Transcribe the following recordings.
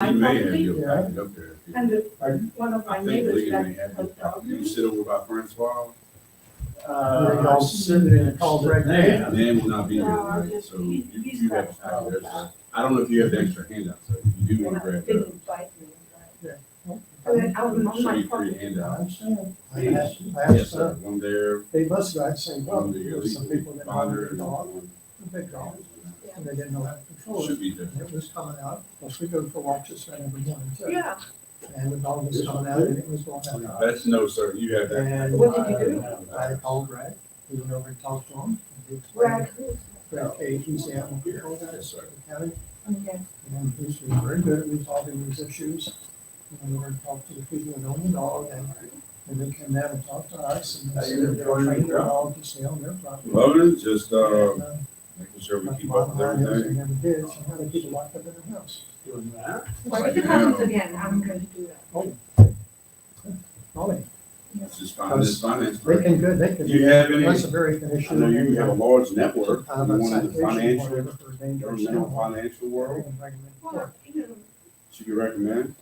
You may have property, your property up there. and one of my I think neighbors Lee got may have a your property. You dog. sit over by Francois, Y'all sitting in a call right now. Dan will not be No, there, just- so you he's you got have, a dog. I don't know if you have the extra handout, so if you do want to grab that. Didn't bite me, but- Yeah. And then out on Show my you three property. I handouts. understand. I Yes, asked, sir. One there, they must have had the same one problem. there, There were some people that Bonder, wanted a and dog, one. a big dog, and they didn't know how to control Should it. be there. And it was coming out, plus we go for walks every morning too. Yeah, And the dog was coming out and it was going out. That's no, sir, you have that. And What did you do? I called Greg, he went over and talked to him. and he Brad, explained- Greg Cage, he's the animal control guy Yes, sir. in the county. okay. And he's been very good at resolving these issues. And we were to talk to the people that own the dog and they came down and talked to us and they said they're training the dog to stay on their property. Loving it, just, And, making sure we but keep bottom up with line is they everything. never did, so how do people lock up in their house? Well, if it happens again, I'm going to do that. Ollie, Just find this finance. they can good, they can. Do you have any, That's a very good issue. I know you have a large network, you Time on want in the citation, financial, whatever, for dangerous governmental animal. financial world, Well, you know, should you recommend?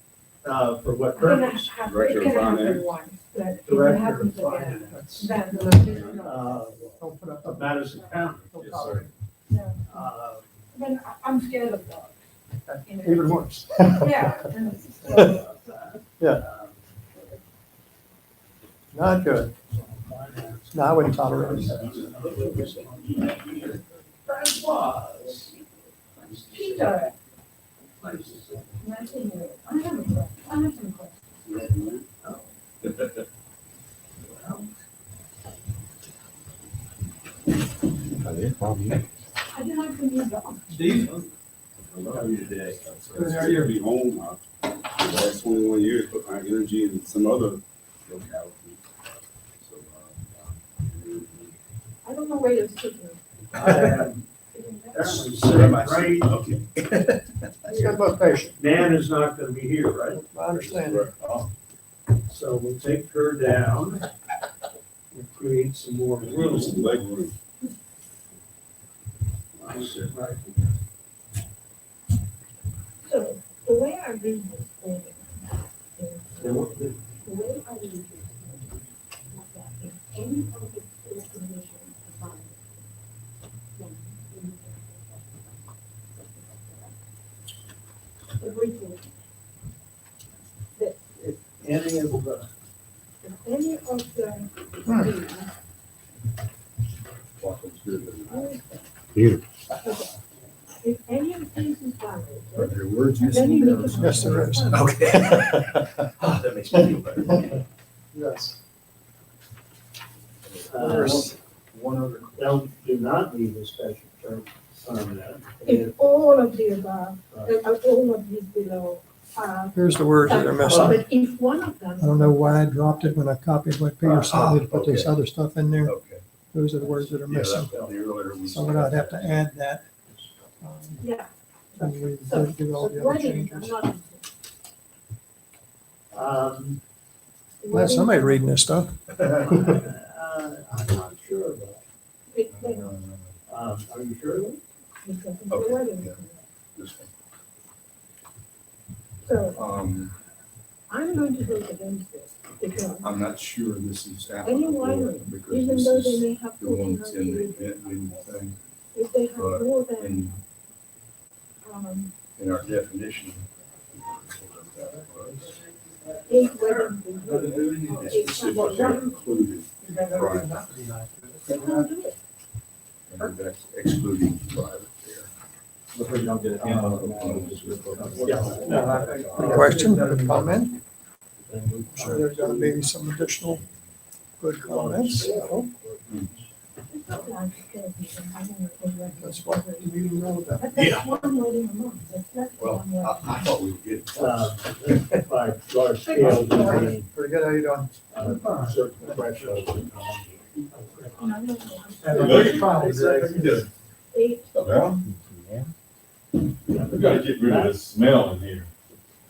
For what I'm gonna purpose? have, Director it of can happen Finance. once, but if it Director happens of again, Finance. then, Don't put up Of a. Madison County. don't Yes, tolerate yeah, Uh, I'm scared of dogs. it. You know. Even worse. Yeah, and so, Not good. No, I wouldn't tolerate it. Francois. Peter, nothing new. I have a question. I have some questions. I did have some new dogs. Steve? I love you today. It's good to be home. The last 21 years, put my energy in some other locality. So, I don't know where you're sitting. Right. Okay. That's got about patient. Nan is not gonna be here, right? I understand. So we'll take her down and create some more room. Some leg room. Right. So, the way I read this thing is, The- the- the way I read this is that if any of the conditions are fine, then we can. The brief is, Any of the, if any of the. Peter. If any of these is violated, there words then you need to. Yes, there is. Okay. That makes me feel better. Yes. there's one other, do not need a special permit. If all of the above, all of these below are. Here's the words that are missing. But if one of them. I don't know why I dropped it when I copied what Peter sent me to put this okay. other stuff in there. Okay. Those are the words that are Yeah, missing. that earlier we. So I'd have to add that. Yeah. And we So, do all but the other weddings are changes. not. Well, somebody reading this stuff. I'm not sure of that. Are Are you sure of that? Okay, This So one. I'm going to vote against this because I'm not sure this is any applicable winery, because even this though they is may have the one 1400 that's in liters, the thing, if they have but more than, in our definition. 8 weddings. It's specifically included private, They can't do it. and that's excluding private there. Any question, or comment? I'm sure there's gonna be some additional good comments. So It's not like it's gonna be having a wedding. that's what you know about. But that's one wedding a month. That's not Well, one wedding. I thought we did. it. By large scale, the, Pretty good, how you doing? certain thresholds. Have a great trial, Greg. 8. Well, we gotta get rid of the smell in here.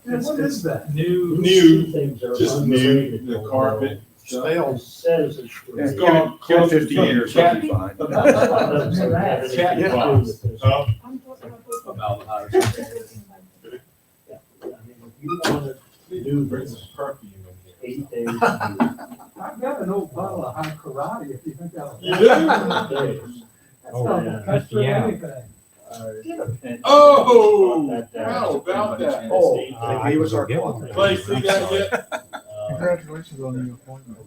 What is that? New. New, Things are just new, the carpet. It says it's. It's gone close to 50 years, that'll be fine. Doesn't have anything to do with this. Huh? I'm talking About the house. about. you wanna do this 8 days a year. I've got an old bottle of high karate, if you think that'll. You do? Days. That's not yeah. cut through Yeah. anything. And- Oh, That, how about that? Oh, They gave us our clock. Clay, see that yet? Congratulations on the appointment.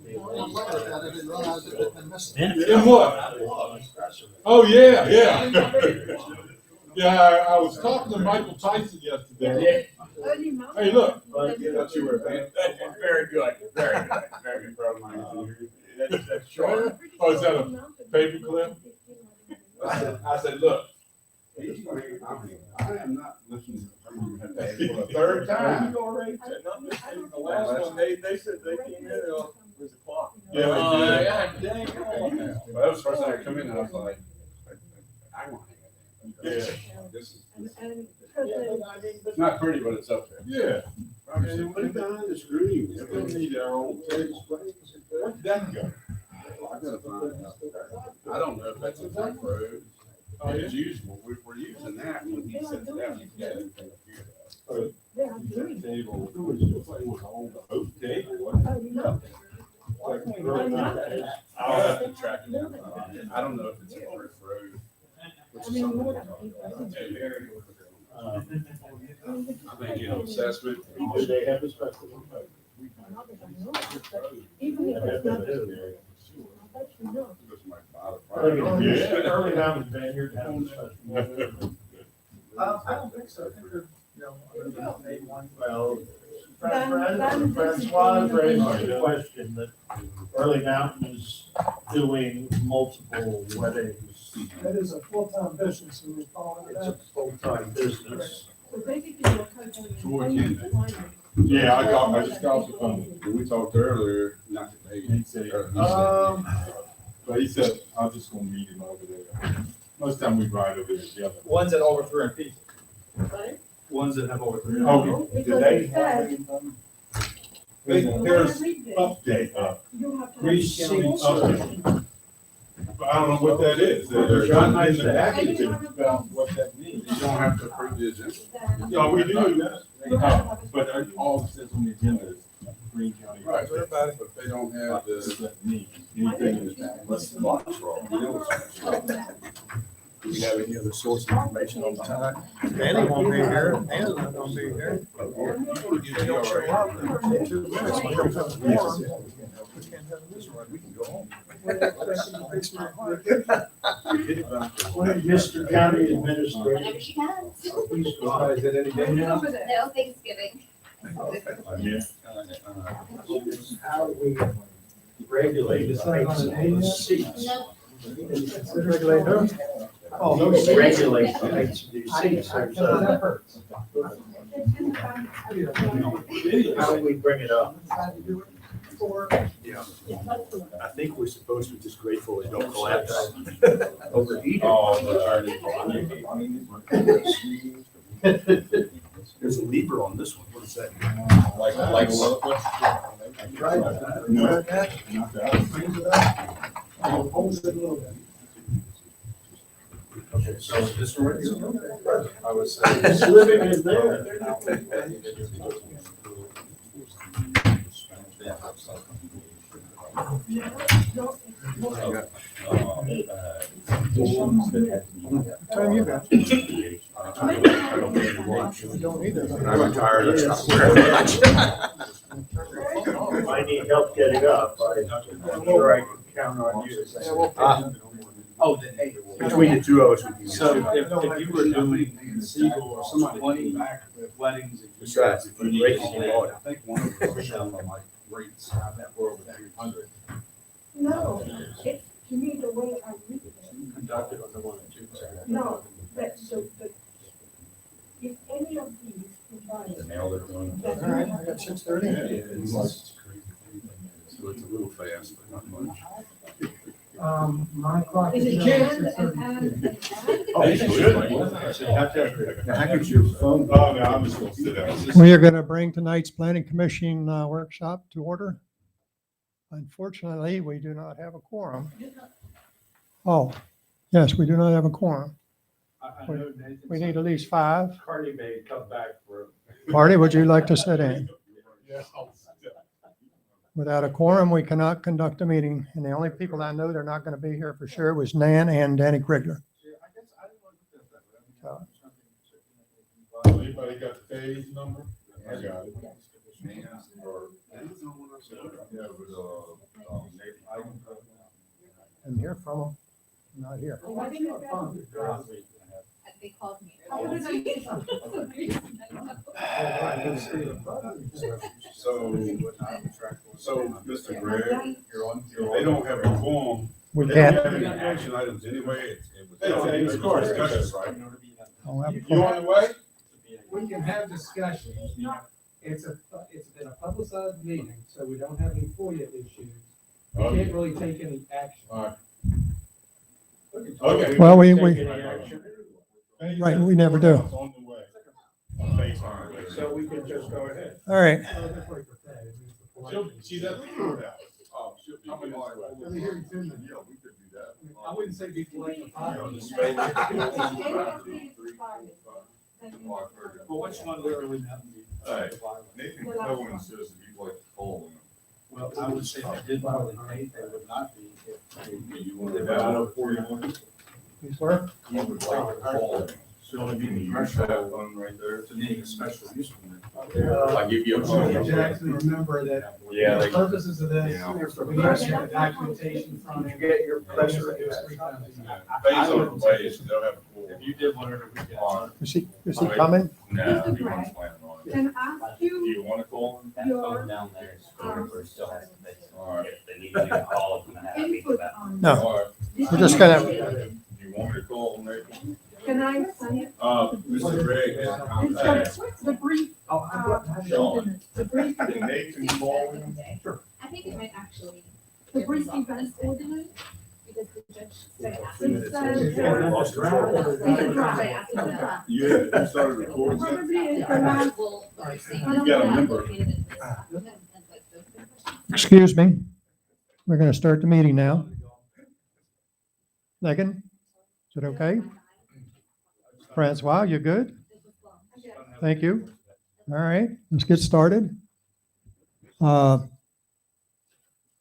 In what? Oh, yeah, yeah. Yeah, I was talking to Michael Tyson yesterday. Hey, look. But, I thought you were a fan. Very good, very good, very good. Proud of my engineer. That's short. Oh, is that a paper clip? I said, look. I am not listening to for the third time. The last one, they said they came in, it was a clock. Yeah, yeah, dang. But that was the first time I come in and I was like, I want to hang it. Yeah. This is, it's not pretty, but it's up there. Yeah. And what behind the screen? We don't need our old tables. Where'd that go? I gotta find out. I don't know if that's a big road. It's usable. We're using that when he sets it out. He's got everything up here. That table, it was like it was an old oak table, wasn't it? I'll have to track it down. I don't know if it's a North Road. Which is something we'll talk about. I think, assessment. do they have a special one? Even if it's not, I bet you know. Early down in Vineyard, have a special one. I don't think so. I think they're, maybe one. Well, Then- Francois raised the question that Early Mountain is doing multiple weddings. That is a full-time business, and we follow It's a that. full-time business. So basically, you're covering. Yeah, I just called the phone. We talked earlier, not today. He said, but he said, I'm just gonna meet him over there. Most time we ride over there together. Ones that over 300 people. Right? Ones that have over 300. No, Okay. because it says, There's update, you have to. Reese County update. But I don't know what that is. There's John nothing in the Nice package about what that means. You don't have to approve the agenda. Yeah, No, we do. But all it says on the agenda is Green County. Right, but they don't have What the. does that mean? Anything in the package. Unless the clock's wrong. You know what's- Do we have any other source of information on the time? Danny won't be here, Dan's not gonna be here. They don't show up in 2 minutes. We don't have a quorum. We can't have this one. We can go home. Mr. County Administrator. Whenever she can. Is it any day now? No Thanksgiving. Yeah. How we regulate the heights of the seats. No. Regulate who? Oh, no, We seats. regulate the heights of these seats. That hurts. How do we bring it up? Yeah. I think we're supposed to be just grateful they don't collapse. Overheated. There's a lever on this one. What is that? Like what? No. Not that. Okay, so this one right here. I was It's living in there. Time you got. You Don't either. I'm retired, that's not very much. I need help getting up. I'm sure I can count on you. Oh, then, hey. Between the two of us, we can. So if you were doing Siegel or somebody 20 weddings. That's right. If you break it, you know it. I think one of them was showing like rates, I bet we're over 300. No, it's, to me, the way I read it, Conducted on the one and two. no, but, so, but if any of these combine. Now they're doing. All right, I got 6:30. It's like, so it's a little fast, but not much. My clock Is is it down and, at and, and, 6:32. Oh, you should. Now, how could your phone? Oh, no, I'm just gonna sit down. We are going to bring tonight's planning commission workshop to order. Unfortunately, we do not have a quorum. Oh, yes, we do not have a quorum. I know Nathan We need at least 5. Carney may come back for Marty, would you like to sit in? Yeah, I'll sit. Without a quorum, we cannot conduct a meeting, and the only people I know that are not going to be here for sure was Nan and Danny Krigler. Anybody got the page number? I got it. I'm here from them, not here. They called me. So, Mr. Greg, they don't have a form. We They don't can't, have any action items anyway. It was It's of course. discussion, right? don't have a You quorum. on the way? We can have discussions. It's been a publicized meeting, so we don't have any FOIA issues. We can't really take any action. Okay. Well, we, Take any action. Right, we never do. On the way. So we can just go ahead. all right, She's at the courthouse. Oh, she'll be. Let me hear you too, then. Yeah, we could do that. I wouldn't say be polite. Well, which one literally now? Hey, Nathan Cohen says if you'd like to call him. Well, I would say they did violate Nate, they would not be. You want to have for you? you sir? You would like to call him. So it'd be the That one right there. to need a special use permit. I give you a phone Jackson, number. remember that Yeah, the they. purposes of this, Yeah. we need to get the documentation from him. Get your Pressure reduce 3 times a year. Phase on the way, they'll have a pool. If you did whatever we got. Is he coming? No, he wasn't planning on it. Can I ask Do you you want to call him? That phone down there is over, still has to fix. All right. If they need to get called, I'm gonna have to meet input that. on? No. All right. We're just gonna- Do you want me to call him, Nathan? Can I say it? Mr. Greg has It's contact. the brief, Sean. the brief, Can Nathan call him? I think it might actually. the brief event ordinance. Because the judge said. It says, It's Lost control. Right. You started recording. Probably is the last, You got a number. Excuse me. We're going to start the meeting now. Megan, is it okay? Francois, you good? Thank you. All right, let's get started.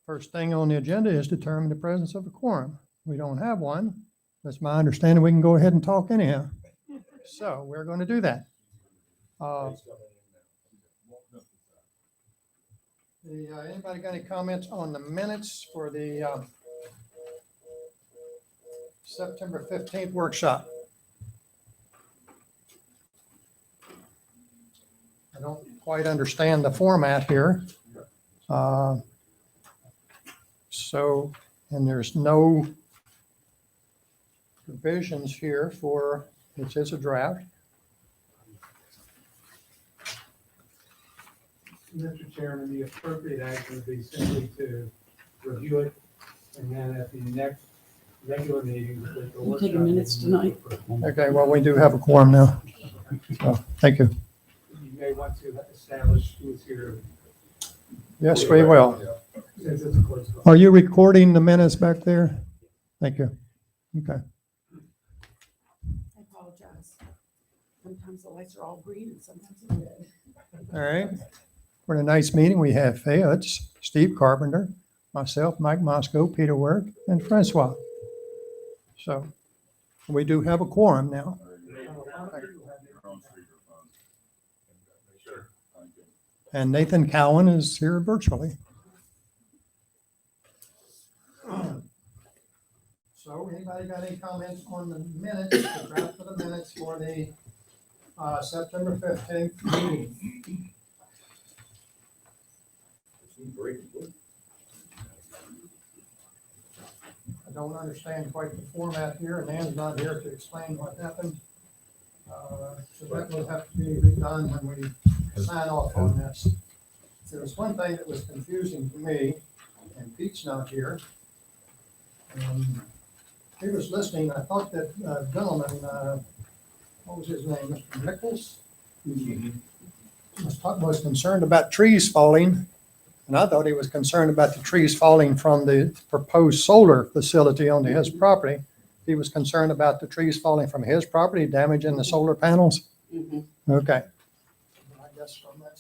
First thing on the agenda is determine the presence of a quorum. We don't have one. That's my understanding. We can go ahead and talk anyhow. So we're going to do that. Anybody got any comments on the minutes for the September 15th workshop? I don't quite understand the format here. So, and there's no provisions here for, it says a draft. Mr. Chairman, the appropriate action would be simply to review it, and then at the next regular meeting. You taking minutes tonight? Okay, well, we do have a quorum now. So, thank you. You may want to establish who's here, Yes, we will. since it's a closed call. Are you recording the minutes back there? Thank you. Okay. I apologize. Sometimes the lights are all green and sometimes they're red. All right. For tonight's meeting, we have Fayette, Steve Carpenter, myself, Mike Moscow, Peter Work, and Francois. So we do have a quorum now. And Nathan Cowan is here virtually. So anybody got any comments on the minutes, the draft of the minutes for the September 15th meeting? I don't understand quite the format here, and Ann's not here to explain what happened. So that will have to be redone when we sign off on this. There was one thing that was confusing to me, and Pete's not here. He was listening, I thought that gentleman, what was his name, Mr. Nichols? Was concerned about trees falling, and I thought he was concerned about the trees falling from the proposed solar facility onto his property. He was concerned about the trees falling from his property, damaging the solar panels. Mhm. Okay. I guess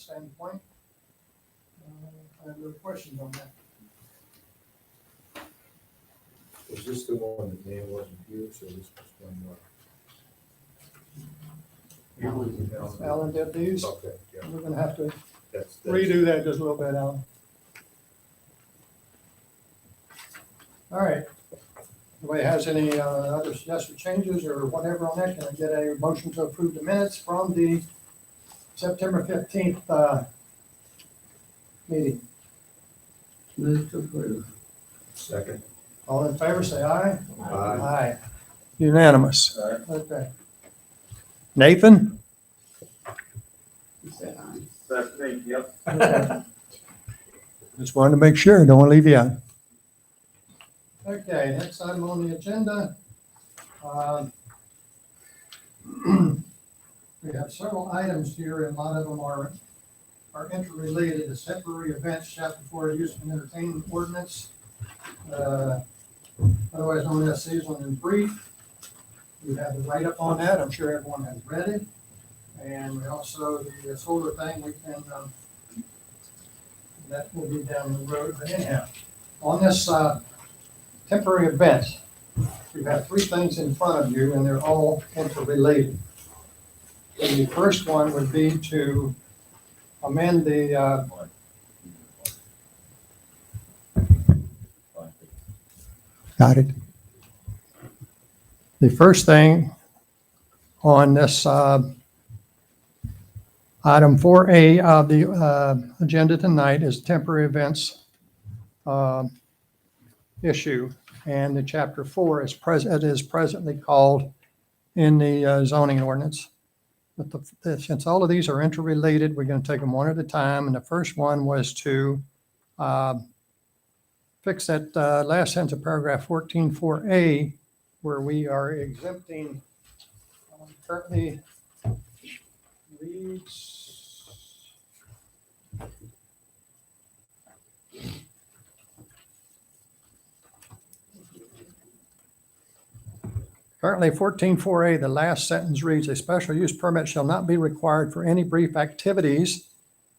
standpoint. I have no questions on that. Was this the one that Dan wasn't here, so this was one more? Alan did these. Okay, yeah, We're gonna have to that's. redo that just a little bit, Alan. All right. Anybody has any other suggested changes or whatever on that? Can I get a motion to approve the minutes from the September 15th meeting? Move to approve. Second. All in favor, say aye. Aye. Unanimous. Okay. Nathan? He said aye. That's me, yep. Okay. Just wanted to make sure, don't want to leave you out. Okay, next item on the agenda. We have several items here, and a lot of them are interrelated. The temporary events, chapter 4, use of entertainment ordinance, otherwise known as seasonal and brief. We have the write-up on that. I'm sure everyone has read it. And we also, the solar thing, we can, that will be down the road. But anyhow, on this temporary events, you have three things in front of you, and they're all interrelated. And the first one would be to amend the got it. The first thing on this item 4A of the agenda tonight is temporary events issue, and the chapter 4 is presently called in the zoning ordinance. But since all of these are interrelated, we're going to take them one at a time. And the first one was to fix that last sentence of paragraph 14.4a, where we are exempting currently reads. Currently, 14.4a, the last sentence reads, a special use permit shall not be required for any brief activities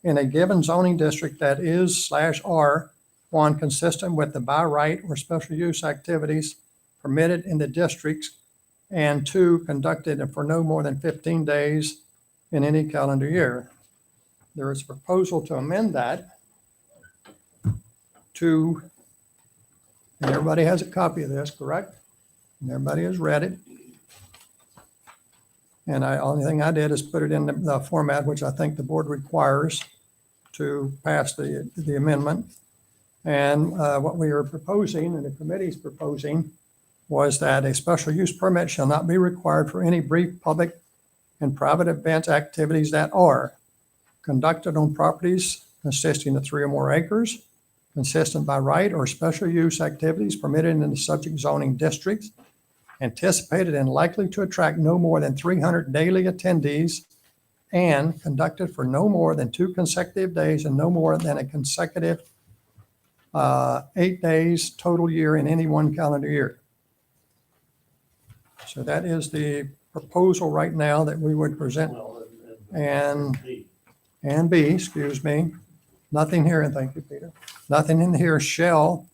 in a given zoning district that is /R, one, consistent with the by right or special use activities permitted in the districts, and two, conducted for no more than 15 days in any calendar year. There is a proposal to amend that to, and everybody has a copy of this, correct? And everybody has read it. And only thing I did is put it in the format which I think the board requires to pass the amendment. And what we are proposing, and the committee's proposing, was that a special use permit shall not be required for any brief public and private events activities that are conducted on properties consisting of 3 or more acres, consistent by right or special use activities permitted in the subject zoning districts, anticipated and likely to attract no more than 300 daily attendees, and conducted for no more than 2 consecutive days and no more than a consecutive 8 days total year in any one calendar year. So that is the proposal right now that we would present. And B, excuse me, nothing here, and thank you, Peter. Nothing in here shall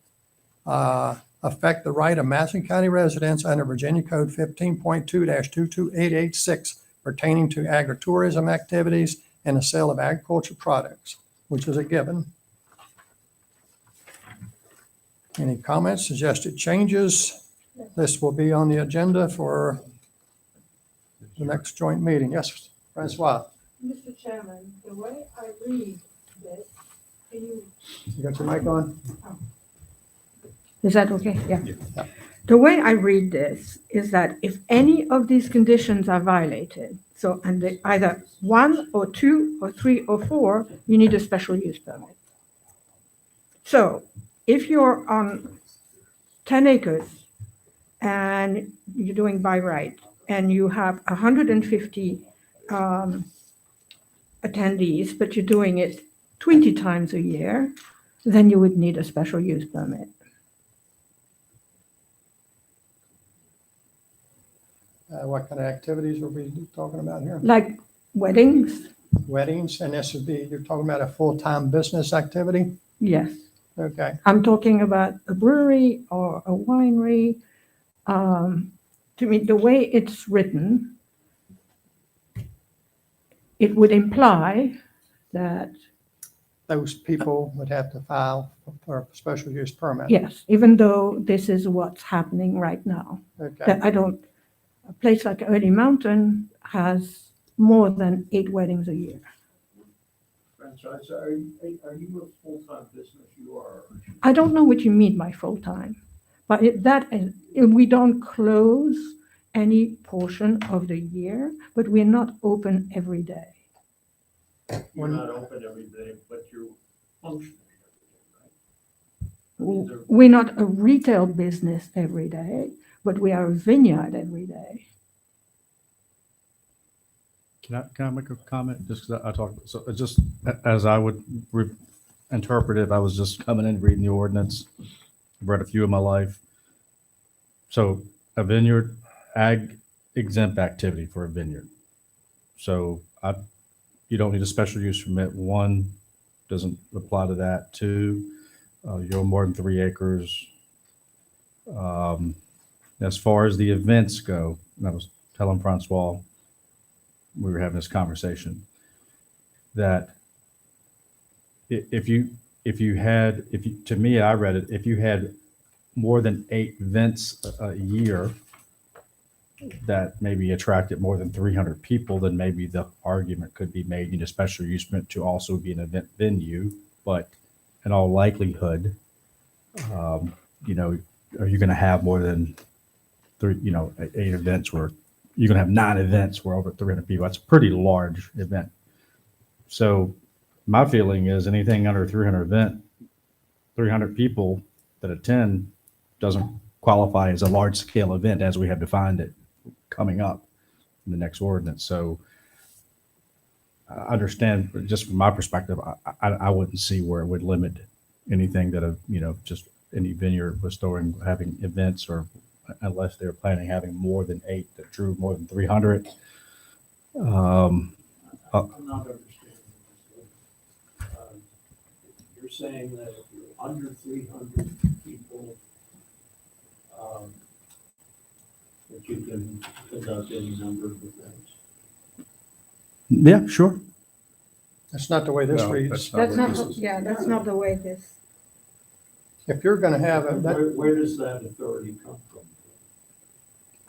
affect the right of Madison County residents under Virginia Code 15.2-22886 pertaining to agritourism activities and the sale of agriculture products, which is a given. Any comments, suggested changes? This will be on the agenda for the next joint meeting. Yes, Francois, Mr. Chairman, the way I read this, can you? you got your mic on? Is that okay? Yeah. The way I read this is that if any of these conditions are violated, so and they either 1 or 2 or 3 or 4, you need a special use permit. So if you're on 10 acres and you're doing by right and you have 150 attendees, but you're doing it 20 times a year, then you would need a special use permit. What kind of activities are we talking about here? Like weddings, weddings, and this would be, you're talking about a full-time business activity? Yes. Okay, I'm talking about a brewery or a winery. To me, the way it's written, it would imply that, those people would have to file for a special use permit. yes, even though this is what's happening right now, Okay, that a place like Early Mountain has more than 8 weddings a year. Franchise, are you a full-time business? You are. I don't know what you mean by full-time, but we don't close any portion of the year, but we're not open every day. You're not open every day, but you're functioning every day, right? We're not a retail business every day, but we are a vineyard every day. Can I make a comment? Just 'cause I talked, so it just as I would interpret it, I was just coming in reading the ordinance. I've read a few in my life. So a vineyard, ag exempt activity for a vineyard. So you don't need a special use permit. 1, doesn't apply to that. 2, you're more than 3 acres. As far as the events go, and I was telling Francois, we were having this conversation, that to me, I read it, if you had more than 8 events a year that maybe attracted more than 300 people, then maybe the argument could be made, you need a special use permit to also be an event venue. But in all likelihood, are you going to have more than 8 events where you're going to have 9 events where over 300 people? That's a pretty large event. So my feeling is anything under 300 people that attend doesn't qualify as a large scale event as we have defined it coming up in the next ordinance. So I understand, but just from my perspective, I wouldn't see where it would limit anything that just any vineyard was having events, or unless they're planning having more than 8 that drew more than 300. I'm not understanding this. You're saying that if you're under 300 people, that you can conduct any number of events? Yeah, sure. that's not the way this No, reads. That's what not, this is. yeah, that's not the way this. If you're gonna have Where does that authority come from?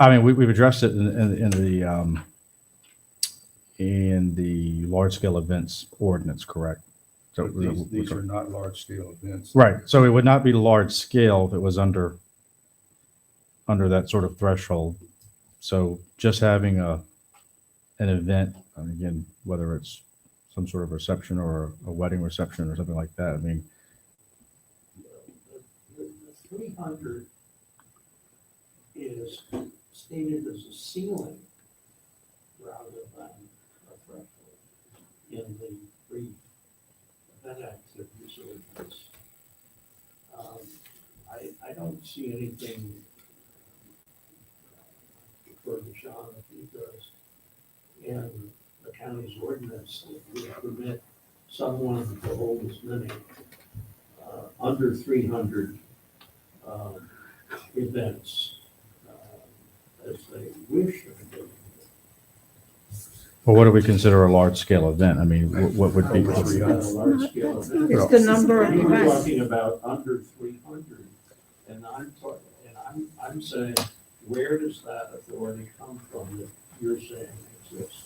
I mean, we've addressed it in the large scale events ordinance, correct? So These are not large scale events. right. So it would not be large scale if it was under that sort of threshold. So just having an event, and again, whether it's some sort of reception or a wedding reception or something like that, I mean, The 300 is stated as a ceiling rather than a threshold in the pre-event activities ordinance. I don't see anything for Sean if he does in the county's ordinance that would permit someone to hold as many under 300 events as they wish of doing. well, what do we consider a large scale event? I mean, what would be? A large scale event. It's the number of We're events. talking about under 300, and I'm saying, where does that authority come from that you're saying exists?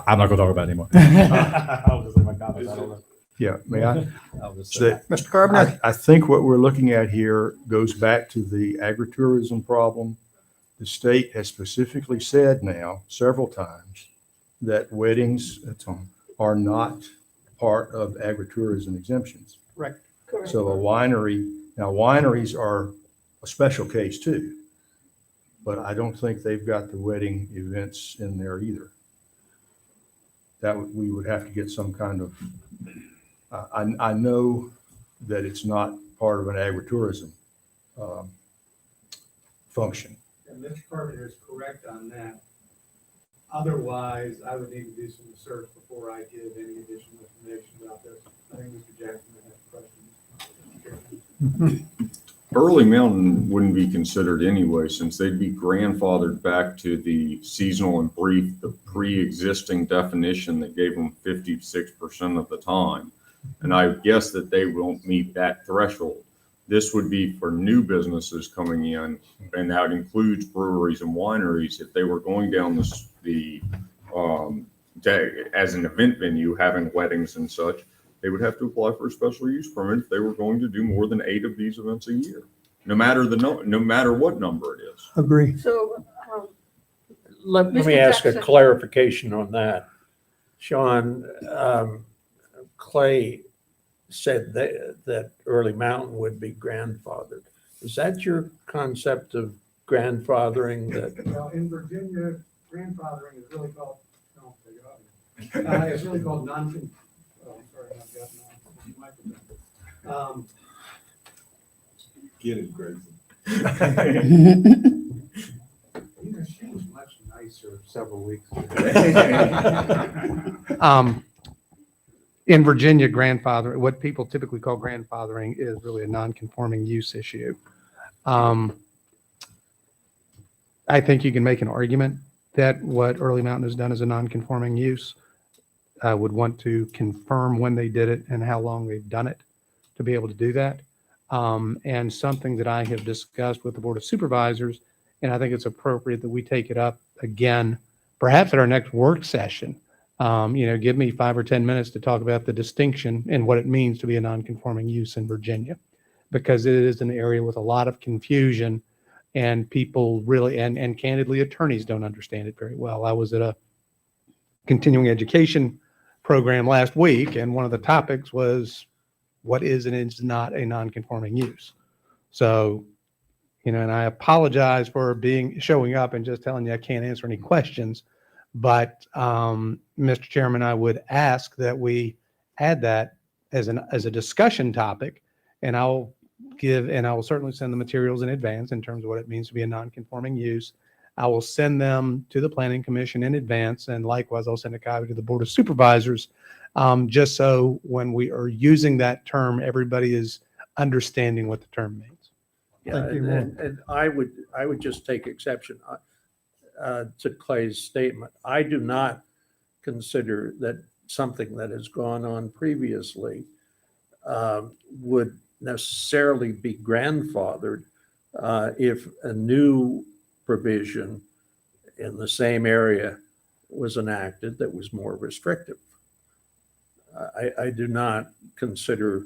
I'm not going to talk about it anymore. I'll just leave my comments. I don't know. Yeah, may I? I'll just So say- Mr. Carpenter, I think what we're looking at here goes back to the agritourism problem. The state has specifically said now several times that weddings are not part of agritourism exemptions. correct. So a winery, now wineries are a special case too, but I don't think they've got the wedding events in there either. We would have to get some kind of, I know that it's not part of an agritourism function. And Mr. Carpenter is correct on that. Otherwise, I would need to do some research before I give any additional information about this. I think Mr. Jackson may have questions. Early Mountain wouldn't be considered anyway, since they'd be grandfathered back to the seasonal and brief, the pre-existing definition that gave them 56% of the time. And I guess that they won't meet that threshold. This would be for new businesses coming in, and that includes breweries and wineries. If they were going down as an event venue, having weddings and such, they would have to apply for a special use permit if they were going to do more than 8 of these events a year, no matter what number it is. Agree. So, Let Mr. me ask a Jackson. clarification on that. Sean, Clay said that Early Mountain would be grandfathered. Is that your concept of grandfathering that? Well, in Virginia, grandfathering is really called, no, take it off. It's really called oh, I'm sorry, I've got microphone. Get it, Grayson. You know, she was much nicer several weeks ago. In Virginia, what people typically call grandfathering is really a non-conforming use issue. I think you can make an argument that what Early Mountain has done is a non-conforming use. I would want to confirm when they did it and how long they've done it to be able to do that. And something that I have discussed with the Board of Supervisors, and I think it's appropriate that we take it up again, perhaps at our next work session. Give me 5 or 10 minutes to talk about the distinction and what it means to be a non-conforming use in Virginia, because it is an area with a lot of confusion, and people really, and candidly, attorneys don't understand it very well. I was at a continuing education program last week, and one of the topics was what is and is not a non-conforming use. So, and I apologize for showing up and just telling you I can't answer any questions. But Mr. Chairman, I would ask that we add that as a discussion topic, and I will certainly send the materials in advance in terms of what it means to be a non-conforming use. I will send them to the Planning Commission in advance, and likewise I'll send a copy to the Board of Supervisors, just so when we are using that term, everybody is understanding what the term means. Yeah, Thank you. and I would just take exception to Clay's statement. I do not consider that something that has gone on previously would necessarily be grandfathered if a new provision in the same area was enacted that was more restrictive. I do not consider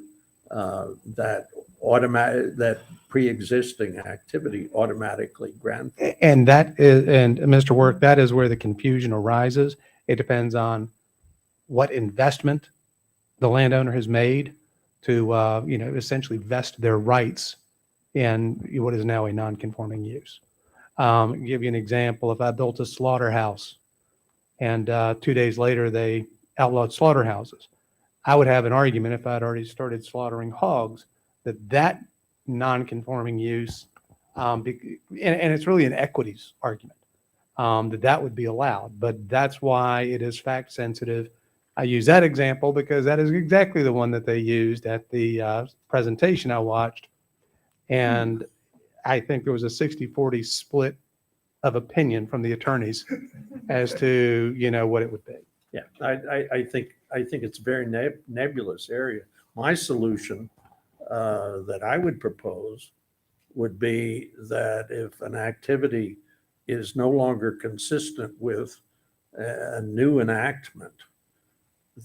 that pre-existing activity automatically grandfathered. And Mr. Work, that is where the confusion arises. It depends on what investment the landowner has made to, essentially vest their rights in what is now a non-conforming use. I'll give you an example. If I built a slaughterhouse and 2 days later they outlawed slaughterhouses, I would have an argument if I'd already started slaughtering hogs that non-conforming use, and it's really an equities argument, that would be allowed. But that's why it is fact sensitive. I use that example because that is exactly the one that they used at the presentation I watched. And I think there was a 60-40 split of opinion from the attorneys as to, what it would be. Yeah, I think it's a very nebulous area. My solution that I would propose would be that if an activity is no longer consistent with a new enactment,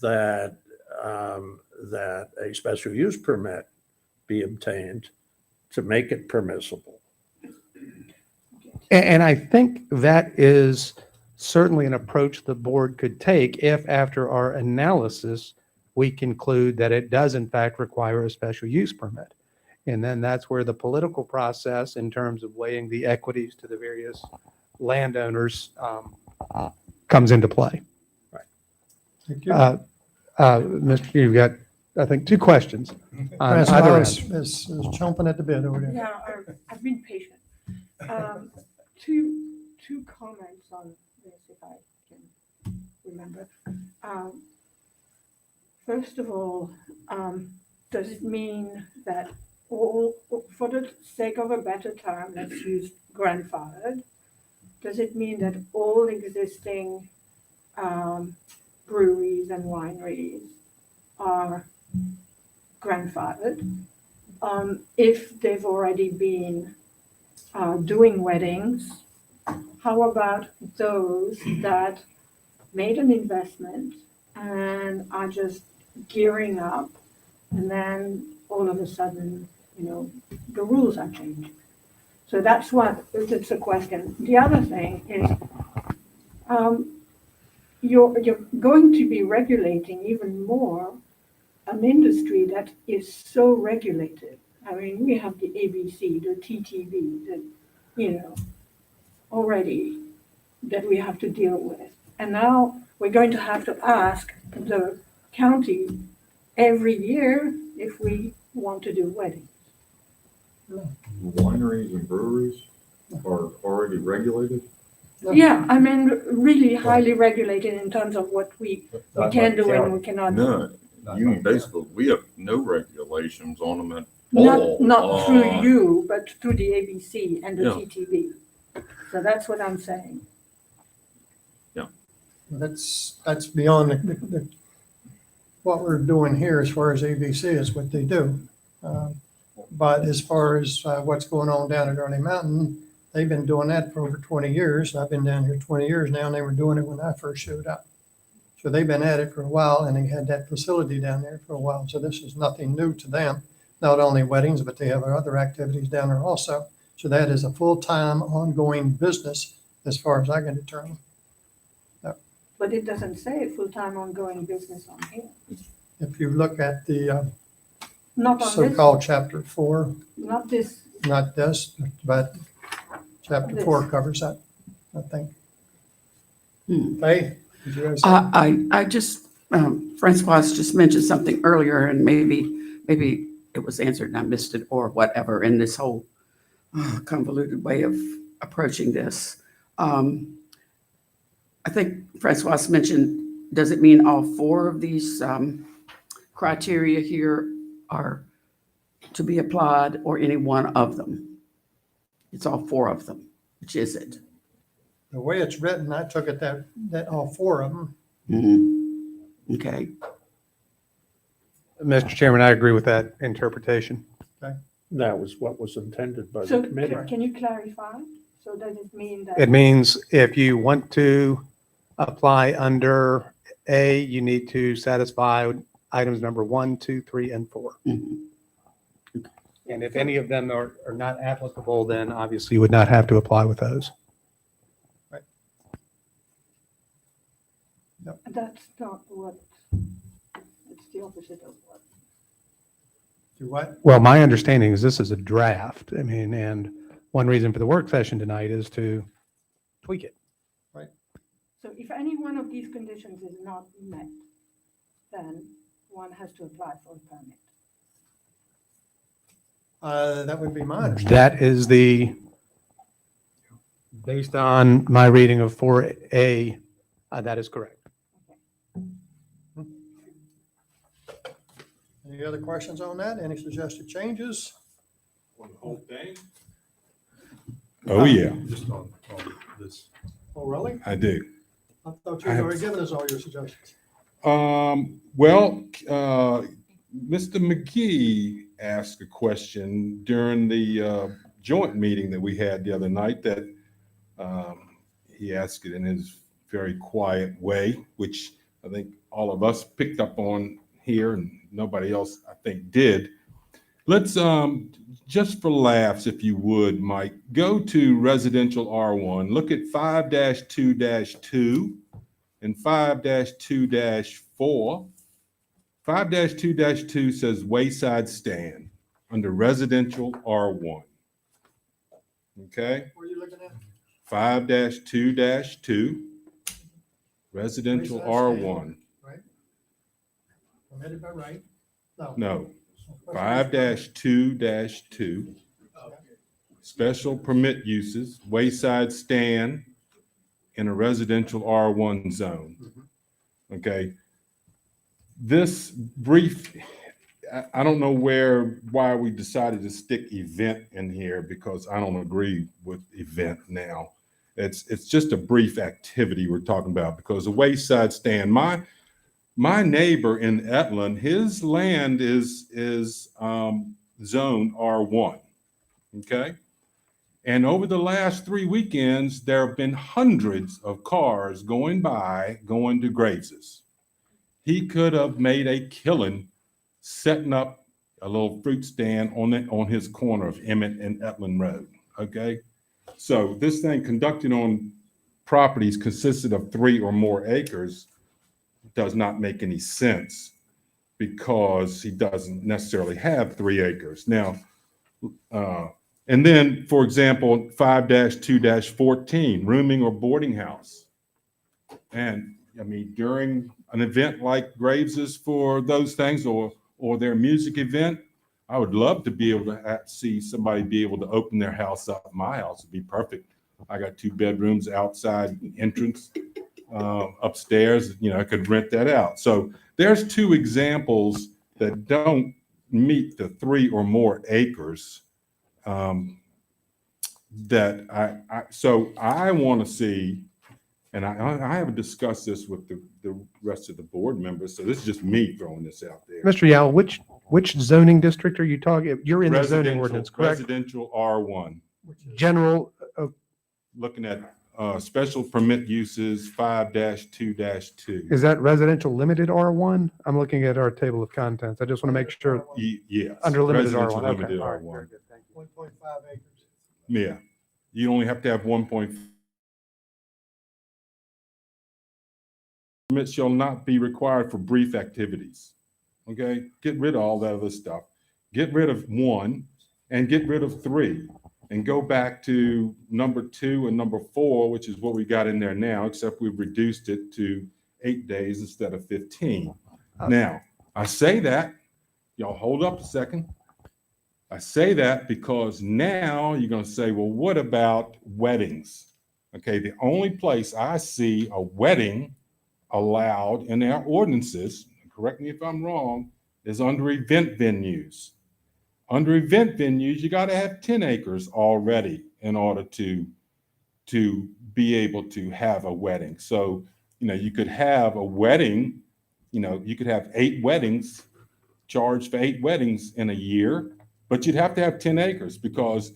that a special use permit be obtained to make it permissible. And I think that is certainly an approach the board could take if, after our analysis, we conclude that it does in fact require a special use permit. And then that's where the political process in terms of weighing the equities to the various landowners comes into play. Right. Thank you. Mr. You've got, I think, 2 questions on Francis either Morris end. is chomping at the bit over there. Yeah, I've been patient. Two comments on this, if I can. remember. First of all, does it mean that all, for the sake of a better term, let's use grandfathered? Does it mean that all existing breweries and wineries are grandfathered? If they've already been doing weddings, how about those that made an investment and are just gearing up, and then all of a sudden, the rules are changing? So that's it's a question. The other thing is, you're going to be regulating even more an industry that is so regulated. I mean, we have the ABC, the TTV, already that we have to deal with. And now we're going to have to ask the county every year if we want to do weddings. Wineries and breweries are already regulated? Yeah, I mean, really highly regulated in terms of what we can do and we cannot do. No, you basically, we have no regulations on them at all. Not through you, but through the ABC and the Yeah. TTV. So that's what I'm saying. That's beyond what we're doing here as far as ABC is what they do. But as far as what's going on down at Early Mountain, they've been doing that for over 20 years. I've been down here 20 years now, and they were doing it when I first showed up. So they've been at it for a while, and they had that facility down there for a while. So this is nothing new to them. Not only weddings, but they have other activities down there also. So that is a full-time ongoing business as far as I can determine. But it doesn't say full-time ongoing business on here. If you look at the Not on this, so-called chapter 4, not this. not this, but chapter This. 4 covers that, I think. Hmm. Faye, did you guys? I just, Francois just mentioned something earlier, and maybe it was answered and I missed it or whatever in this whole convoluted way of approaching this. I think Francois mentioned, does it mean all four of these criteria here are to be applied, or any one of them? It's all four of them. Which is it? The way it's written, I took it that all four of them. Mm-hmm. Okay. Mr. Chairman, I agree with that interpretation. That was what was intended by So the committee. can you clarify? So does it mean that? It means if you want to apply under A, you need to satisfy items number 1, 2, 3, and 4. Mm-hmm. And if any of them are not applicable, then obviously you would not have to apply with those. That's not what, it's the opposite of what. Do what? Well, my understanding is this is a draft. I mean, and one reason for the work session tonight is to tweak it. So if any one of these conditions is not met, then one has to apply for a permit. That would be my understanding. That is based on my reading of 4A, that is correct. Any other questions on that? Any suggested changes? On the whole thing? Oh, yeah, Just on this. Oh, really? I do. I thought you had already given us all your suggestions. Well, Mr. McGee asked a question during the joint meeting that we had the other night that he asked it in his very quiet way, which I think all of us picked up on here and nobody else, I think, did. Let's, just for laughs, if you would, Mike, go to residential R1, look at 5-2-2 and 5-2-4. 5-2-2 says wayside stand under residential R1. Okay? Where are you looking at? 5-2-2, residential Wayside stand. R1. Right? Permitted by right? No, 5-2-2, special permit uses, wayside stand in a residential R1 zone. Okay. This brief, I don't know why we decided to stick event in here, because I don't agree with event now. It's just a brief activity we're talking about, because the wayside stand, my neighbor in Etlin, his land is zone R1. Okay. And over the last 3 weekends, there have been hundreds of cars going to Graves's. He could have made a killing setting up a little fruit stand on his corner of Emmett and Etlin Road. Okay. So this thing conducted on properties consisted of 3 or more acres does not make any sense, because he doesn't necessarily have 3 acres. Now, and then, for example, 5-2-14, rooming or boarding house. And I mean, during an event like Graves's for those things, or their music event, I would love to be able to see somebody be able to open their house up. My house would be perfect. I got 2 bedrooms, outside entrance, upstairs. You know, I could rent that out. So there's 2 examples that don't meet the 3 or more acres. That I want to see, and I haven't discussed this with the rest of the board members, so this is just me throwing this out there. Mr. Yao, which zoning district are you talking? You're in the zoning ordinance, correct? Residential R1. General, Looking at special permit uses 5-2-2. is that residential limited R1? I'm looking at our table of contents. I just want to make sure. Yes. Under limited Residential R1. Okay. limited All right, R1. very good. Thank you. 1.5 acres. Yeah. You only have to have 1. Permit shall not be required for brief activities. Okay, get rid of all that other stuff. Get rid of 1 and get rid of 3, and go back to number 2 and number 4, which is what we got in there now, except we've reduced it to 8 days instead of 15. Now, I say that, y'all hold up a second. I say that because now you're going to say, well, what about weddings? Okay, the only place I see a wedding allowed in our ordinances, correct me if I'm wrong, is under event venues. Under event venues, you got to have 10 acres already in order to be able to have a wedding. So, you know, you could have a wedding, you know, you could have 8 weddings, charge for 8 weddings in a year, but you'd have to have 10 acres, because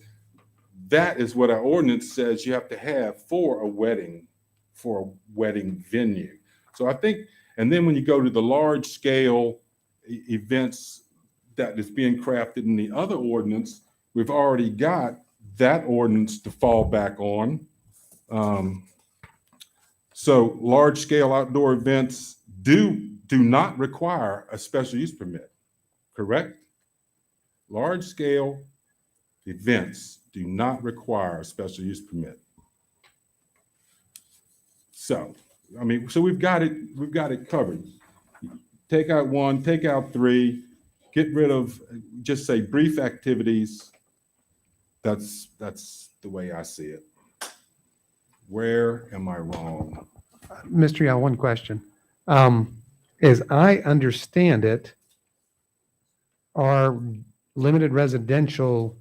that is what our ordinance says you have to have for a wedding venue. So I think, and then when you go to the large scale events that is being crafted in the other ordinance, we've already got that ordinance to fall back on. So large scale outdoor events do not require a special use permit, correct? Large scale events do not require a special use permit. So, I mean, so we've got it covered. Take out 1, take out 3, get rid of, just say brief activities. That's the way I see it. Where am I wrong? Mr. Yao, one question. As I understand it, our limited residential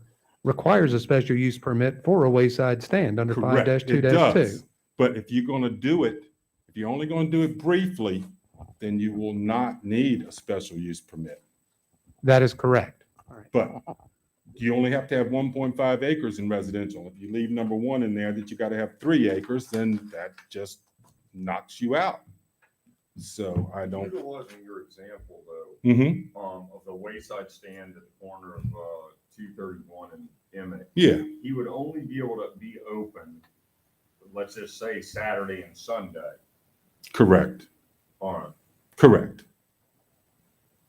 requires a special use permit for a wayside stand under Correct, it 5-2-2. does. But if you're going to do it, if you're only going to do it briefly, then you will not need a special use permit. That is correct. But you only have to have 1.5 acres in residential. If you leave number 1 in there that you got to have 3 acres, then that just knocks you out. So I don't. Utilizing your example though, Mm-hmm. of the wayside stand at the corner of 231 and Emmett. Yeah. He would only be able to be open, let's just say Saturday and Sunday. Correct. All right. Correct.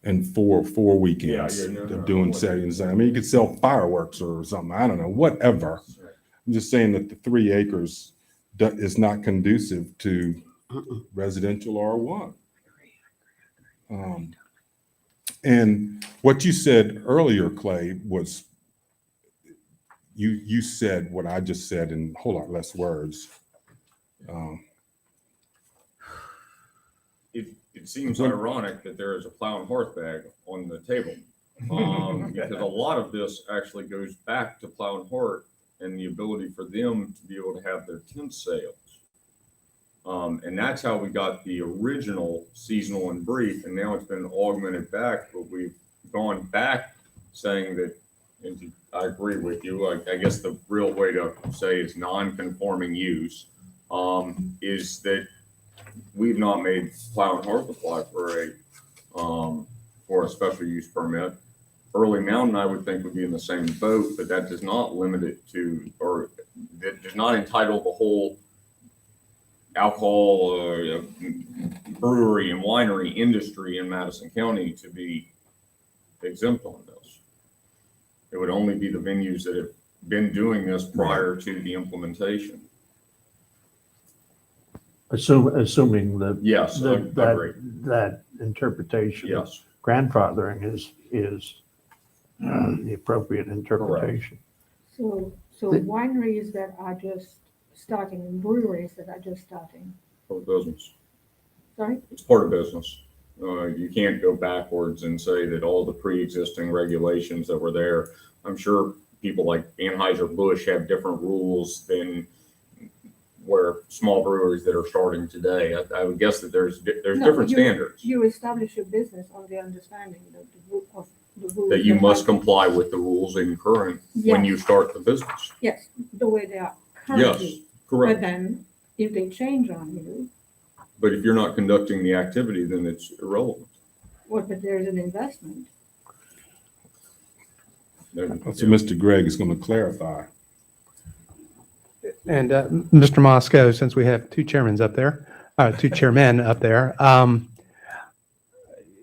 And four weekends Yeah, no, of doing Saturday and Sunday. I mean, you could sell fireworks or something. I don't know, whatever. I'm just saying that the 3 acres is not conducive to residential R1. And what you said earlier, Clay, was you said what I just said in a whole lot less words. If it seems ironic that there is a plow and hearth bag on the table. Because a lot of this actually goes back to Plow and Hearth and the ability for them to be able to have their tent sales. And that's how we got the original seasonal and brief, and now it's been augmented back, but we've gone back saying that, and I agree with you, I guess the real way to say is non-conforming use, is that we've not made Plow and Hearth apply for a special use permit. Early Mountain, I would think, would be in the same boat, but that does not limit it to, or that does not entitle the whole alcohol brewery and winery industry in Madison County to be exempt on this. It would only be the venues that have been doing this prior to the implementation. Assuming that. Yes, I agree. That interpretation. Yes. Grandfathering is the appropriate interpretation. So wineries that are just starting and breweries that are just starting. Part of business. Sorry? It's part of business. You can't go backwards and say that all the pre-existing regulations that were there, I'm sure people like Anheuser-Busch have different rules than where small breweries that are starting today. I would guess that there's different standards. You establish your business on the understanding of the rules. That you must comply with the rules in current when you start the business. Yes, the way they are Yes, currently. correct. But then if they change on you, But if you're not conducting the activity, then it's irrelevant. but there's an investment. So Mr. Gregg is going to clarify. And Mr. Moscow, since we have two chairmen up there,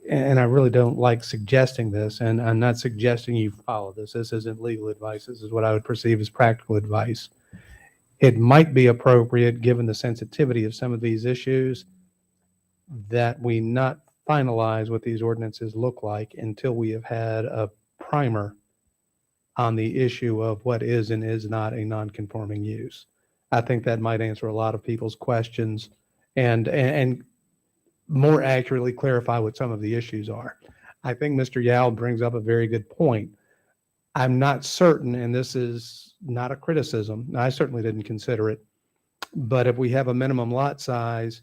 and I really don't like suggesting this, and I'm not suggesting you follow this. This isn't legal advice. This is what I would perceive as practical advice. It might be appropriate, given the sensitivity of some of these issues, that we not finalize what these ordinances look like until we have had a primer on the issue of what is and is not a non-conforming use. I think that might answer a lot of people's questions and more accurately clarify what some of the issues are. I think Mr. Yao brings up a very good point. I'm not certain, and this is not a criticism, I certainly didn't consider it, but if we have a minimum lot size,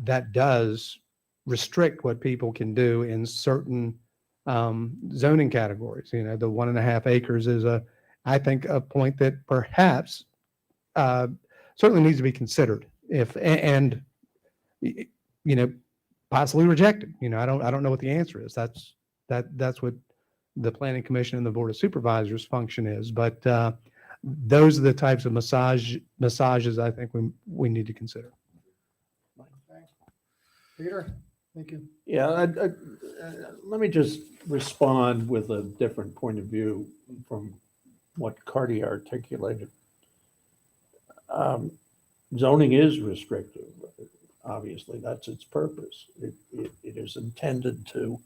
that does restrict what people can do in certain zoning categories. You know, the 1.5 acres is I think a point that perhaps certainly needs to be considered and possibly rejected. I don't know what the answer is. That's what the Planning Commission and the Board of Supervisors function is. But those are the types of massages I think we need to consider. Peter, thank you. Yeah, let me just respond with a different point of view from what Carty articulated. Zoning is restrictive. Obviously, that's its purpose. It is intended to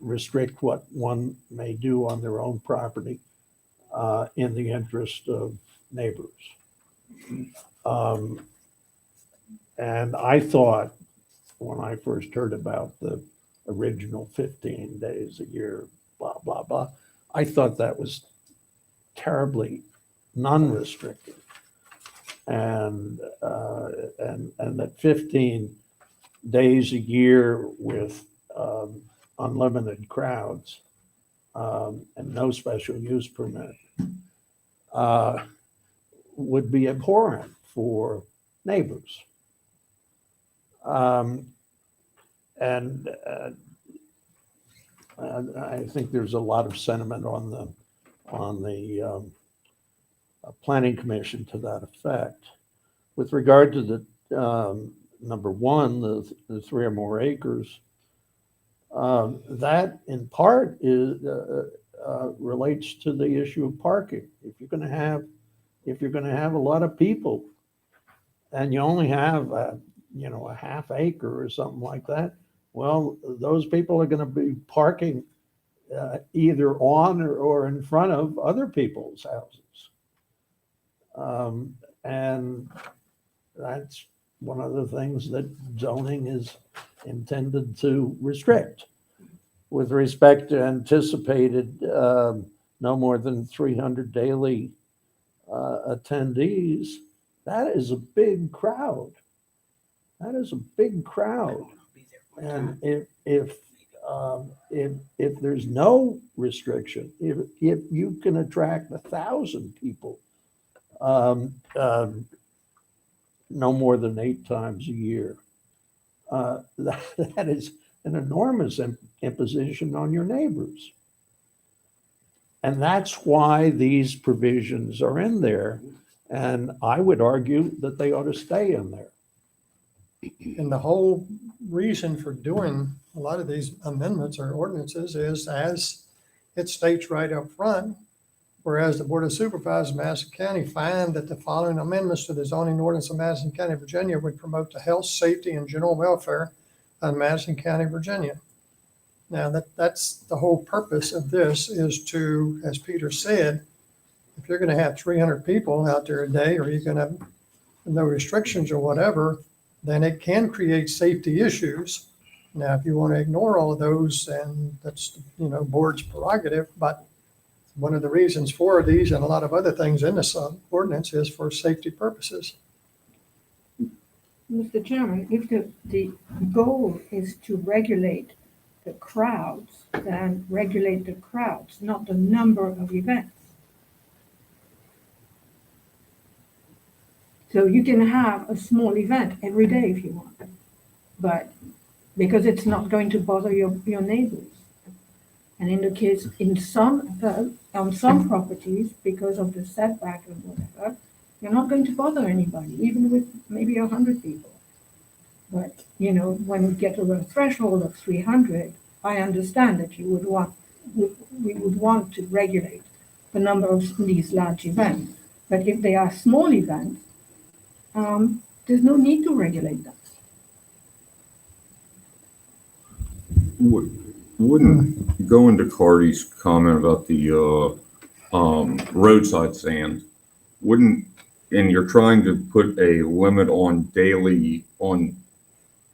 restrict what one may do on their own property in the interest of neighbors. And I thought, when I first heard about the original 15 days a year, blah, blah, blah, I thought that was terribly non-restrictive. And that 15 days a year with unlimited crowds and no special use permit would be abhorrent for neighbors. And I think there's a lot of sentiment on the Planning Commission to that effect. With regard to the number one, the 3 or more acres, that in part is relates to the issue of parking. If you're going to have a lot of people, and you only have a half acre or something like that, well, those people are going to be parking either on or in front of other people's houses. And that's one of the things that zoning is intended to restrict. With respect to anticipated no more than 300 daily attendees, that is a big crowd. That is a big crowd. And if there's no restriction, if you can attract 1,000 people, no more than 8 times a year, that is an enormous imposition on your neighbors. And that's why these provisions are in there. And I would argue that they ought to stay in there. And the whole reason for doing a lot of these amendments or ordinances is, as it states right up front, whereas the Board of Supervisors of Madison County find that the following amendments to the zoning ordinance of Madison County, Virginia would promote the health, safety, and general welfare of Madison County, Virginia. Now, that's the whole purpose of this, is to, as Peter said, if you're going to have 300 people out there a day, or you're going to have no restrictions or whatever, then it can create safety issues. Now, if you want to ignore all of those, then that's, board's prerogative. But one of the reasons for these and a lot of other things in this ordinance is for safety purposes. Mr. Chairman, if the goal is to regulate the crowds, then regulate the crowds, not the number of events. So you can have a small event every day if you want, but because it's not going to bother your neighbors. And in the case, on some properties, because of the setback and whatever, you're not going to bother anybody, even with maybe 100 people. But, when we get over a threshold of 300, I understand that we would want to regulate the number of these large events. But if they are small events, there's no need to regulate them. Wouldn't go into Cardi's comment about the roadside stand? And you're trying to put a limit on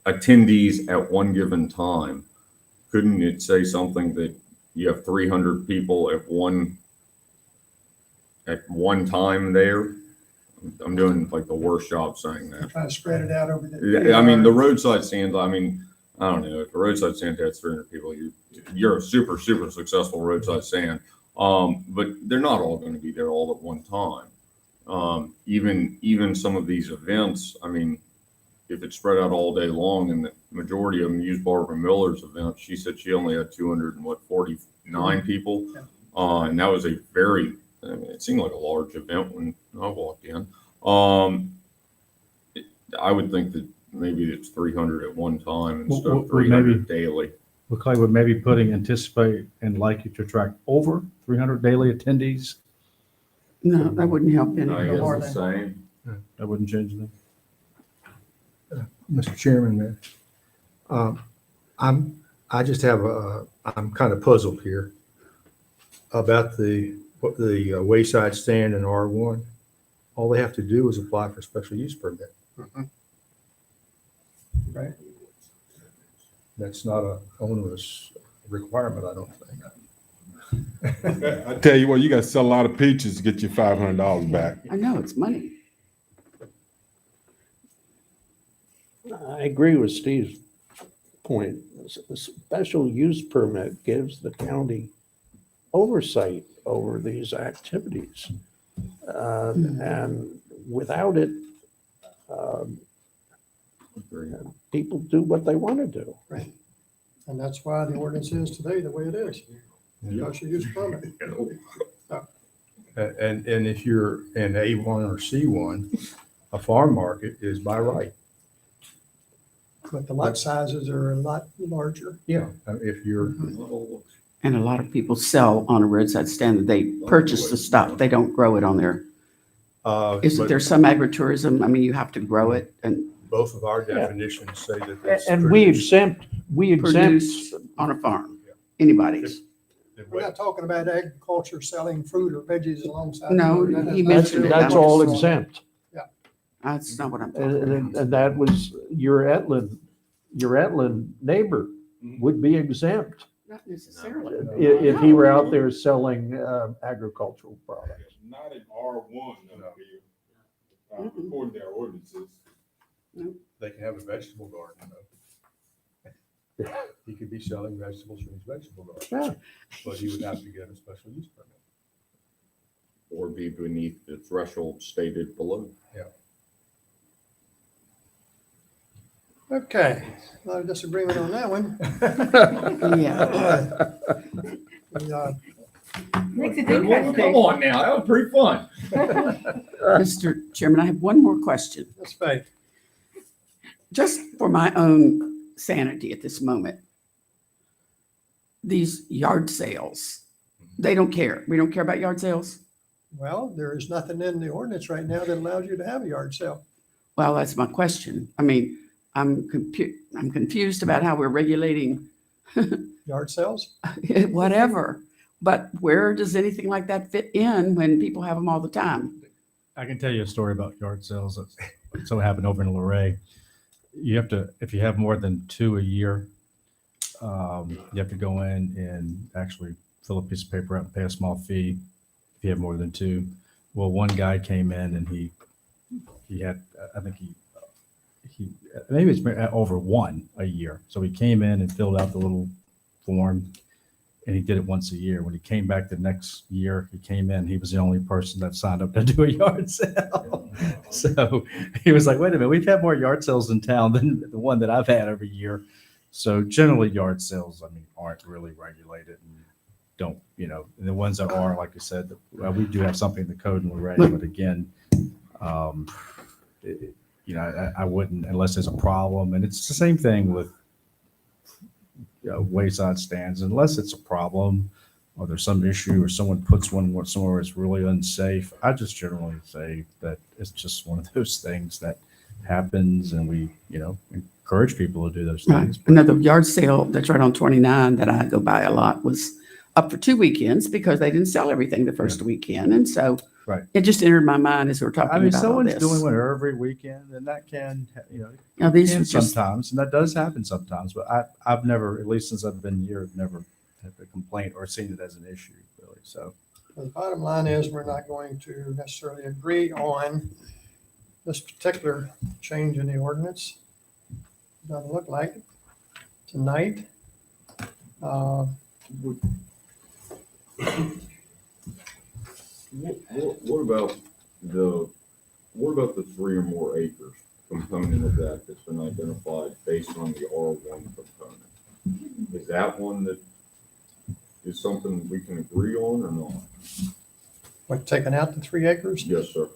attendees at one given time. Couldn't it say something that you have 300 people at one time there? I'm doing like the worst job saying that. Try to spread it out over Yeah, I mean, the roadside stands, I don't know, if a roadside stand has 300 people, you're a super, super successful roadside stand. But they're not all going to be there all at one time. Even some of these events, if it's spread out all day long, and the majority of them use Barbara Miller's event, she said she only had 249 people. And that was it seemed like a large event when I walked in. I would think that maybe it's 300 at one time instead of 300 daily. Well, Clay, would maybe anticipate and likely to attract over 300 daily attendees? No, that wouldn't help any. I guess the same. That wouldn't change anything. Mr. Chairman, I just have I'm kind of puzzled here about the wayside stand in R1. All they have to do is apply for a special use permit. Right. That's not an onerous requirement, I don't think. I tell you what, you got to sell a lot of peaches to get your $500 back. I know, it's money. I agree with Steve's point. A special use permit gives the county oversight over these activities. And without it, people do what they want to do. Right. And that's why the ordinance is today the way it is. Special use permit. And if you're in A1 or C1, a farm market is by right. But the lot sizes are a lot larger. Yeah. If you're. And a lot of people sell on a roadside stand. They purchase the stuff. They don't grow it on there. Isn't there some agritourism? You have to grow it and Both of our definitions say that it's And we exempt produce on a farm. Anybody's. We're not talking about agriculture selling fruit or veggies alongside. No, he mentioned That's all exempt. Yeah. That's not what I'm talking about. And that was your Etland your Etland neighbor would be exempt Not necessarily. if he were out there selling agricultural products. Not in R1 up here, according to our ordinances. They can have a vegetable garden though. He could be selling vegetables from his vegetable garden. Yeah. But he would have to get a special use permit. Or be beneath the threshold stated below. Okay, a lot of disagreement on that one. Yeah. Makes it Come interesting. on now, that was pretty fun. Mr. Chairman, I have one more question. That's Faith. Just for my own sanity at this moment. These yard sales, they don't care. We don't care about yard sales? Well, there is nothing in the ordinance right now that allows you to have a yard sale. Well, that's my question. I mean, I'm confused about how we're regulating Yard sales? whatever. But where does anything like that fit in when people have them all the time? I can tell you a story about yard sales. So it happened over in Luray. You have to, if you have more than 2 a year, you have to go in and actually fill a piece of paper out and pay a small fee if you have more than 2. Well, one guy came in and he had, I think he maybe it's over 1 a year. So he came in and filled out the little form and he did it once a year. When he came back the next year, he came in, he was the only person that signed up to do a yard sale. So he was like, wait a minute, we've had more yard sales in town than the one that I've had every year. So generally yard sales, I mean, aren't really regulated and don't, you know, and the ones that are, like I said, we do have something in the code and we're ready, but again, you know, I wouldn't unless there's a problem. And it's the same thing with wayside stands, unless it's a problem or there's some issue or someone puts one somewhere it's really unsafe. I just generally say that it's just one of those things that happens and we, you know, encourage people to do those things. Another yard sale that's right on 29 that I go by a lot was up for 2 weekends because they didn't sell everything the first weekend. And so Right. it just entered my mind as we we're talking I mean, about all someone's this. doing one every weekend and that can, you know, Now, these can were just- sometimes, and that does happen sometimes, but I've never, at least since I've been here, I've never had a complaint or seen it as an issue really. So. The bottom line is, we're not going to necessarily agree on this particular change in the ordinance. Doesn't look like it tonight. What about the 3 or more acres component of that that's been identified based on the R1 component? Is that one that is something we can agree on or not? What, taking out the 3 acres? Yes, sir.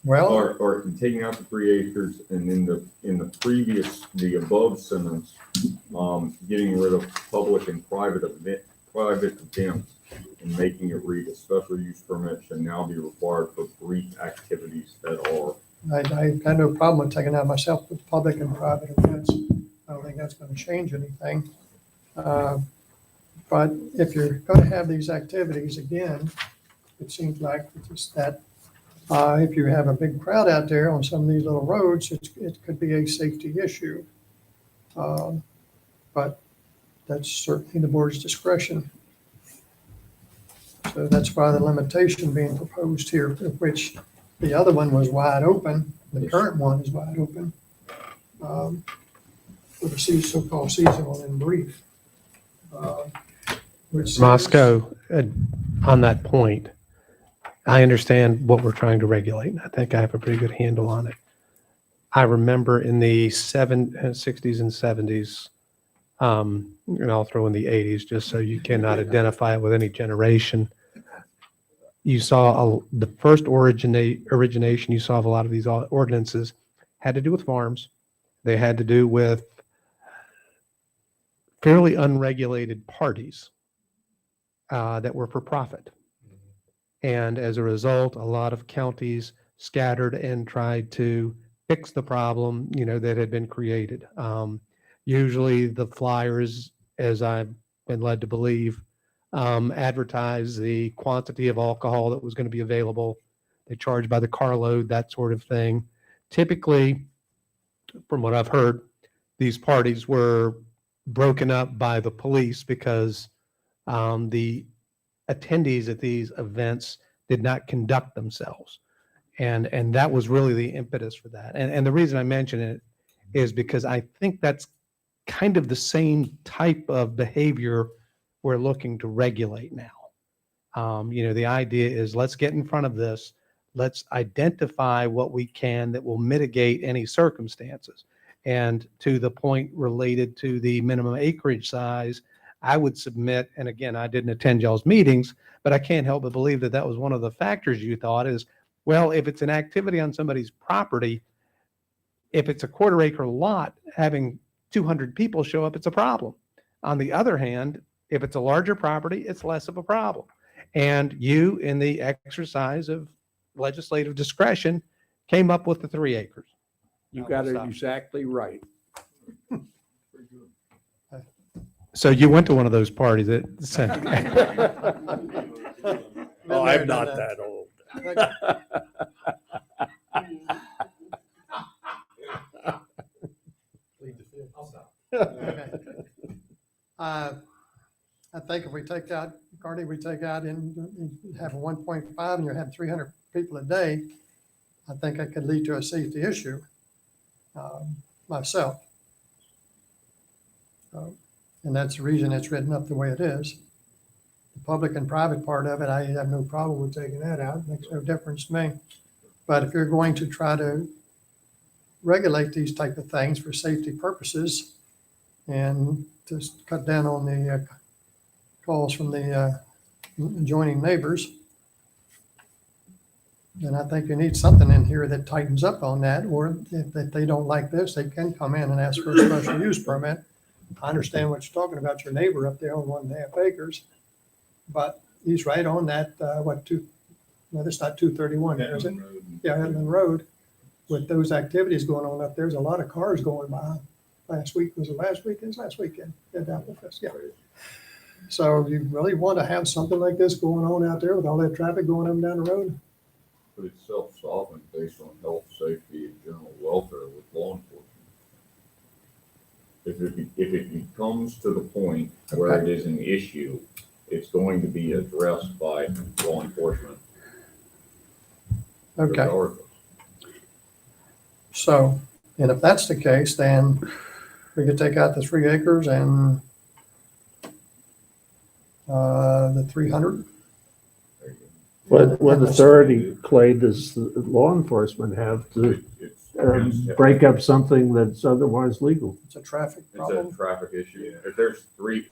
Well, Or taking out the 3 acres and in the above sentence, getting rid of public and private events and making it read a special use permit should now be required for brief activities that are. I got no problem with taking out myself with public and private events. I don't think that's going to change anything. But if you're going to have these activities again, it seems like it's that if you have a big crowd out there on some of these little roads, it could be a safety issue. But that's certainly the board's discretion. So that's why the limitation being proposed here, which the other one was wide open. The current one is wide open. For the so-called seasonal and brief. Moscow, on that point, I understand what we're trying to regulate. I think I have a pretty good handle on it. I remember in the 60s and 70s, and I'll throw in the 80s just so you cannot identify it with any generation. You saw the first origination you saw of a lot of these ordinances had to do with farms. They had to do with fairly unregulated parties that were for profit. And as a result, a lot of counties scattered and tried to fix the problem, you know, that had been created. Usually the flyers, as I've been led to believe, advertise the quantity of alcohol that was going to be available. They charge by the carload, that sort of thing. Typically, from what I've heard, these parties were broken up by the police because the attendees at these events did not conduct themselves. And that was really the impetus for that. And the reason I mention it is because I think that's kind of the same type of behavior we're looking to regulate now. The idea is let's get in front of this. Let's identify what we can that will mitigate any circumstances. And to the point related to the minimum acreage size, I would submit, and again, I didn't attend y'all's meetings, but I can't help but believe that that was one of the factors you thought is, well, if it's an activity on somebody's property, if it's a quarter acre lot, having 200 people show up, it's a problem. On the other hand, if it's a larger property, it's less of a problem. And you, in the exercise of legislative discretion, came up with the 3 acres. You got it exactly right. So you went to one of those parties that said, Oh, I'm not that old. Okay. I think if we take out, Cardi, we take out and have a 1.5 and you have 300 people a day, I think that could lead to a safety issue myself. And that's the reason it's written up the way it is. The public and private part of it, I have no problem with taking that out. It makes no difference to me. But if you're going to try to regulate these type of things for safety purposes and just cut down on the calls from the adjoining neighbors, then I think you need something in here that tightens up on that, or if they don't like this, they can come in and ask for a special use permit. I understand what you're talking about, your neighbor up there on 1.5 acres, but he's right on that, no, that's not 231 there, is it? Yeah, Edmund Road. With those activities going on up there, there's a lot of cars going by. Last week, was it last weekend? Last weekend, at Apple Fest, yeah. So you really want to have something like this going on out there with all that traffic going up and down the road? But it's self-solving based on health, safety, and general welfare with law enforcement. If it becomes to the point where it is an issue, it's going to be addressed by law enforcement. Okay. Regardless. So, and if that's the case, then we could take out the 3 acres and the 300. What authority, Clay, does law enforcement have to break up something that's otherwise legal? It's a traffic It's problem. a traffic issue. If there's 3,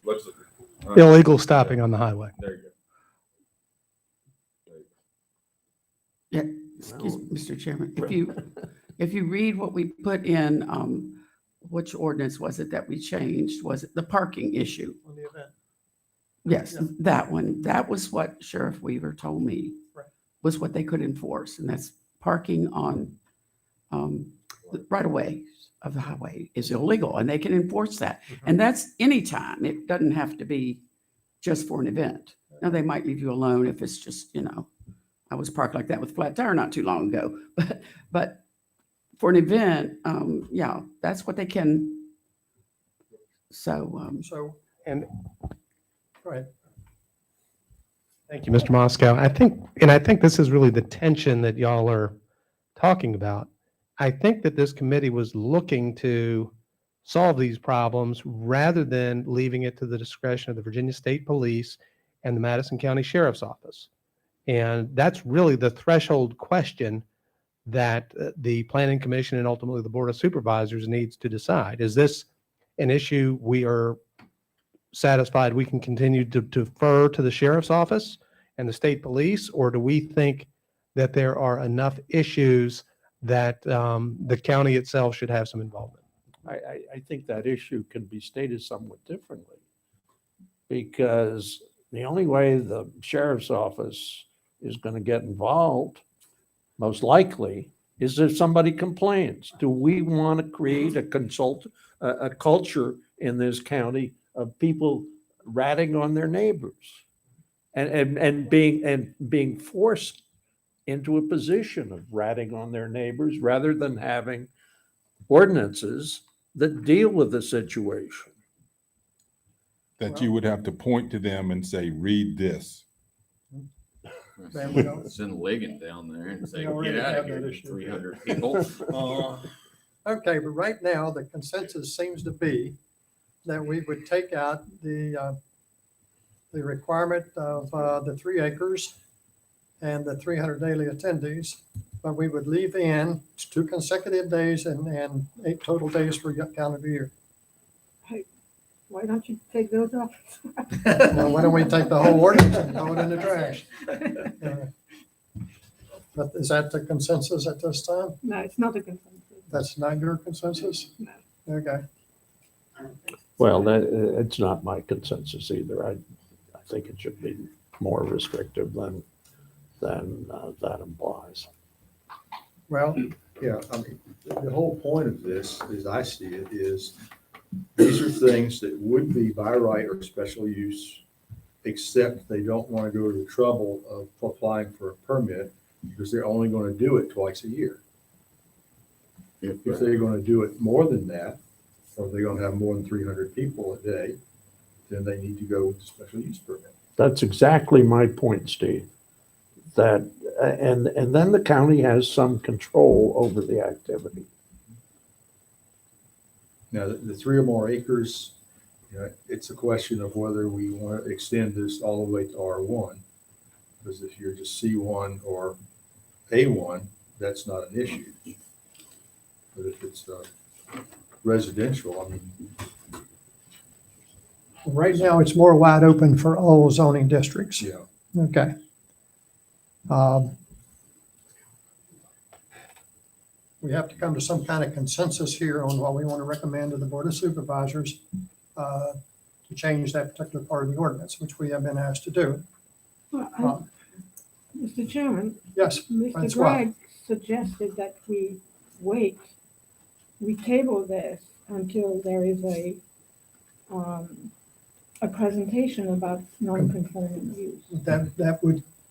illegal stopping on the highway. There you go. Yeah, excuse me, Mr. Chairman, if you read what we put in, which ordinance was it that we changed? Was it the parking issue? On the event. Yes, Yeah. that one. That was what Sheriff Weaver told me Right. was what they could enforce, and that's parking on the right of way of the highway is illegal, and they can enforce that. And that's anytime. It doesn't have to be just for an event. Now, they might leave you alone if it's just, I was parked like that with Flat Tire not too long ago, but for an event, yeah, that's what they can. So, And Go ahead. thank you, Mr. Moscow. I think this is really the tension that y'all are talking about. I think that this committee was looking to solve these problems rather than leaving it to the discretion of the Virginia State Police and the Madison County Sheriff's Office. And that's really the threshold question that the Planning Commission and ultimately the Board of Supervisors needs to decide. Is this an issue we are satisfied we can continue to defer to the Sheriff's Office and the State Police, or do we think that there are enough issues that the county itself should have some involvement? I think that issue can be stated somewhat differently, because the only way the sheriff's office is going to get involved, most likely, is if somebody complains. Do we want to create a culture in this county of people ratting on their neighbors and being forced into a position of ratting on their neighbors rather than having ordinances that deal with the situation. That you would have to point to them and say, read this. Man, we don't- Send Ligon down there and say, We already get out have of here, that you issue. 300 people. Okay, but right now, the consensus seems to be that we would take out the requirement of the 3 acres and the 300 daily attendees, but we would leave in 2 consecutive days and 8 total days for calendar year. Why don't you take those off? Now, why don't we take the whole ordinance and throw it in the trash? But is that the consensus at this time? No, it's not a consensus. That's not your consensus? No. Okay. Well, that, it's not my consensus either. I think it should be more restrictive than that implies. Well, Yeah, I mean, the whole point of this, as I see it, is these are things that would be by right or special use, except they don't want to go to the trouble of applying for a permit because they're only going to do it twice a year. If they're going to do it more than that, or they're going to have more than 300 people a day, then they need to go with the special use permit. That's exactly my point, Steve. That, and then the county has some control over the activity. Now, the 3 or more acres, you know, it's a question of whether we want to extend this all the way to R1. Because if you're just C1 or A1, that's not an issue. But if it's residential, I mean, right now, it's more wide open for all zoning districts. yeah. Okay. We have to come to some kind of consensus here on what we want to recommend to the Board of Supervisors to change that particular part of the ordinance, which we have been asked to do. Well, Mr. Chairman, Yes, Mr. Francois. Gregg suggested that we wait, we table this until there is a presentation about non-conforming use. That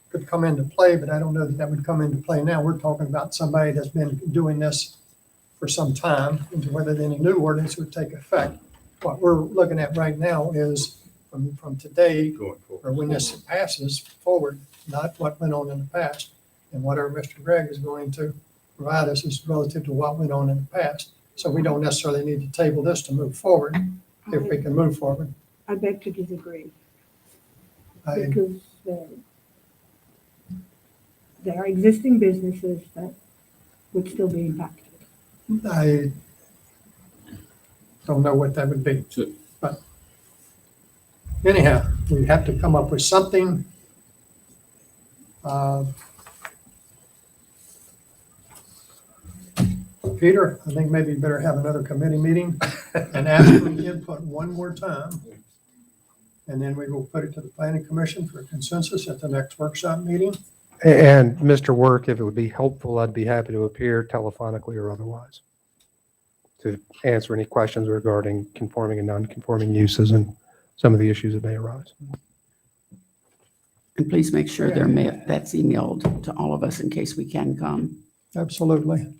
could come into play, but I don't know that would come into play now. We're talking about somebody that's been doing this for some time, and whether any new ordinance would take effect. What we're looking at right now is from today, Going forward. or when this passes forward, not what went on in the past. And whatever Mr. Gregg is going to provide us is relative to what went on in the past. So we don't necessarily need to table this to move forward, if we can move forward. I beg to disagree, I, because there are existing businesses that would still be impacted. I don't know what that would be, but anyhow, we have to come up with something. Peter, I think maybe you better have another committee meeting and ask for input one more time. And then we will put it to the planning commission for consensus at the next workshop meeting. And Mr. Work, if it would be helpful, I'd be happy to appear telephonically or otherwise to answer any questions regarding conforming and non-conforming uses and some of the issues that may arise. And please make sure that's emailed to all of us in case we can come. Absolutely.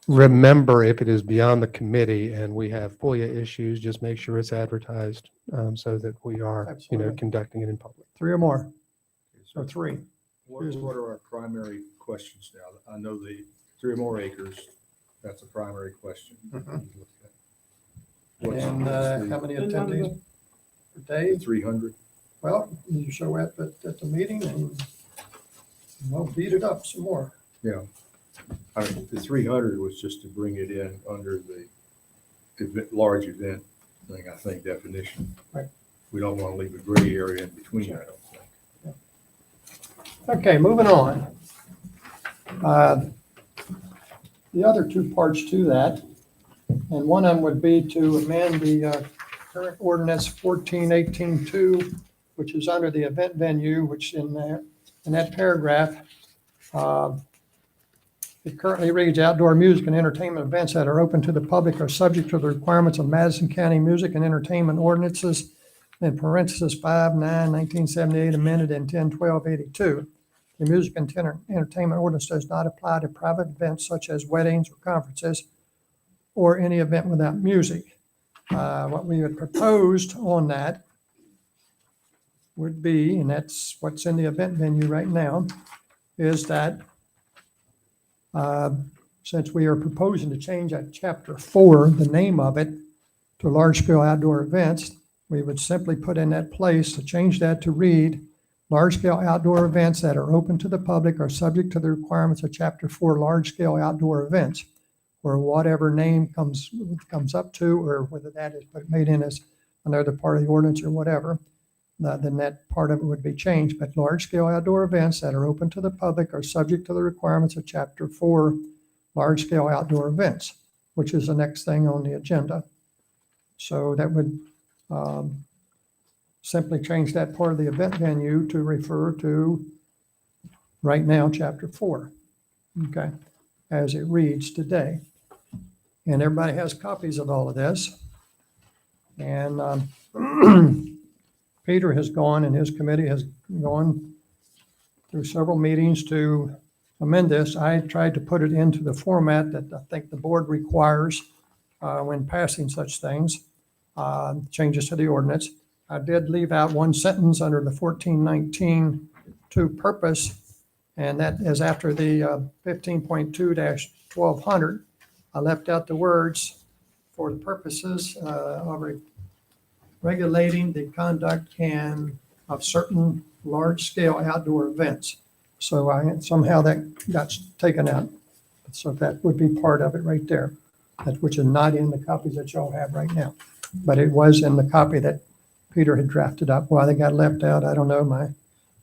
Remember, if it is beyond the committee and we have FOIA issues, just make sure it's advertised so that we are, Absolutely. conducting it in public. 3 or more, or 3. What are our primary questions now? I know the 3 or more acres, that's a primary question. Mhm. What's And how many The attendees number. per day? 300? Well, you show up at the meeting and we'll beat it up some more. Yeah. I mean, the 300 was just to bring it in under the large event thing, I think, definition. Right. We don't want to leave a gray area in between, I don't think. Okay, moving on. The other 2 parts to that, and one of them would be to amend the current ordinance 1418-2, which is under the event venue, which in that paragraph, it currently reads, outdoor music and entertainment events that are open to the public are subject to the requirements of Madison County Music and Entertainment Ordinances, in parentheses 5/9/1978, amended and 10/12/82. The music and entertainment ordinance does not apply to private events such as weddings or conferences or any event without music. What we had proposed on that would be, and that's what's in the event venue right now, is that since we are proposing to change that chapter 4, the name of it, to large-scale outdoor events, we would simply put in that place to change that to read, large-scale outdoor events that are open to the public are subject to the requirements of chapter 4, large-scale outdoor events, or whatever name comes up to, or whether that is made in as another part of the ordinance or whatever, then that part of it would be changed. But large-scale outdoor events that are open to the public are subject to the requirements of chapter 4, large-scale outdoor events, which is the next thing on the agenda. So that would simply change that part of the event venue to refer to, right now, chapter 4, okay, as it reads today. And everybody has copies of all of this. And Peter has gone, and his committee has gone through several meetings to amend this. I tried to put it into the format that I think the board requires when passing such things, changes to the ordinance. I did leave out one sentence under the 1419 to purpose, and that is after the 15.2-1200. I left out the words for the purposes of regulating the conduct of certain large-scale outdoor events. So somehow that got taken out. So that would be part of it right there, which is not in the copies that y'all have right now. But it was in the copy that Peter had drafted up. Why they got left out, I don't know. My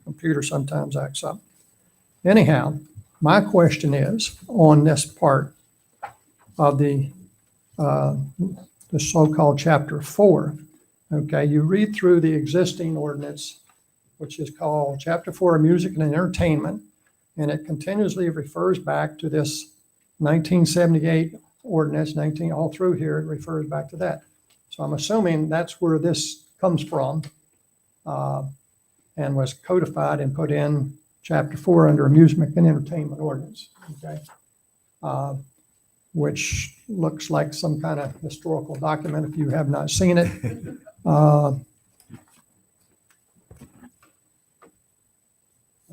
computer sometimes acts up. Anyhow, my question is on this part of the so-called chapter 4. Okay, you read through the existing ordinance, which is called Chapter 4, Music and Entertainment, and it continuously refers back to this 1978 ordinance, all through here, it refers back to that. So I'm assuming that's where this comes from and was codified and put in Chapter 4 under Amusement and Entertainment Ordinance, okay? Which looks like some kind of historical document if you have not seen it. I've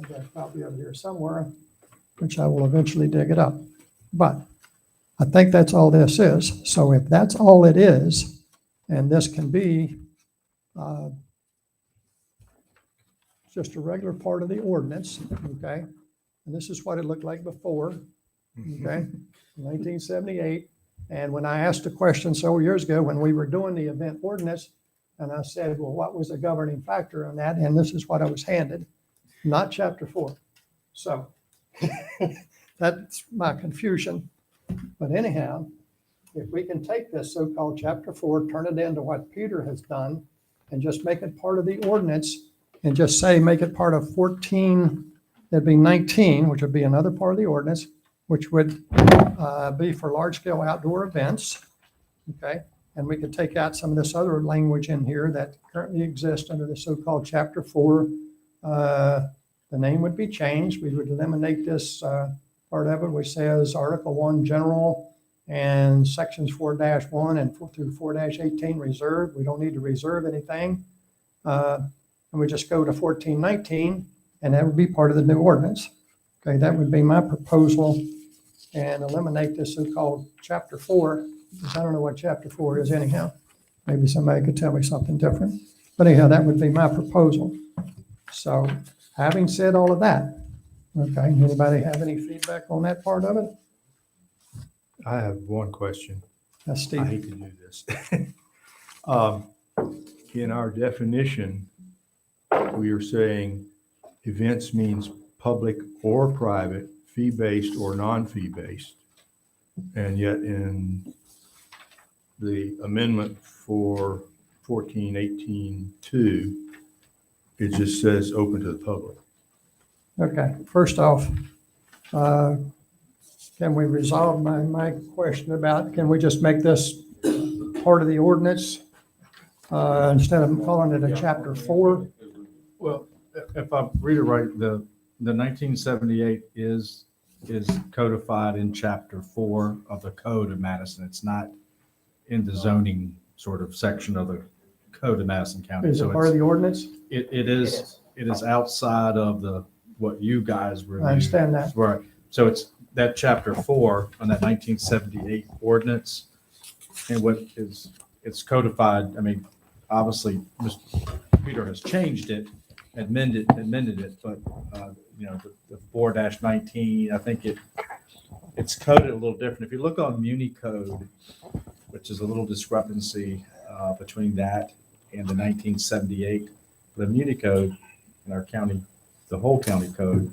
got a copy of it here somewhere, which I will eventually dig it up. But I think that's all this is. So if that's all it is, and this can be just a regular part of the ordinance, okay? And this is what it looked like before, okay? 1978. And when I asked a question several years ago when we were doing the event ordinance, and I said, well, what was the governing factor on that? And this is what I was handed, not chapter 4. So that's my confusion. But anyhow, if we can take this so-called chapter 4, turn it into what Peter has done, and just make it part of the ordinance, and just say, make it part of 14, that'd be 19, which would be another part of the ordinance, which would be for large-scale outdoor events, okay? And we could take out some of this other language in here that currently exists under the so-called chapter 4. The name would be changed. We would eliminate this part of it, which says Article 1 General and Sections 4-1 and through 4-18 Reserve. We don't need to reserve anything. And we just go to 1419, and that would be part of the new ordinance. Okay, that would be my proposal, and eliminate this so-called chapter 4. I don't know what chapter 4 is anyhow. Maybe somebody could tell me something different. But anyhow, that would be my proposal. So having said all of that, okay, anybody have any feedback on that part of it? I have one question. That's Steve. I hate to do this. In our definition, we are saying events means public or private, fee-based or non-fee-based. And yet in the amendment for 1418-2, it just says open to the public. Okay, first off, can we resolve my question about, can we just make this part of the ordinance instead of calling it a chapter 4? Well, if I read it right, the 1978 is is codified in chapter 4 of the code of Madison. It's not in the zoning sort of section of the code of Madison County. Is it So part of it's, the ordinance? it is outside of what you guys reviewed. I understand that. Right. So it's that chapter 4 on that 1978 ordinance, and it's codified. I mean, obviously, Mr. Peter has changed it, amended it, but, the 4-19, I think it's coded a little different. If you look on Muni Code, which is a little discrepancy between that and the 1978, the Muni Code in our county, the whole county code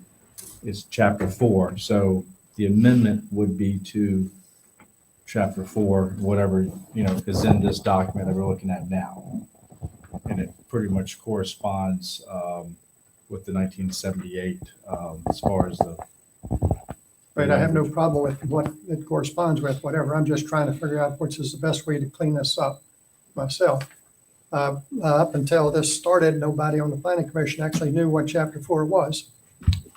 is chapter 4. So the amendment would be to chapter 4, whatever, is in this document that we're looking at now. And it pretty much corresponds with the 1978 as far as the. Right, I have no problem with what it corresponds with, whatever. I'm just trying to figure out which is the best way to clean this up myself. Up until this started, nobody on the planning commission actually knew what chapter 4 was.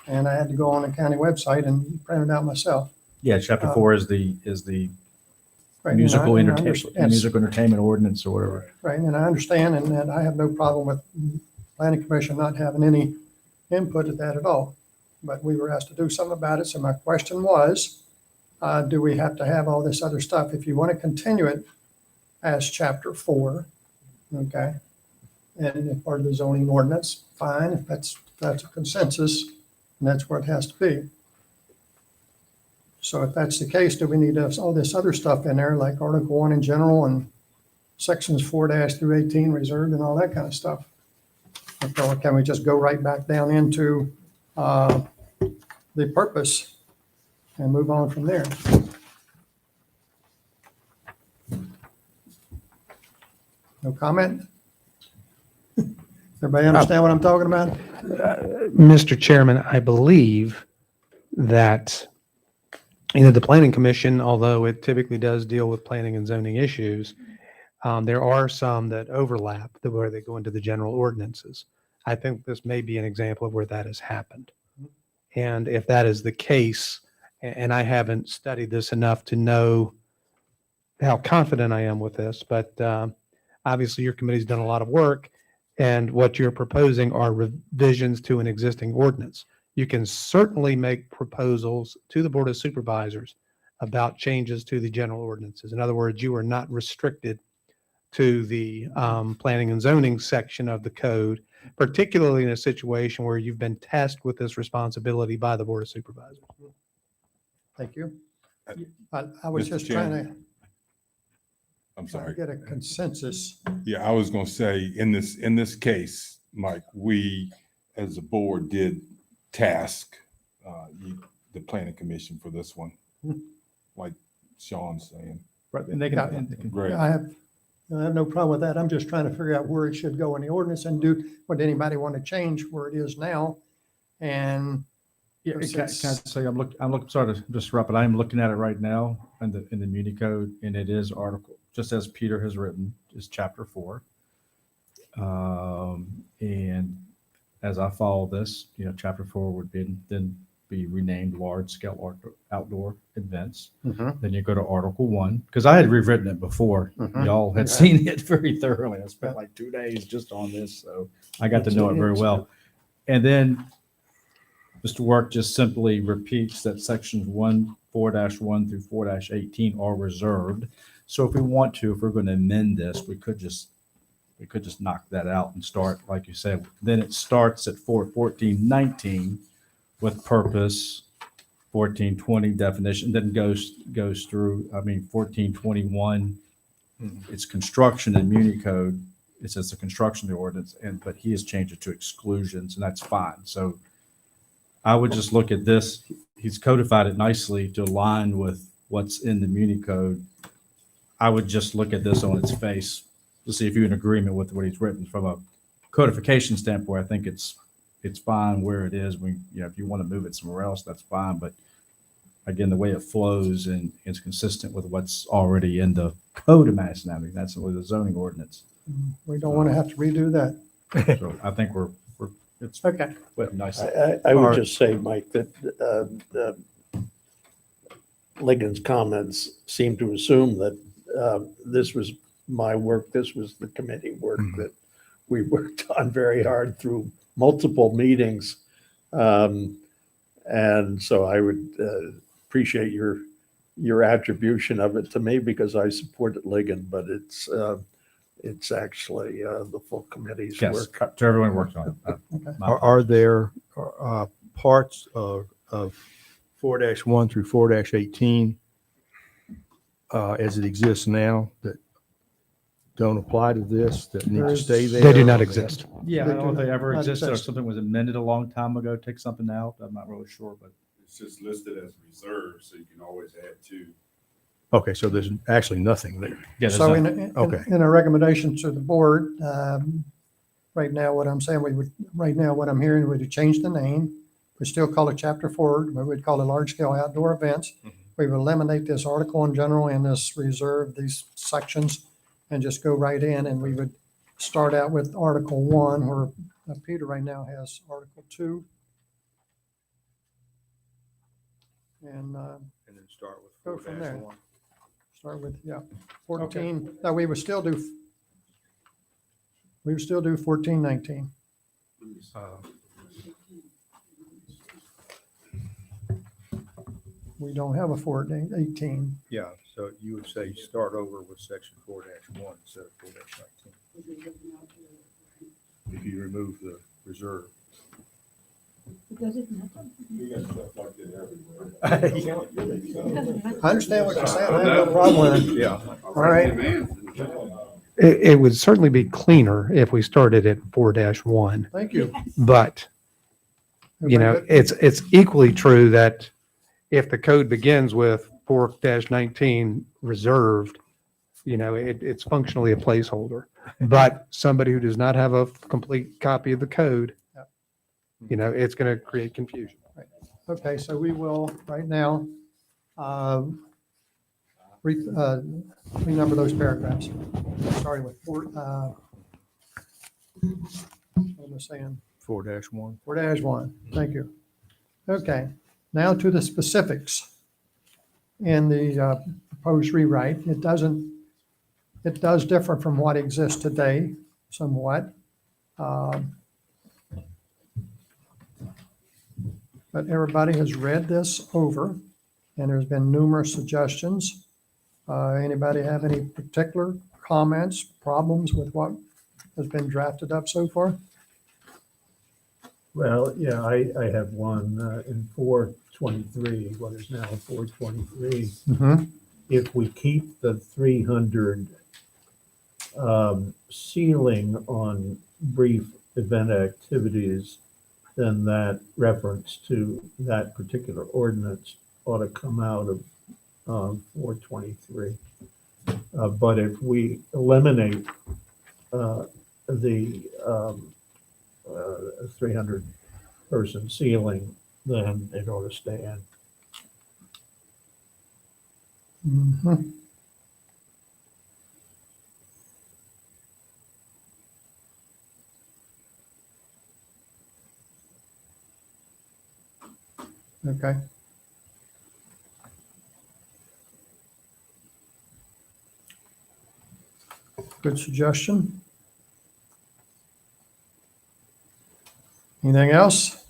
And I had to go on the county website and print it out myself. Yeah, chapter 4 is the Right, musical and I entertainment, understand- musical entertainment ordinance or whatever. Right, and I understand, and that I have no problem with planning commission not having any input at that at all. But we were asked to do something about it, so my question was, do we have to have all this other stuff? If you want to continue it as chapter 4, okay, and if part of the zoning ordinance, fine, if that's a consensus, and that's where it has to be. So if that's the case, do we need all this other stuff in there, like Article 1 in general and sections 4-through 18 reserved and all that kind of stuff? Or can we just go right back down into the purpose and move on from there? No comment? Everybody understand what I'm talking about? Mr. Chairman, I believe that the planning commission, although it typically does deal with planning and zoning issues, there are some that overlap where they go into the general ordinances. I think this may be an example of where that has happened. And if that is the case, and I haven't studied this enough to know how confident I am with this, but obviously your committee's done a lot of work, and what you're proposing are revisions to an existing ordinance. You can certainly make proposals to the Board of Supervisors about changes to the general ordinances. In other words, you are not restricted to the planning and zoning section of the code, particularly in a situation where you've been tasked with this responsibility by the Board of Supervisors. Thank you. I was Mr. just trying to I'm sorry. get a consensus. Yeah, I was gonna say, in this case, Mike, we, as a board, did task the planning commission for this one, like Sean's saying. Right, and they can. Great. I have no problem with that. I'm just trying to figure out where it should go in the ordinance and would anybody want to change where it is now? And Yeah, can I say, I'm looking, sorry to disrupt, but I'm looking at it right now in the Muni Code, and it is article, just as Peter has written, is chapter 4. And as I follow this, chapter 4 would then be renamed large scale outdoor events. Then you go to Article 1, because I had rewritten it before. Y'all had seen it very thoroughly. I spent like 2 days just on this, so I got to know it very well. And then Mr. Work just simply repeats that sections 4-1 through 4-18 are reserved. So if we want to, if we're going to amend this, we could just knock that out and start, like you said. Then it starts at 14-19 with purpose, 14-20 definition, then goes through, 14-21, it's construction in Muni Code. It says the construction of the ordinance, but he has changed it to exclusions, and that's fine. So I would just look at this. He's codified it nicely to align with what's in the Muni Code. I would just look at this on its face to see if you're in agreement with what he's written. From a codification standpoint, I think it's fine where it is. If you want to move it somewhere else, that's fine. But again, the way it flows and it's consistent with what's already in the code of Madison County. That's with the zoning ordinance. We don't want to have to redo that. So I think it's okay. nice. I would just say, Mike, that Lincoln's comments seem to assume that this was my work, this was the committee work that we worked on very hard through multiple meetings. And so I would appreciate your attribution of it to me because I supported Ligon, but it's actually the full committee's Yes, work. to everyone who worked on it. Are there parts of 4-1 through 4-18 as it exists now that don't apply to this, that need to stay there? They do not exist. Yeah, I They don't know if do they ever not existed or exist. something was amended a long time ago, take something out. I'm not really sure, but. It's just listed as reserve, so you can always add to. Okay, so there's actually nothing there. Yeah, So there's Okay. in a recommendation to the board, right now, what I'm saying, right now, what I'm hearing, we would change the name. We still call it chapter 4, we would call it large scale outdoor events. We would eliminate this article in general and this reserve, these sections, and just go right in, and we would start out with Article 1, where Peter right now has Article 2. And And then start with Go from there. 4-1. start with, 14. No, we would still do 14, 19. We don't have a 18. Yeah, so you would say start over with section 4-1 instead of 4-19. If you remove the reserve. Does it matter? We got stuff like that everywhere. I understand what you're saying. I have no problem with it. Yeah. All right. It would certainly be cleaner if we started at 4-1, Thank you. but you know, it's equally true that if the code begins with 4-19 reserved, you know, it's functionally a placeholder. But somebody who does not have a complete copy of the code, you know, it's going to create confusion. Okay, so we will, right now, renumber those paragraphs, starting with what am I saying? 4-1. 4-1, thank you. Okay, now to the specifics. In the proposed rewrite, it does differ from what exists today somewhat. But everybody has read this over, and there's been numerous suggestions. Anybody have any particular comments, problems with what has been drafted up so far? Well, yeah, I have one in 423, what is now 423. If we keep the 300 ceiling on brief event activities, then that reference to that particular ordinance ought to come out of 423. But if we eliminate the 300 person ceiling, then it ought to stand. Mhm. Okay. Good suggestion. Anything else?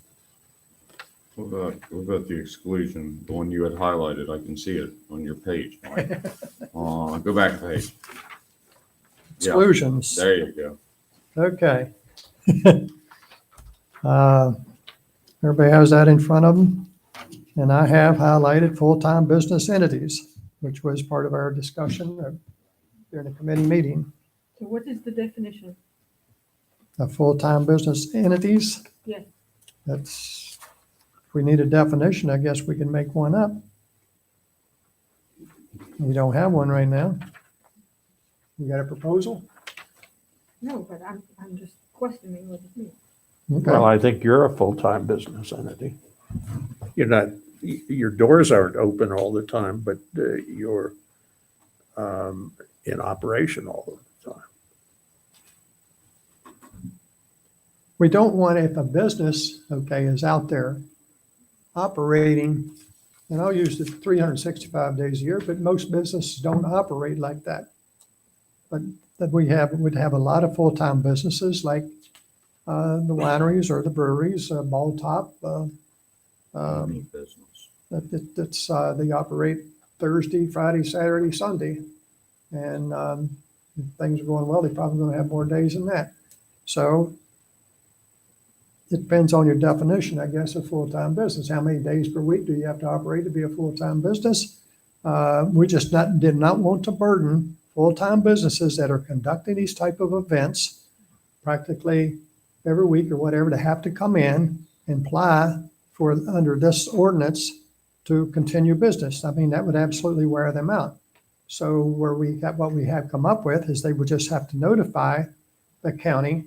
What about the exclusion, the one you had highlighted? I can see it on your page, Mike. Go back a page. Yeah, Exclusions. there you go. Okay. Everybody has that in front of them. And I have highlighted full-time business entities, which was part of our discussion during the committee meeting. So what is the definition? Of full-time business entities. Yes. That's, if we need a definition, I guess we can make one up. We don't have one right now. You got a proposal? No, but I'm just questioning what it means. Well, I think you're a full-time business entity. You're not, your doors aren't open all the time, but you're in operation all the time. We don't want, if a business, okay, is out there operating And I'll use the 365 days a year, but most businesses don't operate like that. But that would have a lot of full-time businesses like the wineries or the breweries, Ball Top. Any business. They operate Thursday, Friday, Saturday, Sunday. And if things are going well, they're probably going to have more days than that. So it depends on your definition, I guess, of full-time business. How many days per week do you have to operate to be a full-time business? We just did not want to burden full-time businesses that are conducting these type of events practically every week or whatever to have to come in and apply for under this ordinance to continue business. I mean, that would absolutely wear them out. So what we have come up with is they would just have to notify the county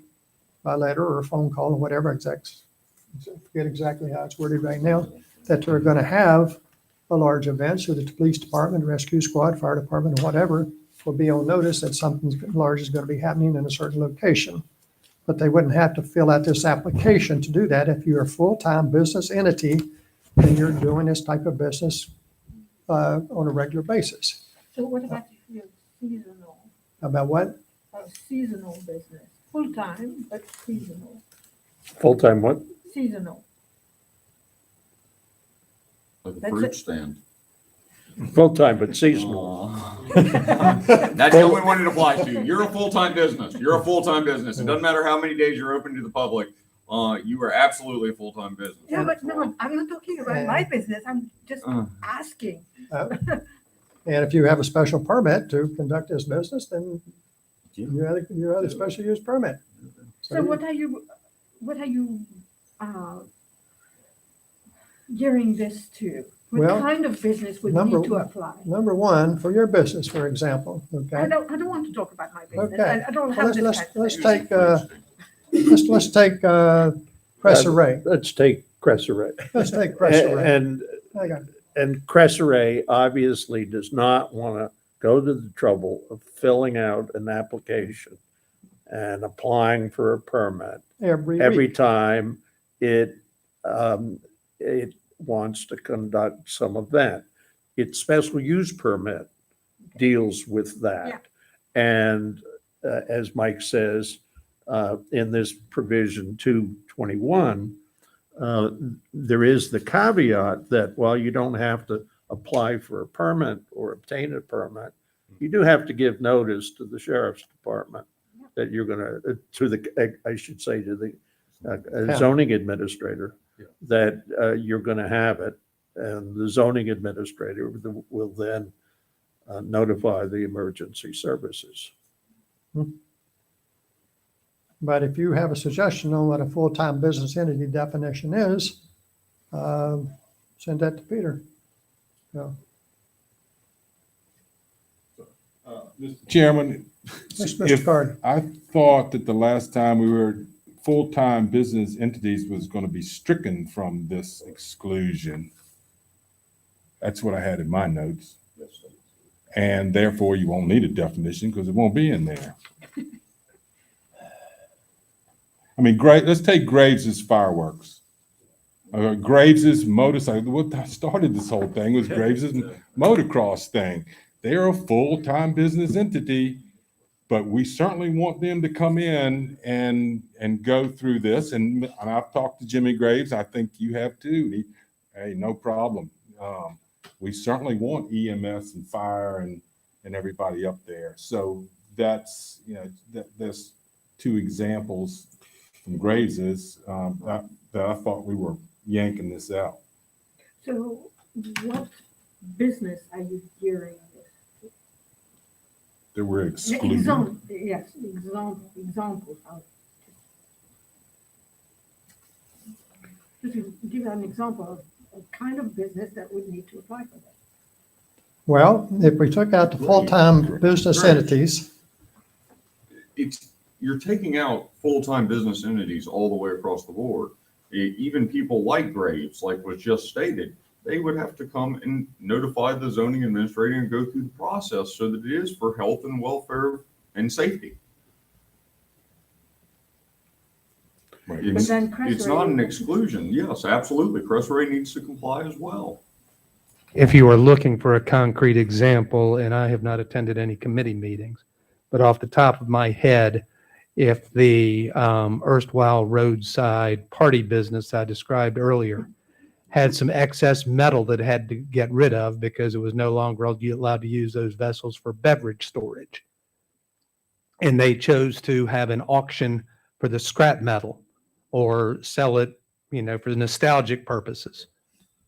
by letter or a phone call or whatever, I forget exactly how it's worded right now, that they're going to have a large event so that the police department, rescue squad, fire department, or whatever will be on notice that something large is going to be happening in a certain location. But they wouldn't have to fill out this application to do that if you're a full-time business entity and you're doing this type of business on a regular basis. So what about if you're seasonal, About what? seasonal business, full-time, but seasonal, Full-time what? seasonal? Like a That's fruit it. stand. Full-time but seasonal. That's the only one it applies to. You're a full-time business. You're a full-time business. It doesn't matter how many days you're open to the public. You are absolutely a full-time business. Yeah, but no, I'm not talking about my business, I'm just asking. And if you have a special permit to conduct this business, then you had a special use permit. So what are you gearing this to? What Well, kind of business would number- need to apply? Number one, for your business, for example, okay? I don't want to talk about my business. Okay. I don't Well, have this let's kind take, let's take Cresseret. Let's take Cresseret. Let's take Cresseret. And Hang on. And Cresseret obviously does not want to go to the trouble of filling out an application and applying for a permit every week. time it wants to conduct some event. Its special use permit deals with that. And as Mike says, in this provision 221, there is the caveat that while you don't have to apply for a permit or obtain a permit, you do have to give notice to the sheriff's department that you're going to I should say to the zoning administrator, that you're going to have it. And the zoning administrator will then notify the emergency services. But if you have a suggestion on what a full-time business entity definition is, send that to Peter. So, Mr. Chairman, Yes, Mr. if Carter. I thought that the last time we were, full-time business entities was going to be stricken from this exclusion. That's what I had in my notes. And therefore, you won't need a definition because it won't be in there. I mean, let's take Graves's fireworks. Graves's motorcycle, what started this whole thing was Graves's motocross thing. They're a full-time business entity, but we certainly want them to come in and go through this. And I've talked to Jimmy Graves. I think you have too. Hey, no problem. We certainly want EMS and fire and everybody up there. So that's, there's two examples from Graves's that I thought we were yanking this out. So what business are you gearing this? That we're excluding. Examples. Just to give an example of a kind of business that would need to apply for that. Well, if we took out the full-time business entities, You're taking out full-time business entities all the way across the board. Even people like Graves, like was just stated, they would have to come and notify the zoning administrator and go through the process so that it is for health and welfare and safety. It's not an exclusion. Yes, absolutely. Cresseret needs to comply as well. if you are looking for a concrete example, and I have not attended any committee meetings, but off the top of my head, if the erstwhile roadside party business I described earlier had some excess metal that had to get rid of because it was no longer allowed to use those vessels for beverage storage, and they chose to have an auction for the scrap metal or sell it, for nostalgic purposes,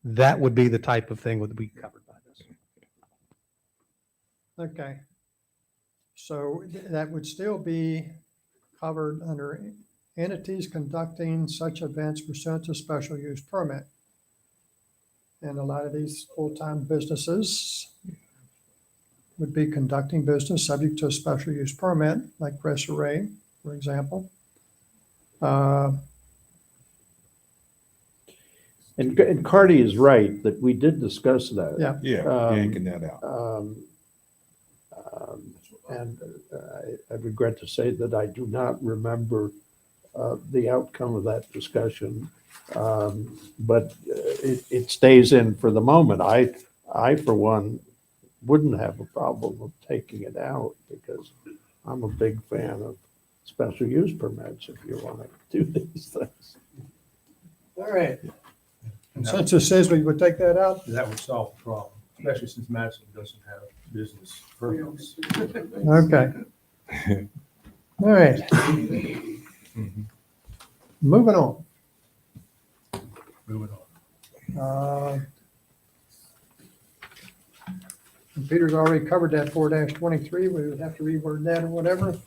that would be the type of thing that would be covered by this. Okay. So that would still be covered under entities conducting such events pursuant to special use permit. And a lot of these full-time businesses would be conducting business subject to a special use permit, like Press Array, for example. And Cardi is right that we did discuss that. Yeah. Yeah, yanking that out. And I regret to say that I do not remember the outcome of that discussion. But it stays in for the moment. I, for one, wouldn't have a problem of taking it out because I'm a big fan of special use permits if you want to do these things. All right. Consensus says we would take that out. That would solve the problem, especially since Madison doesn't have business permits. Okay. All right. Moving on. Moving on. And Peter's already covered that 4-23. We would have to reword that or whatever.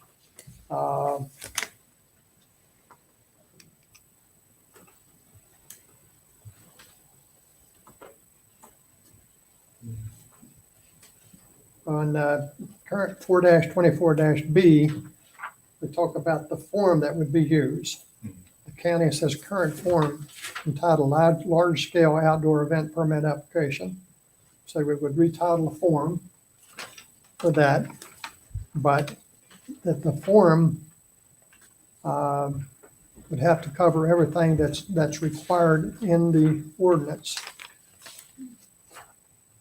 On current 4-24-B, we talk about the form that would be used. The county says current form entitled large scale outdoor event permit application. So we would retitle the form for that, but that the form would have to cover everything that's required in the ordinance.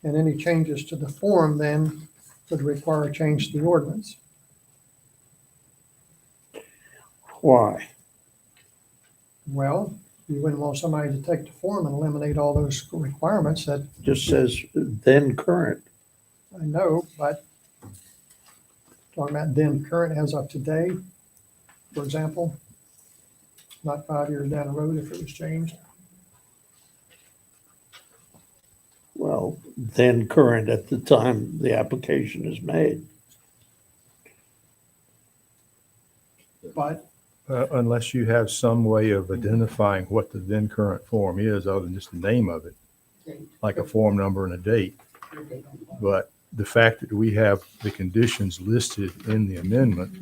And any changes to the form then would require a change to the ordinance. Why? Well, you wouldn't want somebody to take the form and eliminate all those requirements that Just says then current. I know, but talking about then current as of today, for example, not 5 years down the road if it was changed. Well, then current at the time the application is made. But Unless you have some way of identifying what the then current form is, other than just the name of it, like a form number and a date. But the fact that we have the conditions listed in the amendment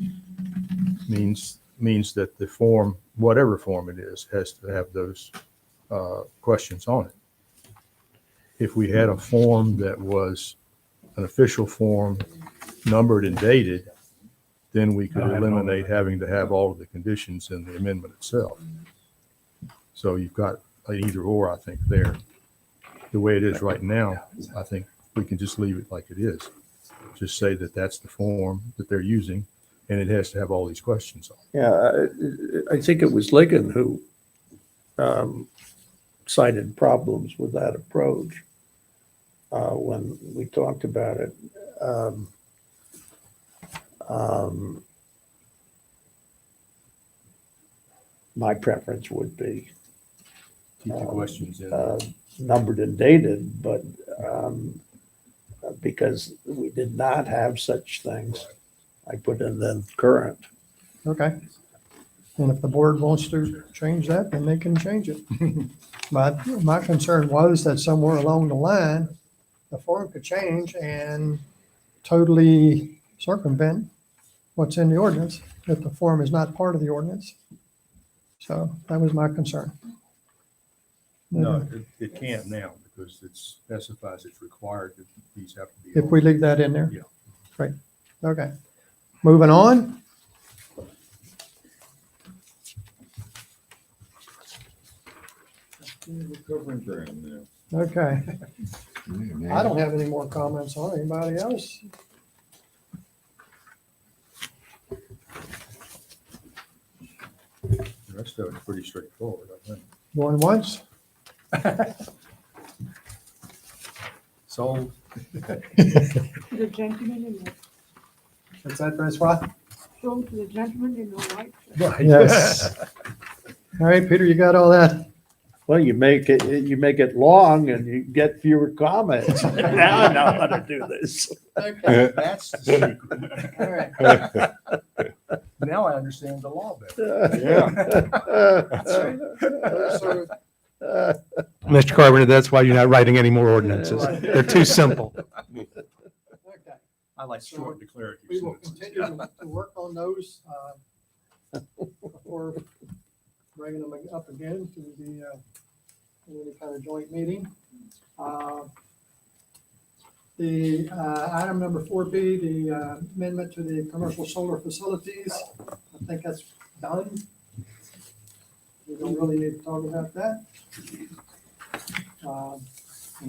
means that the form, whatever form it is, has to have those questions on it. If we had a form that was an official form, numbered and dated, then we could eliminate having to have all of the conditions in the amendment itself. So you've got an either or, I think, there. The way it is right now, I think we can just leave it like it is. Just say that that's the form that they're using, and it has to have all these questions on it. Yeah, I think it was Ligon who cited problems with that approach when we talked about it. My preference would be Keep the questions in. numbered and dated, but because we did not have such things, I put in then current. Okay. And if the board wants to change that, then they can change it. But my concern was that somewhere along the line, the form could change and totally circumvent what's in the ordinance, if the form is not part of the ordinance. So that was my concern. No, it can't now because it specifies it's required that these have to be. If we leave that in there? Yeah. Right. Okay. Moving on. We're covering ground now. Okay. I don't have any more comments on it. Anybody else? The rest of it's pretty straightforward, I think. Going once? Sold. The gentleman in the, What's that, Francois? show to the gentleman in the white. Yes. All right, Peter, you got all that? Well, you make it long and you get fewer comments. Now I know how to do this. That's the secret. All right. Now I understand the law better. So, Mr. Carpenter, that's why you're not writing any more ordinances. They're too simple. okay. I like short declarative We will sentences. continue to work on those before bringing them up again to the any kind of joint meeting. The item number 4B, the amendment to the commercial solar facilities, I think that's done. We don't really need to talk about that. And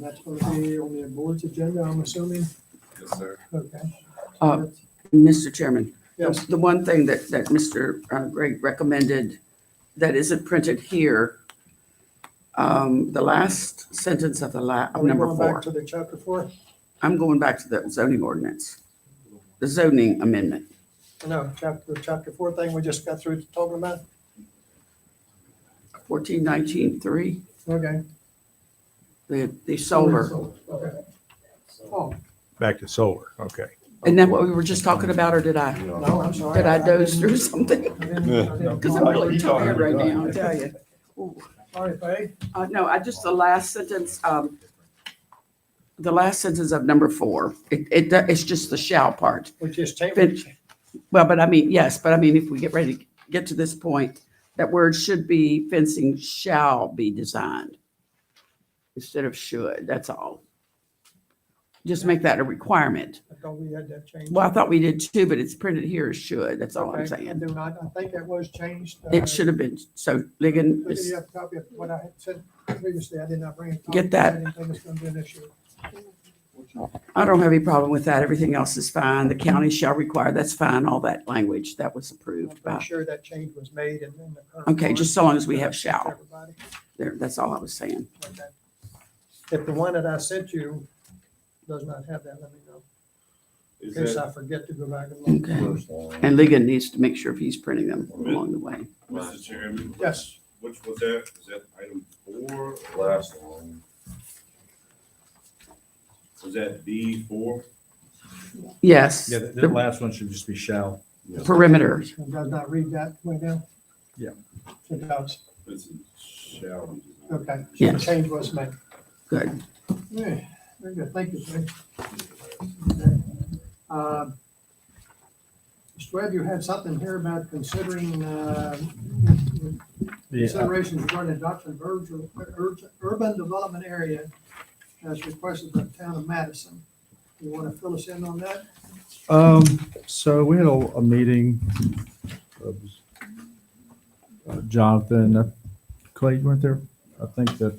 that's going to be on the board's agenda, I'm assuming. Yes, sir. Okay. Mr. Chairman, Yes. the one thing that Mr. Gregg recommended that isn't printed here, the last sentence of Are of we number going back 4. to the chapter 4? I'm going back to the zoning ordinance, the zoning amendment. No, chapter 4 thing we just got through talking about? 1419.3, Okay. the solar. Okay. Oh, Back to solar, okay. Isn't that what we were just talking about, or did I no, I'm sorry. doze through something? I didn't- Because I'm really tired right now, I tell you. Ooh. Sorry, Faye. No, the last sentence of number 4, it's just the shall part. Which is Fin- changed. Well, but I mean, yes, but I mean, if we get ready to get to this point, that word should be fencing shall be designed instead of should, that's all. Just make that a requirement. I thought we had that changed. Well, I thought we did too, but it's printed here as should, that's all I'm Okay, saying. do not, I think that was changed. It should have been, so Ligon, Look, you have a copy of what I had said previously. I did not bring it. Get that. I didn't think it's going to be an issue. I don't have any problem with that, everything else is fine, the county shall require, that's fine, all that language, that was approved I'm by, sure that change was made in the current. okay, one. just so long as we have shall, Everybody. there, that's all I was saying. Okay. If the one that I sent you does not have that, let me know. In Is case that I forget to go back and look. Okay. And Ligon needs to make sure if he's printing them along the way. Mr. Chairman? Yes. Which was that? Is that item 4? Last one. Was that D4? Yes, Yeah, the the last one should just be shall. perimeter, It does not read that way down? Yeah. It does. This is shall be. Okay. So the Yes. change was made. good. Yeah, very good. Thank you, Jay. Mr. Webb, you had something here about considering, considerations regarding adoption of urban development area as requested by the town of Madison. You want to fill us in on that? So we had a meeting of Jonathan, Clay, you weren't there? I think that,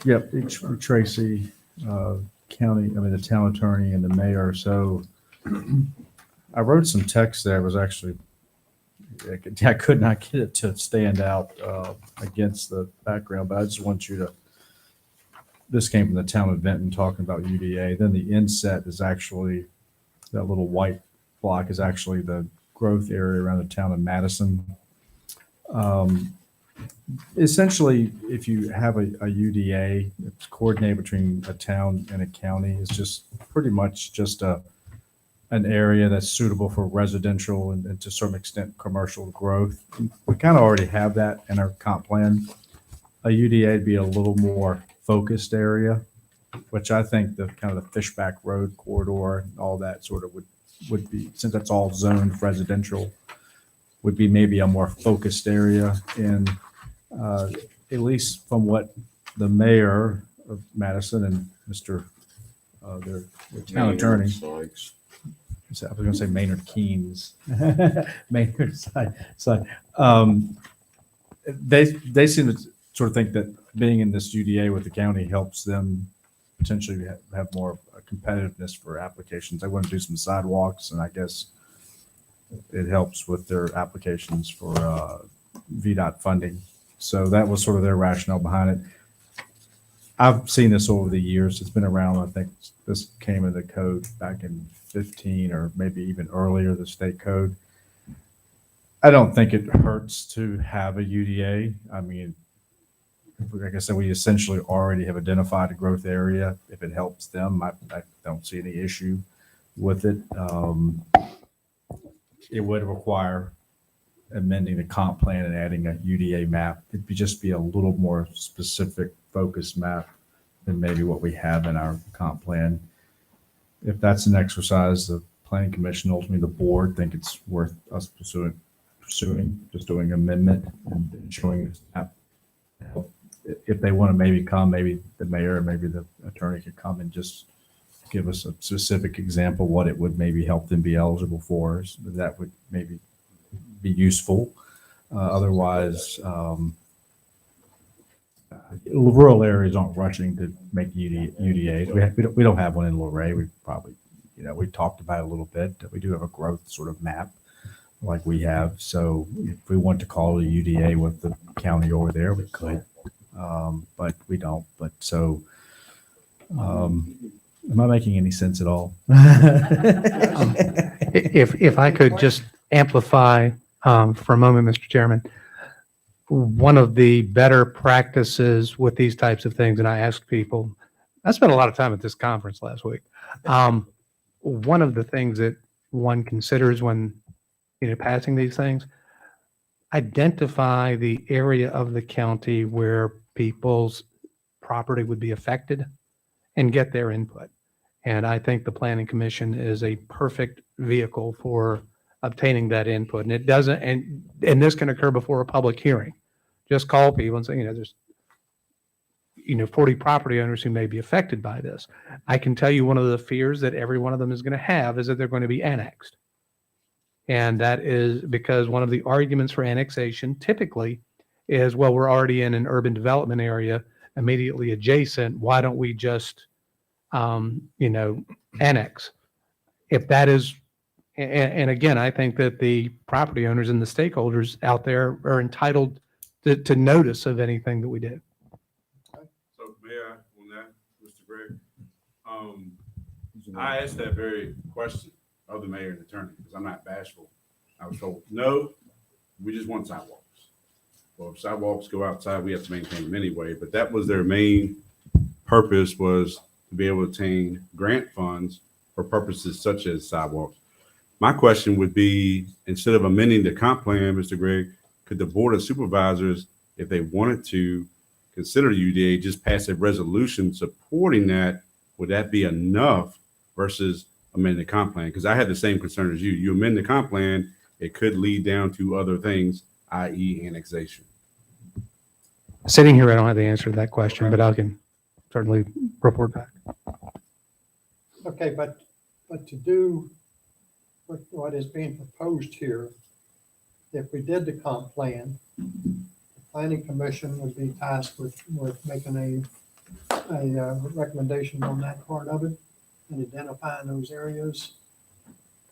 yep, Tracy, county, the town attorney and the mayor. So I wrote some text there. It was actually, I could not get it to stand out against the background, but I just want you to, this came from the town of Benton talking about UDA. Then the inset is actually, that little white block is actually the growth area around the town of Madison. Essentially, if you have a UDA, it's coordinated between a town and a county. It's just pretty much just an area that's suitable for residential and to a certain extent commercial growth. We kind of already have that in our comp plan. A UDA would be a little more focused area, which I think the kind of the Fishback Road corridor, all that sort of would be, since that's all zoned residential, would be maybe a more focused area. And at least from what the mayor of Madison and Mr. Their town attorney, Sykes. I was going to say Maynard Keynes, Maynard side. They seem to sort of think that being in this UDA with the county helps them potentially have more competitiveness for applications. They want to do some sidewalks, and I guess it helps with their applications for VDOT funding. So that was sort of their rationale behind it. I've seen this over the years. It's been around. I think this came in the code back in 15 or maybe even earlier, the state code. I don't think it hurts to have a UDA. I mean, like I said, we essentially already have identified a growth area. If it helps them, I don't see any issue with it. It would require amending the comp plan and adding a UDA map. It'd just be a little more specific focused map than maybe what we have in our comp plan. If that's an exercise, the planning commission, ultimately the board, think it's worth us pursuing, just doing amendment and showing this map. If they want to maybe come, maybe the mayor or maybe the attorney could come and just give us a specific example what it would maybe help them be eligible for. So that would maybe be useful. Otherwise, rural areas aren't rushing to make UDAs. We don't have one in Luray. We probably, we talked about it a little bit. We do have a growth sort of map like we have. So if we want to call it a UDA with the county over there, we could, but we don't. But so, am I making any sense at all? If I could just amplify for a moment, Mr. Chairman, one of the better practices with these types of things, and I ask people, I spent a lot of time at this conference last week. One of the things that one considers when passing these things, identify the area of the county where people's property would be affected and get their input. And I think the Planning Commission is a perfect vehicle for obtaining that input. And it doesn't, and this can occur before a public hearing. Just call people and say, there's 40 property owners who may be affected by this. I can tell you one of the fears that every one of them is going to have is that they're going to be annexed. And that is because one of the arguments for annexation typically is, well, we're already in an urban development area immediately adjacent. Why don't we just, annex? If that is, and again, I think that the property owners and the stakeholders out there are entitled to notice of anything that we do. So may I, on that, Mr. Gregg, I asked that very question of the mayor and attorney because I'm not bashful. I was told, no, we just want sidewalks. Well, if sidewalks go outside, we have to maintain them anyway. But that was their main purpose, was to be able to obtain grant funds for purposes such as sidewalks. My question would be, instead of amending the comp plan, Mr. Gregg, could the Board of Supervisors, if they wanted to consider UDA, just pass a resolution supporting that? Would that be enough versus amending the comp plan? Because I had the same concern as you. You amend the comp plan, it could lead down to other things, i.e. annexation. Sitting here, I don't have the answer to that question, but I can certainly report back. Okay, but to do what is being proposed here, if we did the comp plan, the Planning Commission would be tasked with making a recommendation on that part of it and identifying those areas.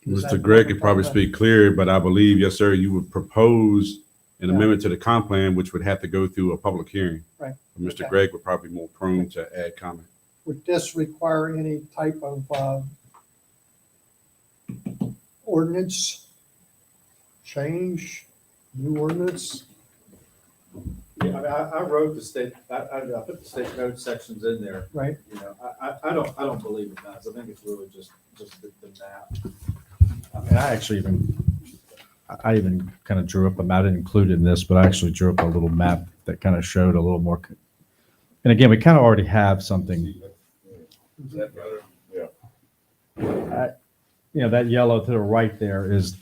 Mr. Gregg could probably speak clear, but I believe, yes, sir, you would propose an amendment to the comp plan, which would have to go through a public hearing. Right. Mr. Okay. Gregg would probably be more prone to add comment. Would this require any type of ordinance change, new ordinance? Yeah, I mean, I wrote the state, I put the state code sections in there. Right. I don't believe it does. I think it's really just the map. I mean, I even kind of drew up, I didn't include it in this, but I actually drew up a little map that kind of showed a little more. And again, we kind of already have something. Is that better? Yeah. That yellow to the right there is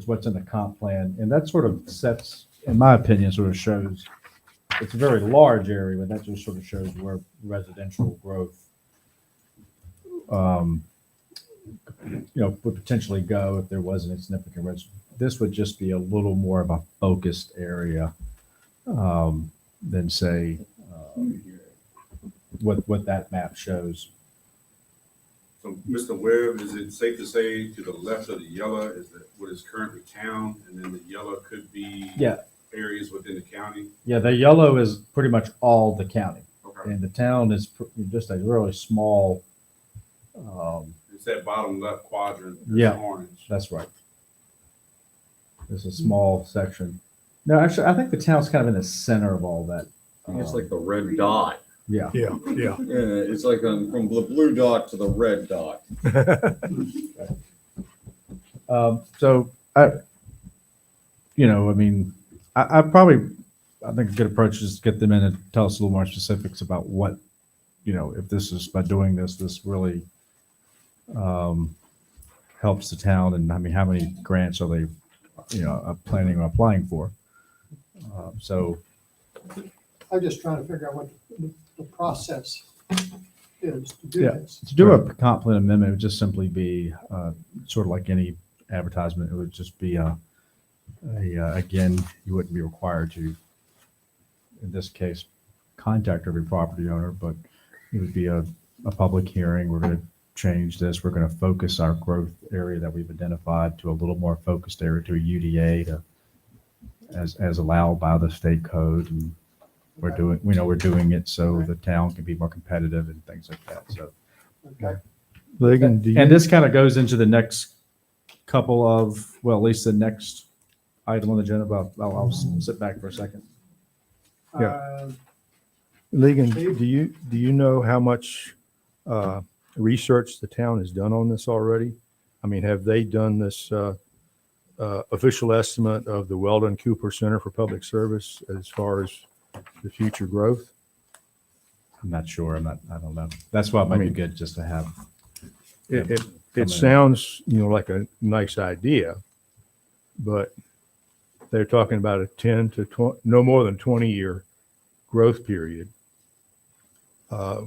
what's in the comp plan. And that sort of sets, in my opinion, sort of shows, it's a very large area, but that just sort of shows where residential growth would potentially go if there wasn't a significant risk. This would just be a little more of a focused area than say what that map shows. So, Mr. Webb, is it safe to say to the left of the yellow is that what is currently town, and then the yellow could be Yeah. areas within the county? Yeah, the yellow is pretty much all the county. Okay. And the town is just a really small, It's that bottom left quadrant. that's Yeah. Orange. that's right. It's a small section. No, actually, I think the town's kind of in the center of all that. I think it's like the red dot. Yeah. Yeah, yeah. Yeah, it's like from the blue dot to the red dot. So I, I mean, I think a good approach is to get them in and tell us a little more specifics about what, if this is, by doing this really helps the town, and I mean, how many grants are they, planning on applying for? So, I'm just trying to figure out what the process is to do yeah, this. to do a comp plan amendment would just simply be sort of like any advertisement. It would just be again, you wouldn't be required to, in this case, contact every property owner, but it would be a public hearing. We're going to change this. We're going to focus our growth area that we've identified to a little more focused area, to a UDA, as allowed by the state code. And we're doing it so the town can be more competitive and things like that. So, Okay. Ligon, do you? and this kind of goes into the next couple of, well, at least the next item on the agenda. But I'll sit back for a second. Yeah. Uh, Ligon, do you know how much research the town has done on this already? I mean, have they done this official estimate of the Weldon Cooper Center for Public Service as far as the future growth? I'm not sure. I don't know. That's why it might be good just to have. It sounds, like a nice idea, but they're talking about a 10 to 20, no more than 20-year growth period,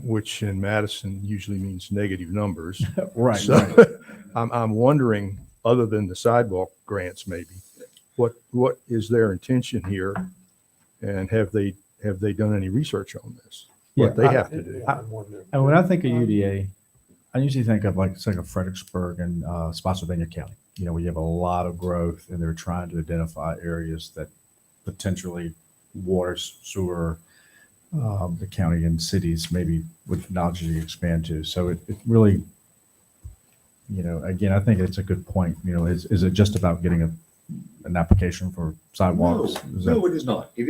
which in Madison usually means negative numbers. Right. So Right. I'm wondering, other than the sidewalk grants, maybe, what is their intention here? And have they done any research on this? What they have to do? And when I think of UDA, I usually think of like Fredericksburg and Spotsylvania County. We have a lot of growth, and they're trying to identify areas that potentially water, sewer, the county and cities maybe would logically expand to. So it really, again, I think it's a good point. Is it just about getting an application for sidewalks? No, it is not. It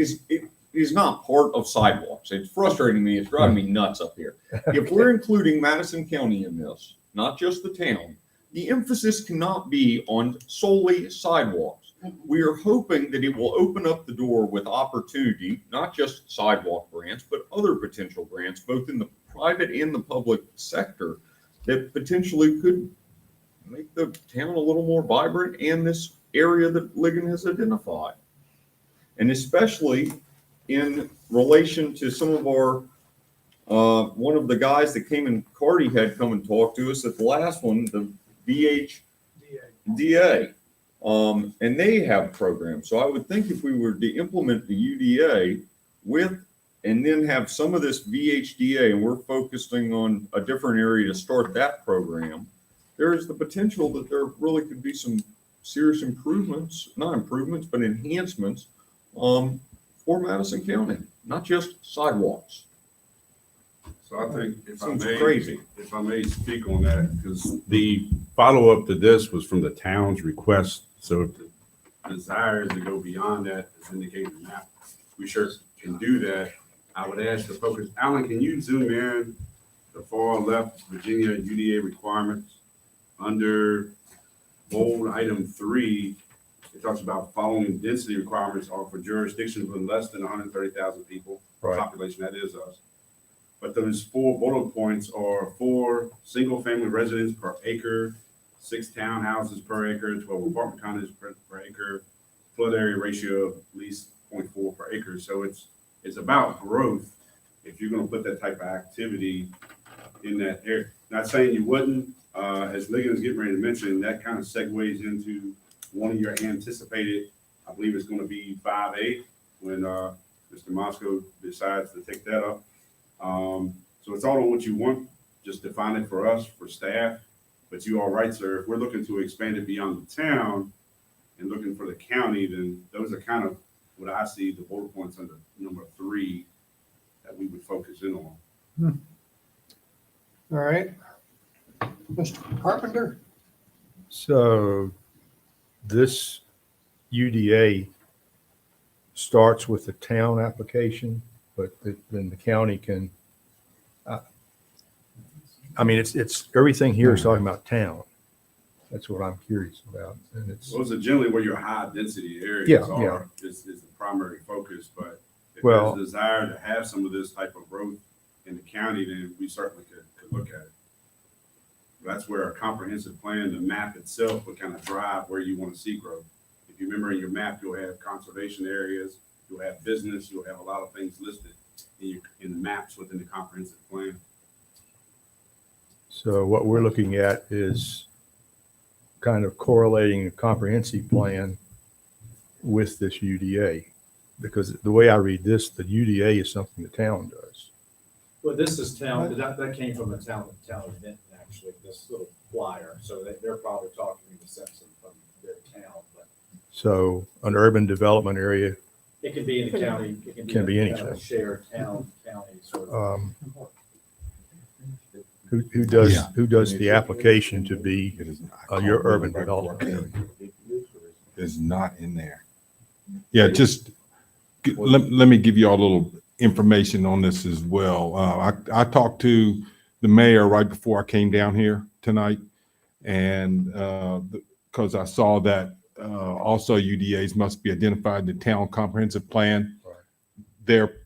is not part of sidewalks. It's frustrating me. It's driving me nuts up here. If we're including Madison County in this, not just the town, the emphasis cannot be on solely sidewalks. We are hoping that it will open up the door with opportunity, not just sidewalk grants, but other potential grants, both in the private and the public sector, that potentially could make the town a little more vibrant and this area that Ligon has identified. And especially in relation to some of our, one of the guys that came in, Cardi had come and talked to us at the last one, the VHDA. And they have programs. So I would think if we were to implement the UDA and then have some of this VHDA, and we're focusing on a different area to start that program, there is the potential that there really could be some serious enhancements for Madison County, not just sidewalks. So I think if I Seems may, crazy. if I may speak on that, because the follow-up to this was from the town's request. So if the desire is to go beyond that, as indicated in the map, we sure can do that. I would ask the focus. Alan, can you zoom in the far left Virginia UDA requirements under bold item 3? It talks about following density requirements are for jurisdictions with less than 130,000 people population. That is us. But those 4 bullet points are 4 single-family residents per acre, 6 townhouses per acre, 12 apartment condos per acre, flood area ratio of at least 0.4 per acre. So it's about growth. If you're going to put that type of activity in that area, not saying you wouldn't. As Ligon is getting ready to mention, that kind of segues into one of your anticipated. I believe it's going to be 5A when Mr. Moscow decides to take that up. So it's all on what you want, just define it for us, for staff. But you are right, sir, if we're looking to expand it beyond the town and looking for the county, then those are kind of what I see the bullet points under number 3 that we would focus in on. All right. Mr. Carpenter? So this UDA starts with the town application, but then the county can, I mean, it's, everything here is talking about town. That's what I'm curious about. And it's, Those are generally where your high density areas Yeah, are, is the primary focus, but if Well- there's a desire to have some of this type of growth in the county, then we certainly could look at it. That's where a comprehensive plan, the map itself would kind of drive where you want to see growth. If you remember in your map, you'll have conservation areas, you'll have business, you'll have a lot of things listed in the maps within the comprehensive plan. so what we're looking at is kind of correlating a comprehensive plan with this UDA. Because the way I read this, the UDA is something the town does. Well, this is town, that came from a town event, actually, this little flyer, so they're probably talking in the sense of their town, but So an urban development area, it can be in the county, it Can can be be a anything. shared county sort of. who does, Yeah. who does the application to be It is your urban development area? Is not in there. Yeah, just, let me give you all a little information on this as well. I talked to the mayor right before I came down here tonight. And because I saw that also UDAs must be identified in the town comprehensive plan. Their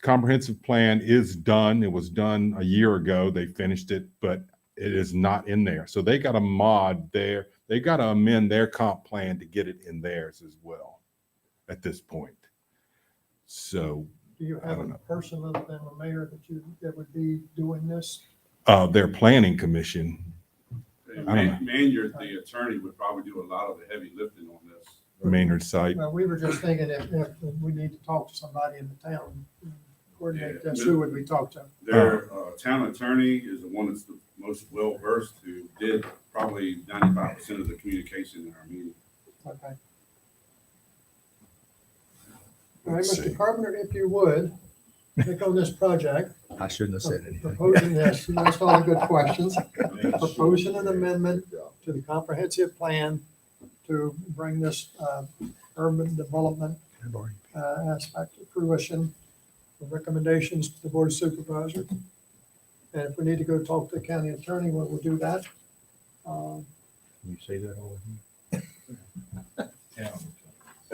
comprehensive plan is done. It was done a year ago. They finished it, but it is not in there. So they got to mod there. They got to amend their comp plan to get it in theirs as well at this point. So Do you have a person other than the mayor that would be doing this? their planning commission, I don't know. Maynard, the attorney, would probably do a lot of the heavy lifting on this. Maynard site. Well, we were just thinking if we need to talk to somebody in the town, coordinate this, who would we talk to? Their town attorney is the one that's the most well-versed, who did probably 95% of the communication in our meeting. Okay. All right, Let's Mr. see. Carpenter, if you would, click on this project. I shouldn't have said anything. Proposing this, you asked all the good questions. Proposing an amendment to the comprehensive plan to bring this urban development aspect to fruition. The recommendations to the board of supervisors. And if we need to go talk to the county attorney, we'll do that. Can you say that over here?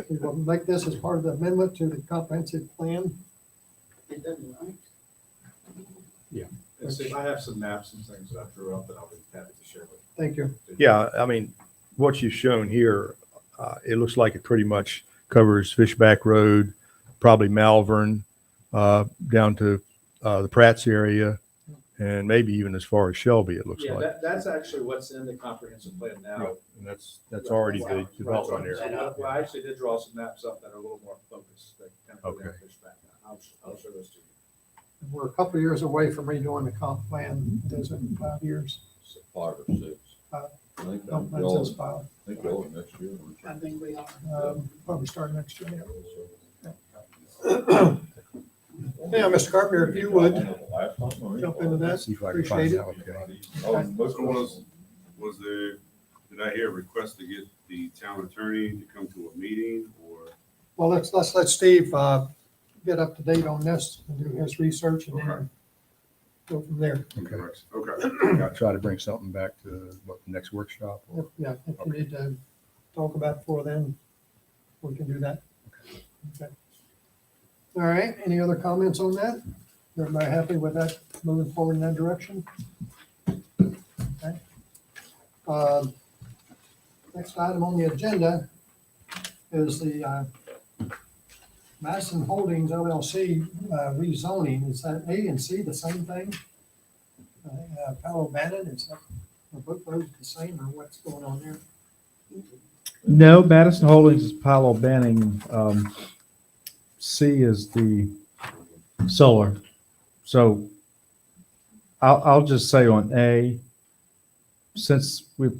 We will make this as part of the amendment to the comprehensive plan. Yeah. And see, I have some maps and things that I drew up that I'll be happy to share with you. Thank you. Yeah, I mean, what you've shown here, it looks like it pretty much covers Fishback Road, probably Malvern, down to the Pratt's area, and maybe even as far as Shelby, it looks Yeah, like. that's actually what's in the comprehensive plan now. And that's already the Right, development right. area. Well, I actually did draw some maps up that are a little more focused, that kind of Okay. push back. I'll show those to you. We're a couple of years away from redoing the comp plan. Does it 5 years? 5 or 6. Uh, I think Comp plan y'all- says 5. I think y'all next year. I think we are. Probably start next year. Yeah, Mr. Carpenter, if you would jump into that, See if I can appreciate find it. out. Okay. Was there, did I hear a request to get the town attorney to come to a meeting, or? Well, let's let Steve get up to date on this and do his research and then go from there. Okay. I'll try to bring something back to the next workshop. or- Yeah, if you need to talk about before then, we can do that. Okay. All right, any other comments on that? Everybody happy with that, moving forward in that direction? Okay. Next item on the agenda is the Madison Holdings LLC rezoning. Is that A and C the same thing? Palo Bannon, is that, are both those the same, or what's going on there? No, Madison Holdings is Palo Banning. C is the solar. So I'll just say on A, since we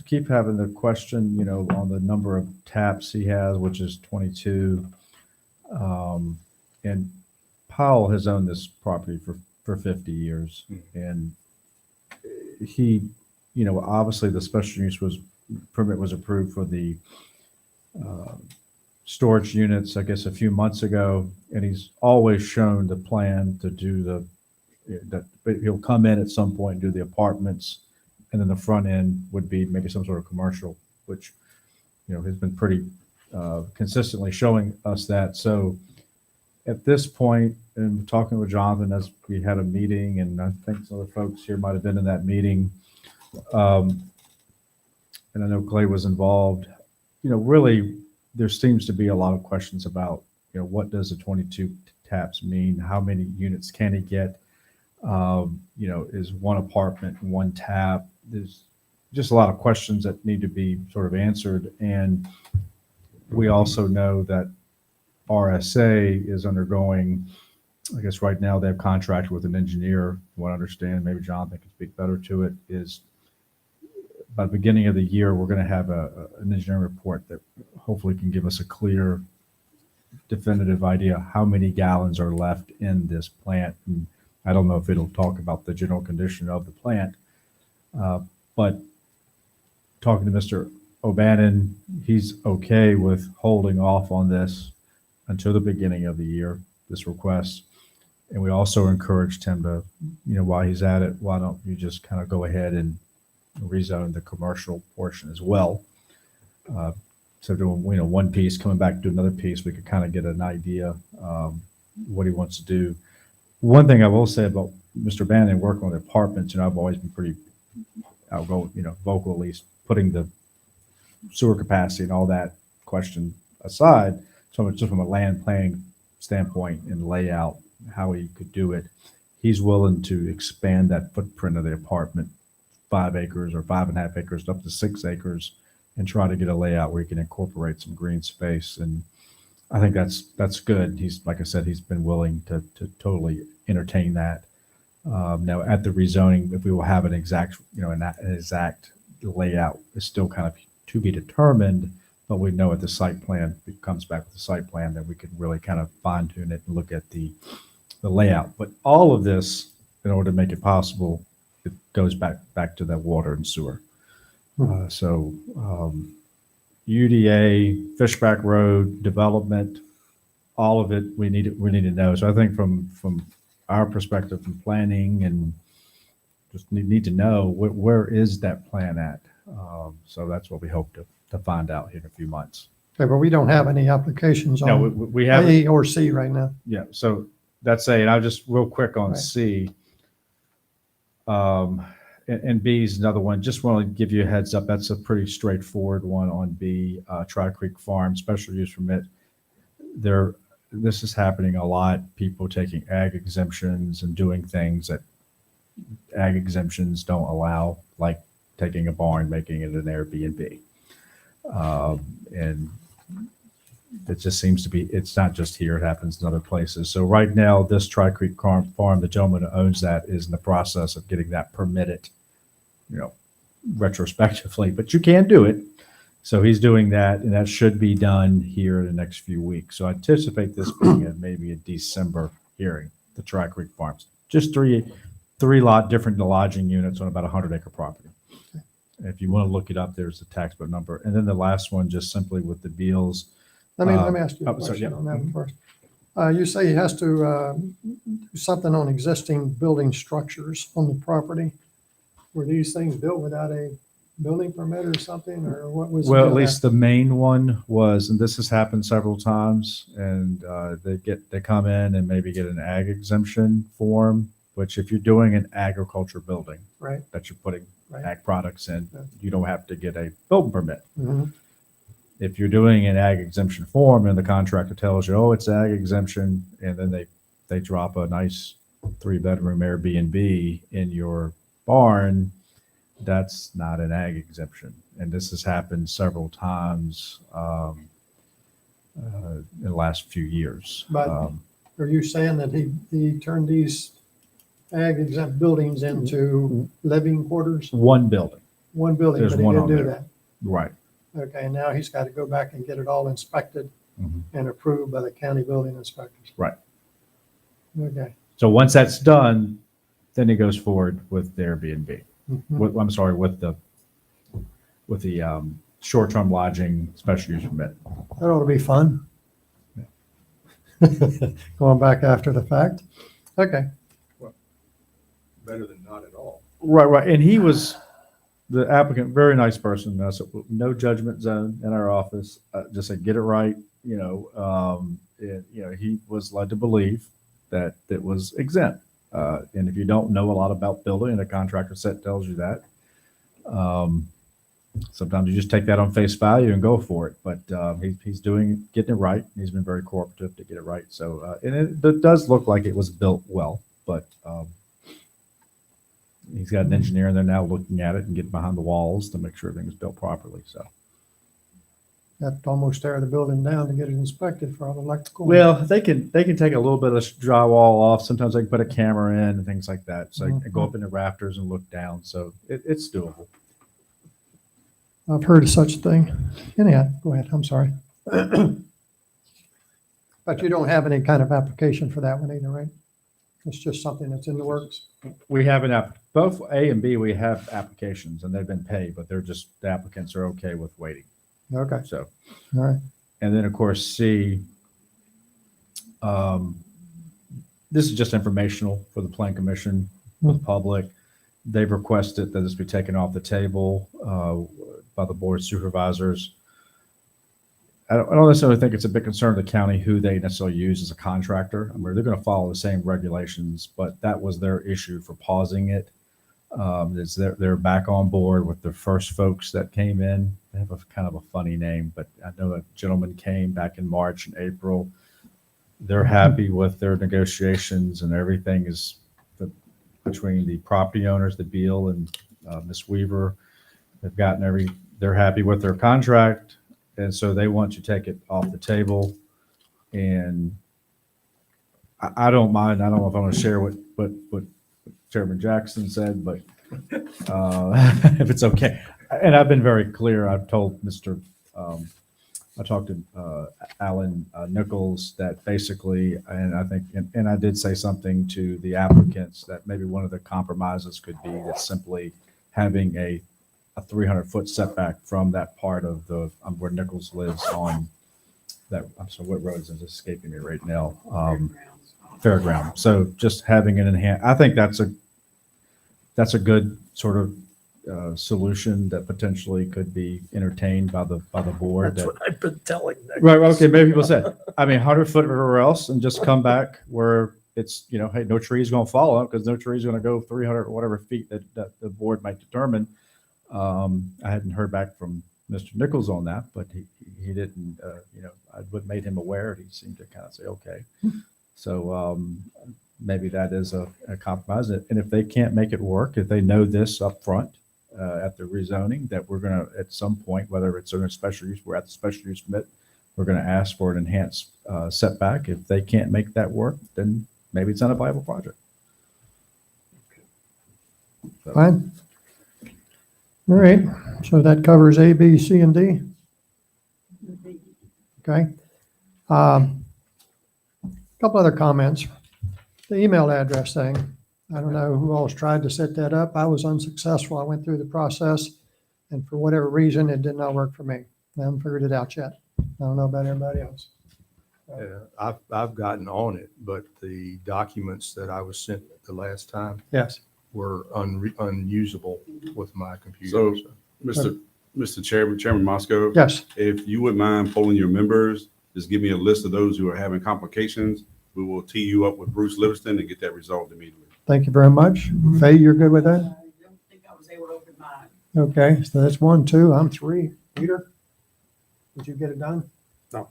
keep having the question, on the number of taps he has, which is 22, and Powell has owned this property for 50 years, and he, obviously the special use permit was approved for the storage units, I guess, a few months ago, and he's always shown the plan to do that he'll come in at some point and do the apartments, and then the front end would be maybe some sort of commercial, which, has been pretty consistently showing us that. So at this point, and talking with Jonathan as we had a meeting, and I think some other folks here might have been in that meeting, and I know Clay was involved, really there seems to be a lot of questions about, what does the 22 taps mean? How many units can he get? Is one apartment, one tap? There's just a lot of questions that need to be sort of answered. And we also know that RSA is undergoing, I guess right now they have contracted with an engineer, from what I understand, maybe Jonathan can speak better to it, is by the beginning of the year, we're going to have an engineering report that hopefully can give us a clear, definitive idea how many gallons are left in this plant. And I don't know if it'll talk about the general condition of the plant, but talking to Mr. O'Bannon, he's okay with holding off on this until the beginning of the year, this request. And we also encouraged him to, while he's at it, why don't you just kind of go ahead and rezone the commercial portion as well. So doing, one piece, coming back to another piece, we could kind of get an idea what he wants to do. One thing I will say about Mr. Bannon working on the apartments, I've always been pretty outgoing, vocal, at least putting the sewer capacity and all that question aside. So just from a land planning standpoint and layout, how he could do it, he's willing to expand that footprint of the apartment 5 acres or 5.5 acres up to 6 acres and try to get a layout where he can incorporate some green space. And I think that's good. He's, like I said, he's been willing to totally entertain that. Now at the rezoning, if we will have an exact, an exact layout is still kind of to be determined, but we know at the site plan, if it comes back with the site plan, that we can really kind of fine tune it and look at the layout. But all of this, in order to make it possible, it goes back to that water and sewer. UDA, Fishback Road, development, all of it, we need to know. So I think from our perspective, from planning, and just need to know where is that plan at. So that's what we hope to find out here in a few months. Okay, but we don't have any applications No, on we have A or C right now. Yeah, so that's A, and I'll just real quick on Right. C. And B is another one. Just want to give you a heads up. That's a pretty straightforward one on B. Tri Creek Farm special use permit. This is happening a lot. People taking ag exemptions and doing things that ag exemptions don't allow, like taking a barn, making it an Airbnb. And it just seems to be, it's not just here, it happens in other places. So right now, this Tri Creek Farm, the gentleman who owns that is in the process of getting that permitted, retrospectively, but you can do it. So he's doing that, and that should be done here in the next few weeks. So I anticipate this being maybe a December hearing, the Tri Creek Farms. Just three different lodging units on about 100-acre property. If you want to look it up, there's the tax bill number. And then the last one, just simply with the Beals. Let me ask you a question on that first. You say he has to do something on existing building structures on the property. Were these things built without a building permit or something, or what was? Well, at least the main one was, and this has happened several times, and they come in and maybe get an ag exemption form, which if you're doing an agriculture building, right, that you're putting right. ag products in, you don't have to get a building permit. Mm-hmm. If you're doing an ag exemption form and the contractor tells you, oh, it's ag exemption, and then they drop a nice 3-bedroom Airbnb in your barn, that's not an ag exemption. And this has happened several times. in the last few years. But- Are you saying that he turned these ag exempt buildings into living quarters? One building, One building, There's but he one didn't on do there. that. right. Okay, now he's got to go back and get it all inspected Mhm. and approved by the county building inspectors. Right. Okay. So once that's done, then he goes forward with the Airbnb. Mhm. I'm sorry, with the short-term lodging special use permit. That ought to be fun. Going back after the fact. Okay. Better than not at all. Right. And he was, the applicant, very nice person. No judgment zone in our office. Just said, get it right. He was led to believe that it was exempt. And if you don't know a lot about building and a contractor set tells you that, sometimes you just take that on face value and go for it. But he's getting it right. He's been very cooperative to get it right. So, and it does look like it was built well, but he's got an engineer in there now looking at it and getting behind the walls to make sure everything is built properly. So, Got to almost tear the building down to get it inspected for all the electrical. well, they can take a little bit of drywall off. Sometimes they can put a camera in and things like that. So you can go up in the rafters and look down. So it's doable. I've heard of such a thing. Anyhow, go ahead. I'm sorry. But you don't have any kind of application for that one either, right? It's just something that's in the works. We have both A and B, we have applications and they've been paid, but the applicants are okay with waiting. Okay. So, All right. and then of course, C, this is just informational for the plan commission, for the public. They've requested that this be taken off the table by the board of supervisors. I don't necessarily think it's a big concern to the county who they necessarily use as a contractor. I mean, they're going to follow the same regulations, but that was their issue for pausing it. Is they're back on board with the first folks that came in. They have a kind of a funny name, but I know a gentleman came back in March and April. They're happy with their negotiations and everything is between the property owners, the Beal and Ms. Weaver. They're happy with their contract. And so they want to take it off the table. And I don't mind. I don't know if I want to share what Chairman Jackson said, but if it's okay. And I've been very clear. I've told I talked to Alan Nichols that basically, and I think, and I did say something to the applicants that maybe one of the compromises could be that simply having a 300-foot setback from that part of where Nichols lives on that. I'm sorry, what road is it? It's escaping me right now? Fairground. So just having it in hand, I think that's a good sort of solution that potentially could be entertained by the board. That's what I've been telling them. Right. Okay. Maybe people said, 100 foot everywhere else and just come back where it's, hey, no tree is going to fall out because no tree is going to go 300 or whatever feet that the board might determine. I hadn't heard back from Mr. Nichols on that, but he didn't, I would made him aware. He seemed to kind of say, okay. So maybe that is a compromise. And if they can't make it work, if they know this up front at the rezoning, that we're going to, at some point, whether it's in a special use, we're at the special use permit, we're going to ask for an enhanced setback. If they can't make that work, then maybe it's not a viable project. So, Fine. All right. So that covers A, B, C, and D. Okay. Couple other comments. The email address thing. I don't know who else tried to set that up. I was unsuccessful. I went through the process and for whatever reason, it did not work for me. I haven't figured it out yet. I don't know about everybody else. Yeah, I've gotten on it, but the documents that I was sent the last time Yes. were unusable with my computer. So, Mr. Chairman Moscow. Yes. If you wouldn't mind polling your members, just give me a list of those who are having complications. We will tee you up with Bruce Livingston and get that resolved immediately. Thank you very much. Faye, you're good with that? I don't think I was able to open mine. Okay, so that's 1, 2, I'm 3. Peter? Did you get it done? No.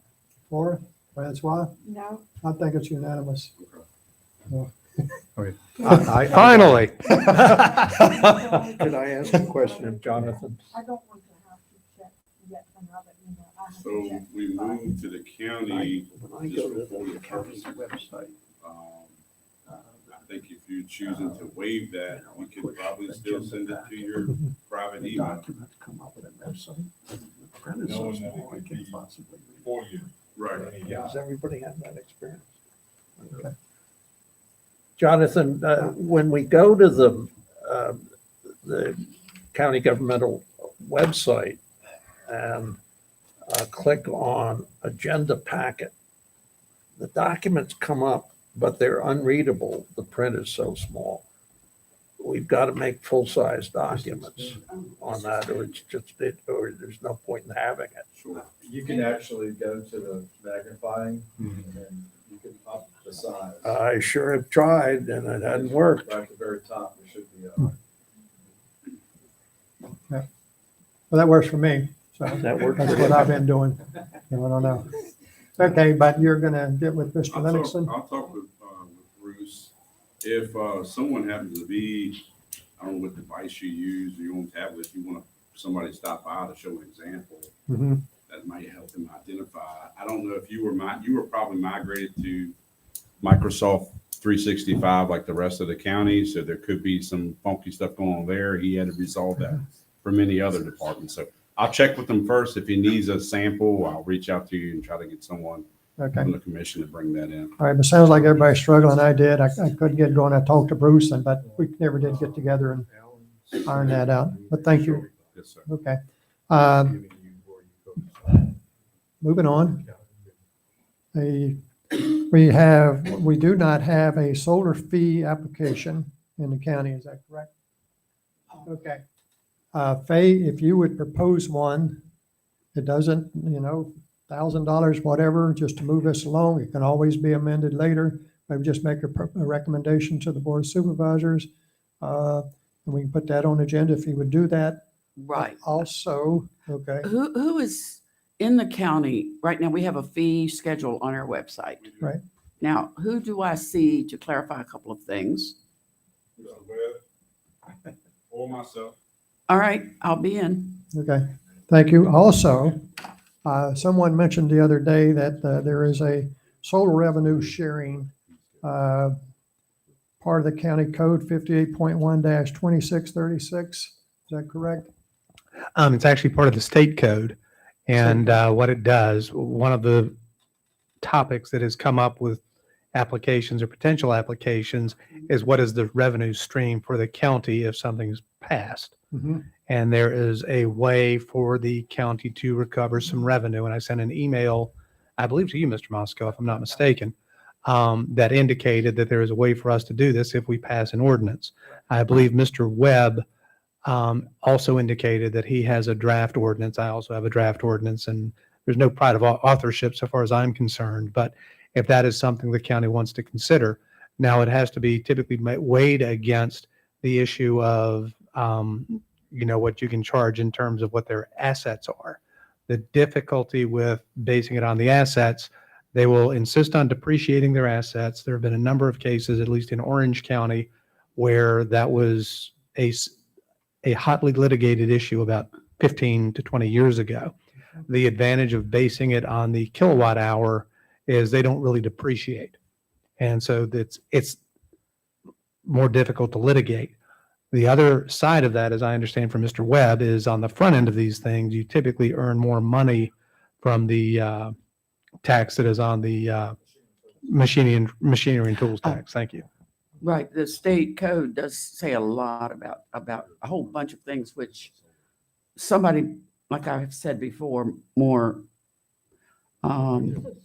4? Francois? No. I think it's unanimous. Finally. Could I ask a question of Jonathan? I don't want to have to check yet another email. I So we moved to the county. When I go to the county website, I think if you're choosing to waive that, you could probably still send it to your private the email. documents come up with a website. The print is so Knowing that small, it I could can't be possibly read. For you. Right. Does everybody have that experience? Okay. Jonathan, when we go to the county governmental website and click on agenda packet, the documents come up, but they're unreadable. The print is so small. We've got to make full-size documents on that, or it's just, or there's no point in having it. Sure. You can actually go to the magnifying and then you can up the size. I sure have tried and it hadn't worked. Right at the very top, there should be Well, that works for me. So That works. that's what I've been doing. I don't know. Okay, but you're gonna get with Mr. I'll Lennoxon? talk with Bruce. If someone happens to be, I don't know what device you use, or your own tablet, if you want somebody to stop by to show an example, Mhm. that might help them identify. I don't know if you were probably migrated to Microsoft 365 like the rest of the county, so there could be some funky stuff going on there. He had to resolve that for many other departments. So I'll check with him first. If he needs a sample, I'll reach out to you and try to get someone Okay. from the commission to bring that in. All right, but sounds like everybody's struggling. I did. I couldn't get going. I talked to Bruce, but we never did get together and iron that out. But thank you. Yes, sir. Okay. Moving on. We do not have a solar fee application in the county. Is that correct? Okay. Faye, if you would propose one, it doesn't, $1,000, whatever, just to move us along. It can always be amended later. Maybe just make a recommendation to the board of supervisors. And we can put that on the agenda if you would do that. Right. Also, okay, Who is in the county, right now, we have a fee schedule on our website. Right. Now, who do I see to clarify a couple of things? Mr. Webb or myself. All right, I'll be in. okay. Thank you. Also, someone mentioned the other day that there is a solar revenue sharing part of the county code 58.1-2636. Is that correct? It's actually part of the state code. And what it does, one of the topics that has come up with applications or potential applications is what is the revenue stream for the county if something's passed? Mhm. And there is a way for the county to recover some revenue. And I sent an email, I believe to you, Mr. Moscow, if I'm not mistaken, that indicated that there is a way for us to do this if we pass an ordinance. I believe Mr. Webb also indicated that he has a draft ordinance. I also have a draft ordinance, and there's no pride of authorship so far as I'm concerned. But if that is something the county wants to consider, now it has to be typically weighed against the issue of, what you can charge in terms of what their assets are. The difficulty with basing it on the assets, they will insist on depreciating their assets. There have been a number of cases, at least in Orange County, where that was a hotly litigated issue about 15 to 20 years ago. The advantage of basing it on the kilowatt hour is they don't really depreciate. And so it's more difficult to litigate. The other side of that, as I understand from Mr. Webb, is on the front end of these things, you typically earn more money from the tax that is on the machinery and tools tax. Thank you. Right, the state code does say a lot about a whole bunch of things, which somebody, like I've said before, more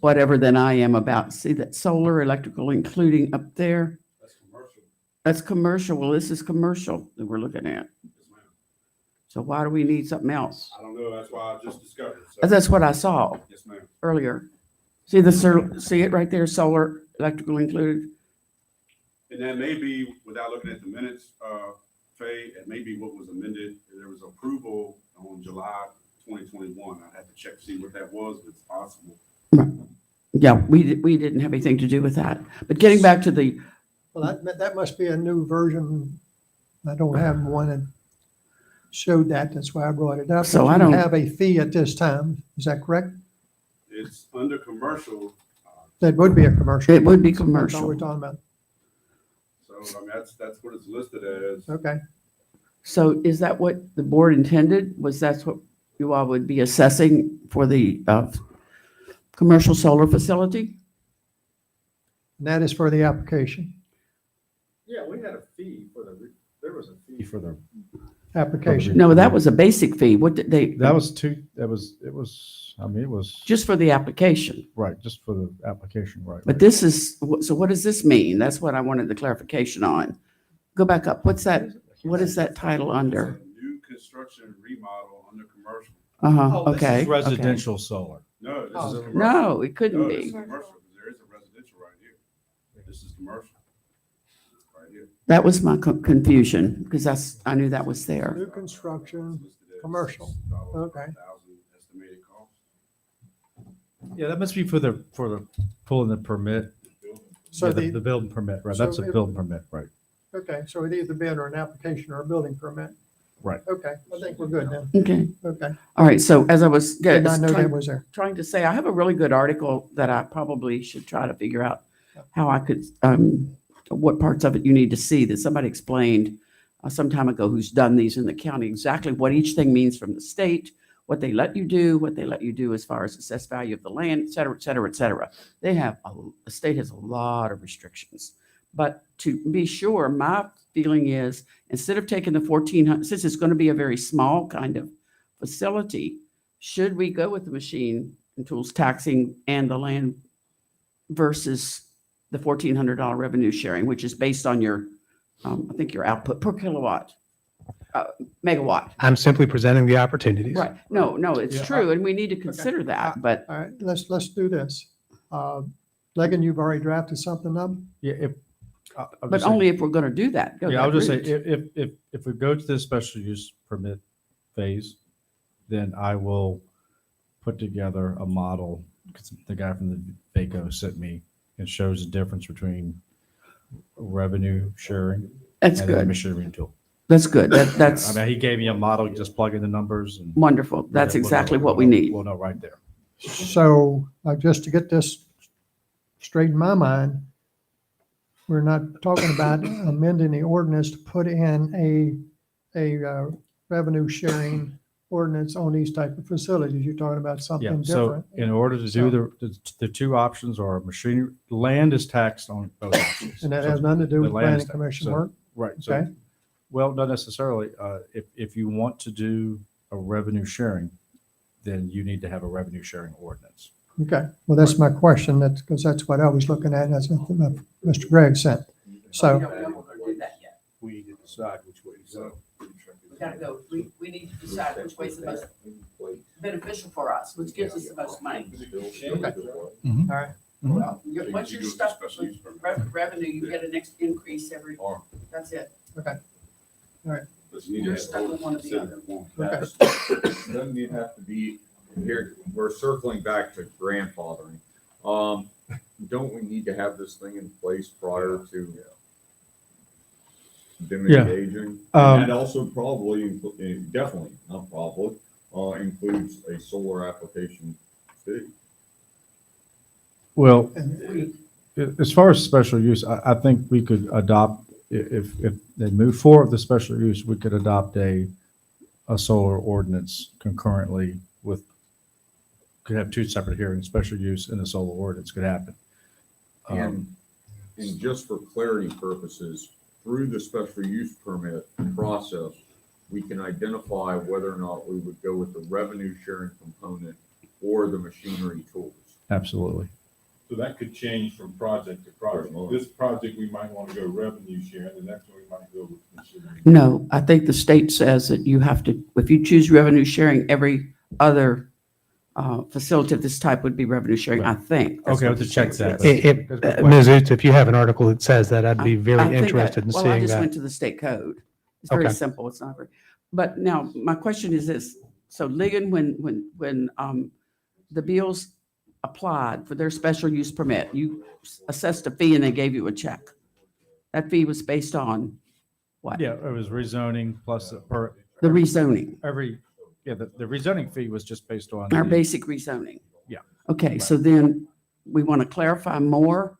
whatever than I am about. See that solar, electrical, including up there? That's commercial. That's commercial. Well, this is commercial that we're looking at. Yes, ma'am. So why do we need something else? I don't know. That's why I just discovered. So- That's what I saw Yes, ma'am. earlier. See see it right there, solar, electrical included? And that may be, without looking at the minutes, Faye, it may be what was amended. There was approval on July 2021. I'd have to check to see what that was, but it's possible. Yeah, we didn't have anything to do with that. But getting back to the, Well, that must be a new version. I don't have one. showed that. That's why I brought it up. So But I you don't- have a fee at this time. Is that correct? It's under commercial, That would be a commercial. It would be That's all commercial. we're talking about. so I mean, that's what it's listed as. Okay. So is that what the board intended? Was that's what you all would be assessing for the commercial solar facility? And that is for the application. Yeah, we had a fee for there was a fee For the, Application. No, that was a basic fee. What did they? that was two, it was, I mean, it was, Just for the application. right, just for the application, right. But this is, so what does this mean? That's what I wanted the clarification on. Go back up. What's that? What is that title under? New construction and remodel under commercial. Uh-huh, Oh, this is okay. okay. Residential solar. No, this Oh, is commercial. No, it couldn't No, this is be. commercial, because there is a residential right here. This is commercial. Right here. That was my confusion because I knew that was there. New construction, It's listed as commercial. $6 per Okay. 1,000 estimated cost. Yeah, that must be for the pulling the permit. So Yeah, the, the building permit, right? so That's a if- building permit, right? okay, so it'd either be under an application or a building permit. Right. Okay, I think we're good then. Okay. Okay. All right. So as I was Did not know that was there. trying to say, I have a really good article that I probably should try to figure out how I could, what parts of it you need to see that somebody explained some time ago who's done these in the county, exactly what each thing means from the state, what they let you do, what they let you do as far as assessed value of the land, et cetera, et cetera, et cetera. They have, the state has a lot of restrictions. But to be sure, my feeling is instead of taking the 1,400, since it's going to be a very small kind of facility, should we go with the machine and tools taxing and the land versus the $1,400 revenue sharing, which is based on your, I think your output per kilowatt, megawatt. I'm simply presenting the opportunities. Right. No, it's Yeah, true. And we need to consider that, but All right, let's do this. Legan, you've already drafted something up? Yeah, if. but only if we're going to do that. go Yeah, that I'll just say, route. if we go to the special use permit phase, then I will put together a model, because the guy from the VACO sent me, and shows the difference between revenue sharing That's and the good. machinery tool. That's good. That's I mean, he gave me a model, just plug in the numbers and. wonderful. That's we'll know- exactly what we we'll know- need. We'll know right there. So just to get this straight in my mind, we're not talking about amending the ordinance to put in a revenue sharing ordinance on these type of facilities. You're talking about Yeah, something so different. in order to do the two options are machinery, land is taxed on both options. And that So has nothing to do the with land planning is taxed. commission So- work. Right, so, Okay. well, not necessarily. If you want to do a revenue sharing, then you need to have a revenue sharing ordinance. Okay, well, that's my question. That's because that's what I was looking at. That's what Mr. Gregg sent. So, We need to decide which way to go. We gotta go. We need to decide which way is the most beneficial for us, which gives us the most money. all right. Well, So once you you're do stuck the special with use permit. revenue, you get an increase every, that's it. But you need You're to stuck have with one or the both other. at once. Okay. Doesn't it have to be, here, we're circling back to grandfathering. Don't we need to have this thing in place prior to them Yeah. engaging? Um, And that also probably, definitely, not probably, includes a solar application fee. Well, And as far as special use, I think we could adopt, if they move forward with the special use, we could adopt a solar ordinance concurrently with, could have two separate hearings, special use and a solar ordinance could happen. And just for clarity purposes, through the special use permit process, we can identify whether or not we would go with the revenue sharing component or the machinery tools. Absolutely. So that could change from project to project. This project, we might want to go revenue share, the next one, we might go with machinery. No, I think the state says that you have to, if you choose revenue sharing, every other facility of this type would be revenue sharing, I think. That's Okay, I'll what have to the check state that. says. Ms. Utz, if you have an article that says that, I'd be I very think interested in well, I seeing just that. went to the state code. It's very Okay. simple. It's not very, but now my question is this. So Ligon, when the Beals applied for their special use permit, you assessed a fee and they gave you a check. That fee was based on what? Yeah, it was rezoning plus The rezoning, the rezoning fee was just based on. our the- basic rezoning. Yeah. Okay, so then we want to clarify more.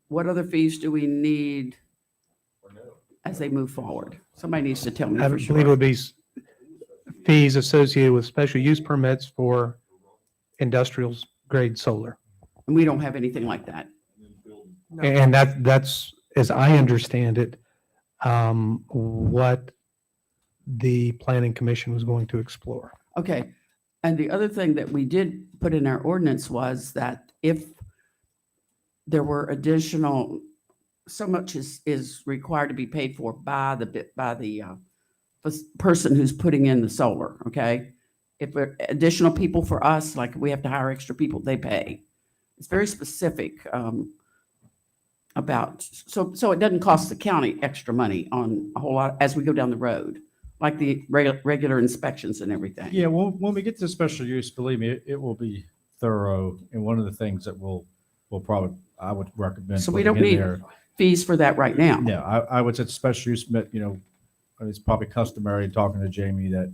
What other fees do we need as they move forward? Somebody needs to tell me I for believe it sure. would be fees associated with special use permits for industrial grade solar. And we don't have anything like that. And that's, as I understand it, what the planning commission was going to explore. Okay, and the other thing that we did put in our ordinance was that if there were additional, so much is required to be paid for by the person who's putting in the solar, okay? If there are additional people for us, like we have to hire extra people, they pay. It's very specific about, so it doesn't cost the county extra money on a whole lot as we go down the road, like the regular inspections and everything. Yeah, well, when we get to special use, believe me, it will be thorough. And one of the things that we'll probably, I would recommend. So we putting don't in need there- fees for that right now. Yeah, I would say special use, it's probably customary talking to Jamie that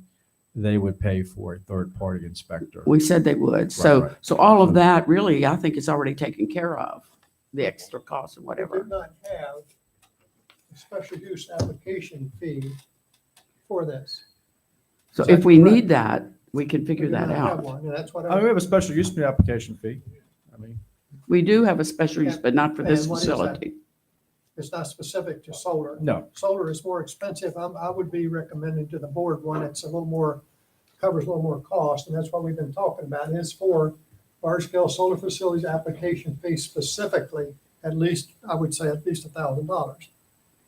they would pay for a third-party inspector. We said they would. So, right. so all of that really, I think is already taken care of, the extra costs and We do whatever. not have a special use application fee for this. So Is that if we correct? need that, we can figure We do that not have out. one, and that's what We have a special use application fee. I mean, We do have a special use, but not for this And what is that? facility. It's not specific to solar. no, Solar is more expensive. I would be recommending to the board one that's a little more, covers a little more cost, and that's what we've been talking about, is for large-scale solar facilities application fee specifically, at least, I would say at least $1,000.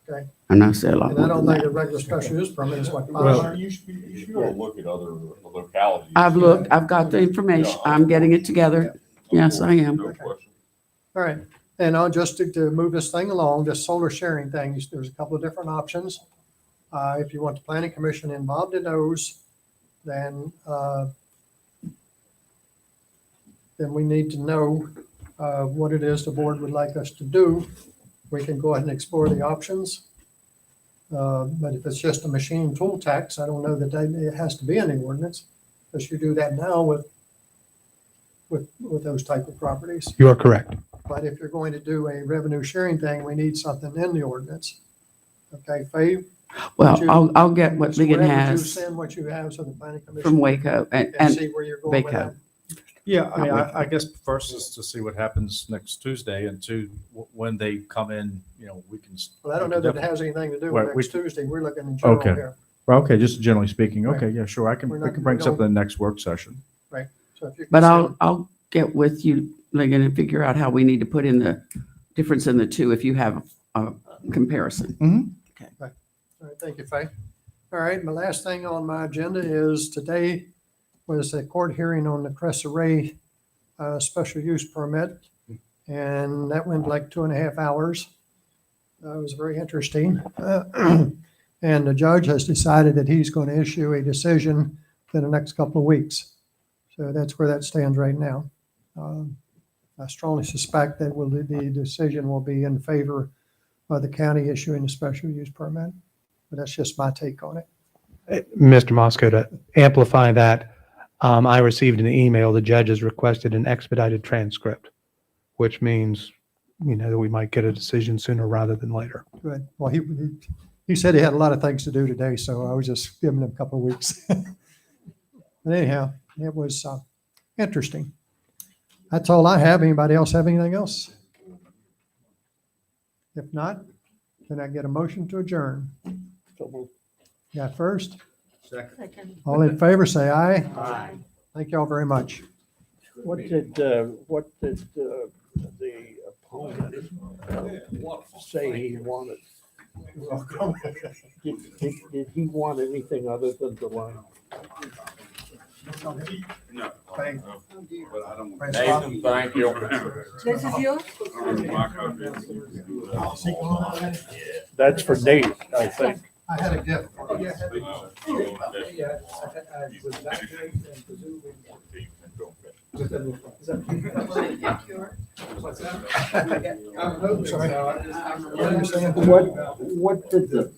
Okay, And I said a lot and I more don't than think a that. regular special use permit is what, Well- $500? You should go look at other localities. I've looked, I've got the information. I'm getting it together. Yes, I am. No question. All right, and I'll just to move this thing along, this solar sharing thing, there's a couple of different options. If you want the planning commission involved in those, then we need to know what it is the board would like us to do. We can go ahead and explore the options. But if it's just a machine tool tax, I don't know that it has to be in the ordinance, because you do that now with those type of properties. You are correct. But if you're going to do a revenue sharing thing, we need something in the ordinance. Okay, Faye? Well, I'll get what Mr. Ligon Webb, would you has send what you have so the planning commission. from Waco And and see where you're going with Waco. that. yeah, I mean, I guess first is to see what happens next Tuesday, and two, when they come in, we can. Well, I don't know that it has anything to do Right, with we- next Tuesday. We're looking in general Okay. here. Well, okay, just generally speaking. Right. Okay, yeah, sure. We're We not- can bring we something don't- in the next work session. So if you can But send- I'll get with you, Ligon, and figure out how we need to put in the difference in the two if you have a comparison. All right, thank you, Faye. All right, my last thing on my agenda is today was a court hearing on the Crescent Ray special use permit. And that went like 2.5 hours. It was very interesting. And the judge has decided that he's going to issue a decision in the next couple of weeks. So that's where that stands right now. I strongly suspect that the decision will be in favor of the county issuing a special use permit. But that's just my take on it. Mr. Mosco, to amplify that, I received an email. The judge has requested an expedited transcript, which means, that we might get a decision sooner rather than later. Good. Well, he said he had a lot of things to do today, so I was just giving him a couple of weeks. But anyhow, it was interesting. That's all I have. Anybody else have anything else? If not, can I get a motion to adjourn? Yeah, first. Second. All in favor, say aye. Aye. Thank you all very much. What did the opponent say he wanted? Did he want anything other than the line? No. Thank But I don't. Nathan, thank you. This is yours? That's for Nate, I think. I had a gift. What's that? I'm sorry. What are you saying? What did the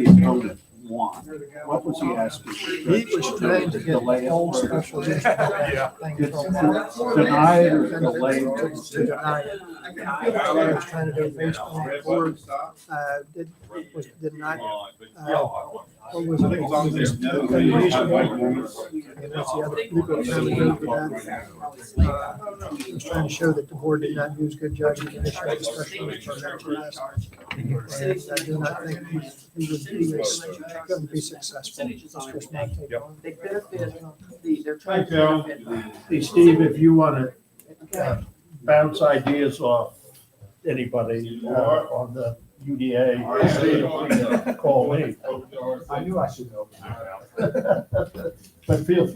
opponent want? What was he asking? He was trying to get the whole special use thing from. Deny it or delay it? To deny it. I was trying to do based on the board, did not, what was it? Unreasonable. And that's the other legal term we go for that. I was trying to show that the board did not use good judgment in issuing the special use permit to us. And I do not think he couldn't be successful. That's just my take on it. They benefit, they're Hi, trying to Joe. benefit. Hey, Steve, if you want to bounce ideas off anybody on the UDA, feel free to call me. I knew I should know. But feel free